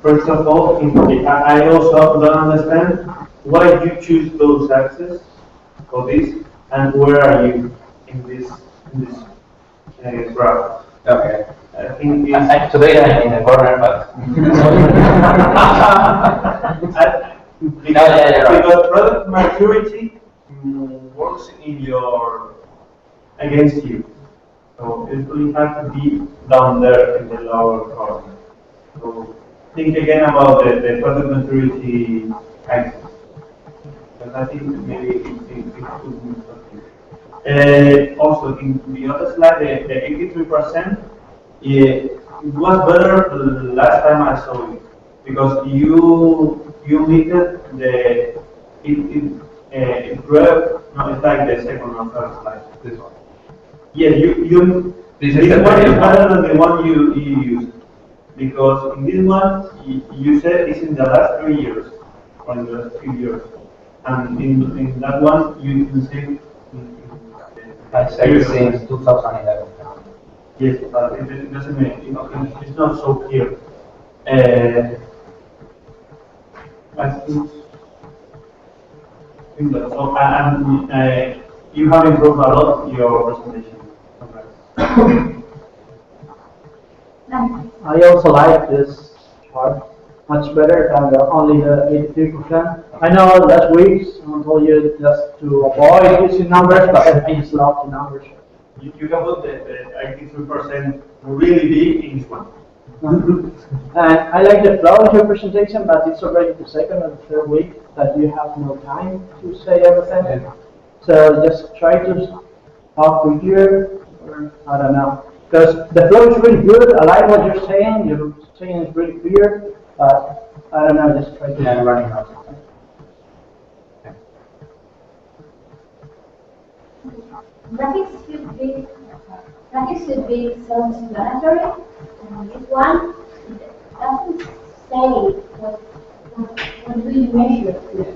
First of all, I also don't understand why you choose those axes for this, and where are you in this graph? Okay. I think Today I'm in the corner, but. Because product maturity works in your against you. So it really has to be down there in the lower corner. So think again about the product maturity axis. Because I think maybe it could be something. Also, in the other slide, the 83%, it was better the last time I saw it because you meted it grew. No, it's like the second or third slide. This one. Yeah, this one is better than the one you used because in this one you said it's in the last 3 years or in the last few years, and in that one you say. I say since 2011. Yes, but it doesn't make, it's not so clear. I think that's all. And you have improved a lot your presentation. I also like this chart much better than only the 83%. I know last week someone told you just to avoid using numbers, but I just love the numbers. You can put the 83% really big in this one. And I like the flow of your presentation, but it's already the second or the third week that you have no time to say everything. So just try to talk quicker, or I don't know. Because the flow is really good. I like what you're saying is really clear, but I don't know, just try to. Yeah, running out. Graphics should be self-explanatory, and this one doesn't say what do you measure here.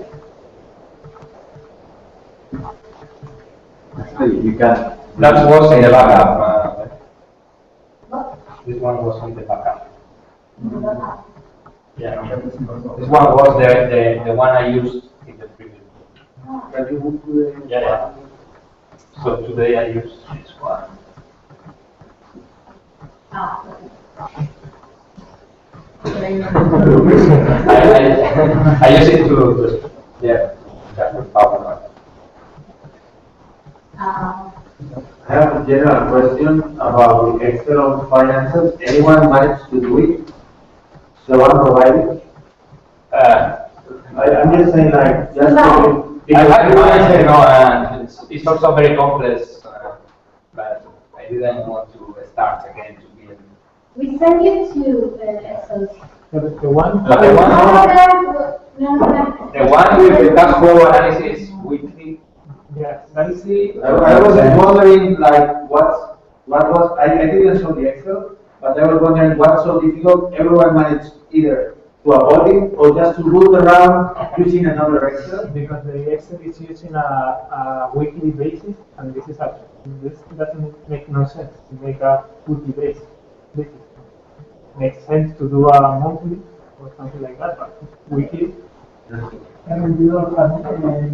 You can. That was in the backup. This one was in the backup. Yeah. This one was the one I used in the previous. Yeah. So today I use this one. I use it to that's the power. I have a general question about the external finances. Anyone managed to do it? The one provided? I'm just saying, like, just it's also very complex, but I didn't want to start again to be. We send you to Excel. The one? The one with the cash flow analysis weekly. Yes, let me see. I was wondering, like, what was, I didn't show the Excel, but I was wondering what's so difficult. Everyone managed either to avoid it or just to root around using another Excel. Because the Excel is using a weekly basis, and this doesn't make no sense to make a weekly basis. Makes sense to do a monthly or something like that, but weekly. And we don't have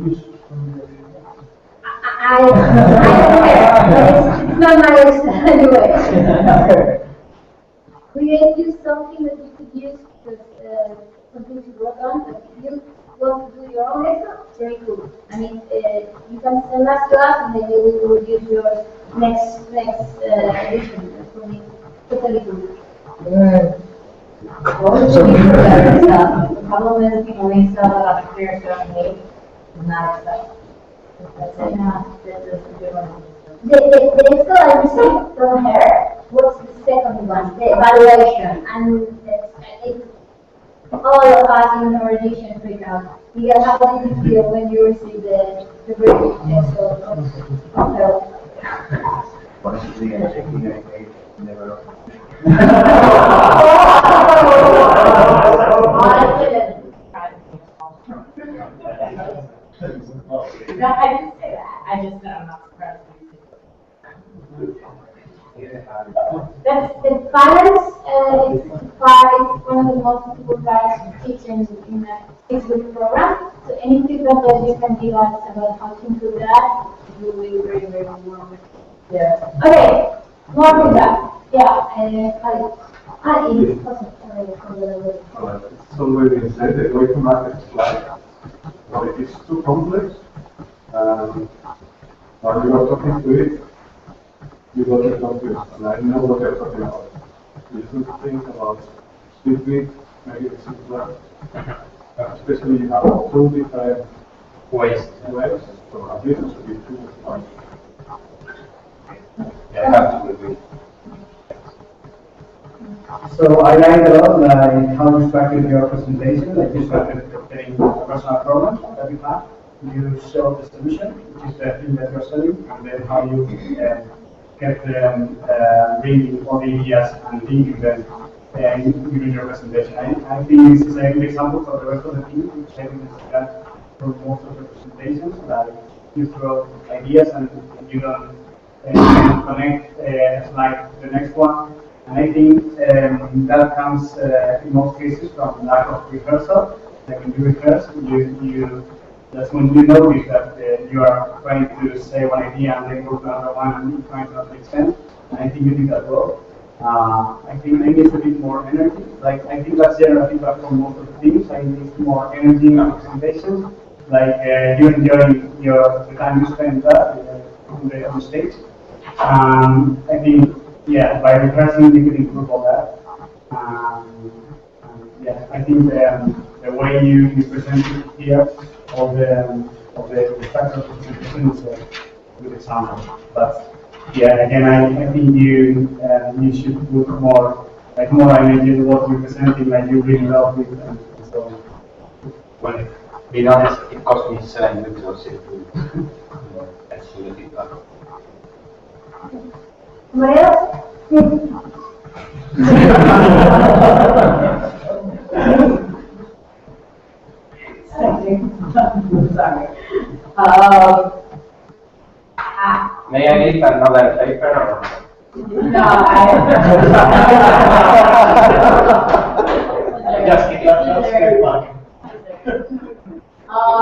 use. It's not my Excel anyway. Create you something that you could use because something to work on. But if you want to do your own Excel, it's very cool. I mean, you can send that to us, and then we will use yours next edition. That's for me totally cool. What would you do for that Excel? The problem is people make stuff about the clear stuff and hate, not Excel. That's it. That's a good one. The Excel I received from her was the second one, the evaluation, and it's all of us in our edition freak out. Miguel, how did you feel when you received the British Excel from her? Honestly, I never. No, I didn't say that. I just said I'm not surprised. That's the finance part is one of the most difficult parts to teach in a 6-week program. So any feedback that you can give us about how to improve that, we will be very, very warm. Yeah. Okay, more feedback. Yeah, it's It's already said that way to market is like, well, if it's too complex, while you are talking to it, you got it confused, and I know what you're talking about. You should think about speed, maybe it's simpler. Especially you have two different ways, so at least it should be two points. Yeah, I have to agree. So I liked a lot like how you structured your presentation, like you started getting a personal problem that you have. You show the solution, which is the thing that you're selling, and then how you get them bringing all the ideas and linking them during your presentation. I think this is a good example for the rest of the team, sharing that for most of the presentations, like you throw ideas and you don't connect like the next one. And I think that comes in most cases from lack of rehearsal. Like when you rehearse, that's when you notice that you are trying to say one idea and then go to another one and trying to make sense. And I think you did that well. I think I need a bit more energy. Like I think that's general feedback from most of the teams. I need more energy in our presentations. Like you enjoying the time you spend on the stage. I think. Yeah, by rehearsing you can improve all that. Yeah, I think the way you present it here, all the structure of the presentation is a good example. But yeah, again, I think you should put more energy into what you're presenting, like you really love it and so on. Well, being honest, it cost me 7 weeks or 6 weeks. That's the feedback. Somebody else? Sorry. May I need another paper or? No, Just kidding. How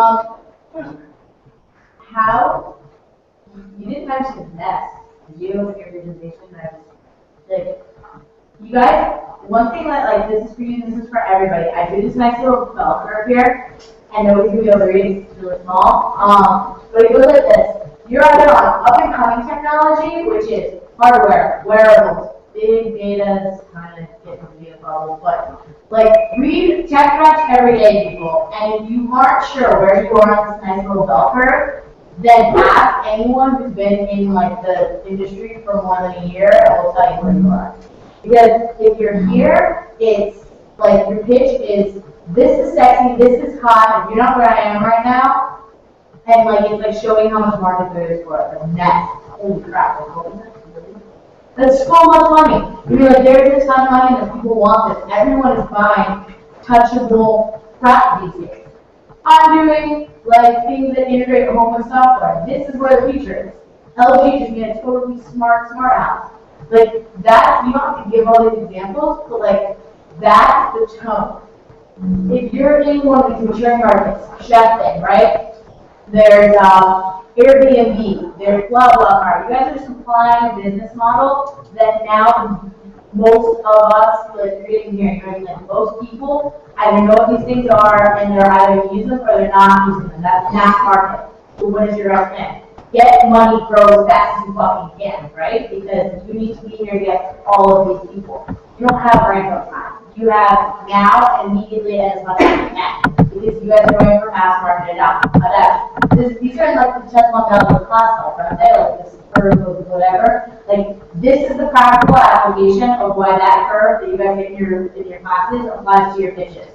you didn't mention nest. You in your presentation, like, you guys, one thing that, like, this is for you, this is for everybody. I do this nice little bell curve here, and nobody's gonna be able to read it, it's really small. But it goes like this. You're either on up and coming technology, which is hardware, wearables, big data is kind of getting to be a bubble, but like read TechCrunch every day, people. And if you aren't sure where you are on this nice little bell curve, then ask anyone who's been in like the industry for more than a year, and will tell you where you are. Because if you're here, it's like your pitch is, this is sexy, this is hot, if you're not where I am right now, and like it's like showing how much market there is for it. Like Nest, holy crap, like holy Nest. That's so much money. You're like, there's this much money and people want this. Everyone is buying touchable crap these days. I'm doing like things that integrate home with software. This is where the feature is. LG just made a totally smart house. Like that, you don't have to give all these examples, but like that's the tone. If you're in one of these maturing markets, Chef thing, right? There's Airbnb, there's blah blah blah. You guys are supplying a business model that now most of us, like creating here, like most people, either know what these things are and they're either using them or they're not using them. That's mass market. So what is your best thing? Get money, grow as fast as you fucking can, right? Because you need to be here to get all of these people. You don't have rainbow time. You have now and immediately and as much as you can. Because you guys are going for mass market enough. These are like the test one out of the class, right? Like this curve of whatever. Like this is the practical application of why that curve that you guys get in your classes applies to your pitches.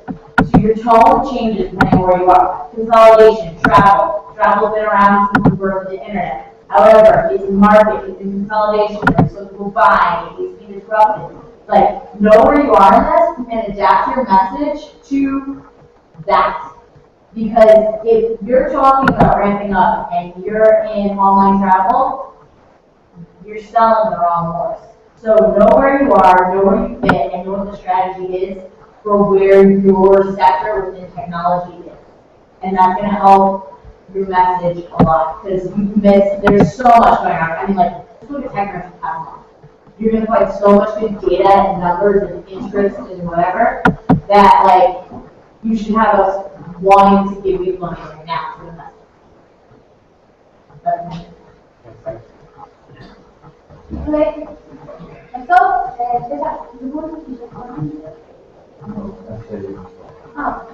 So your tone changes depending on where you are. Consolidation, travel. Travel's been around since the birth of the internet. However, it's in market, it's in consolidation, so people buy, it's being disrupted. Like, know where you are in this and adapt your message to that. Because if you're talking about ramping up and you're in online travel, you're selling the wrong horse. So know where you are, know where you fit, and know what the strategy is for where your sector within technology is. And that's going to help your message a lot, because there's so much going on. I mean, like, just look at TechCrunch. you're gonna find so much good data and numbers and interest and whatever, that like, you should have us wanting to give you money right now to invest. Okay. Let's go. Tetuan, you want to Oh.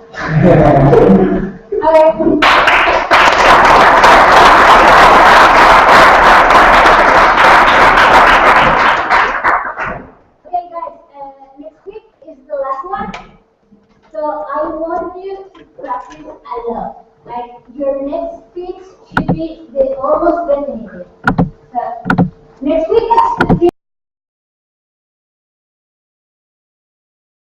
Okay, guys, next week is the last one. So I want you to practice a lot. Like your next speech should be the almost definitive. So next week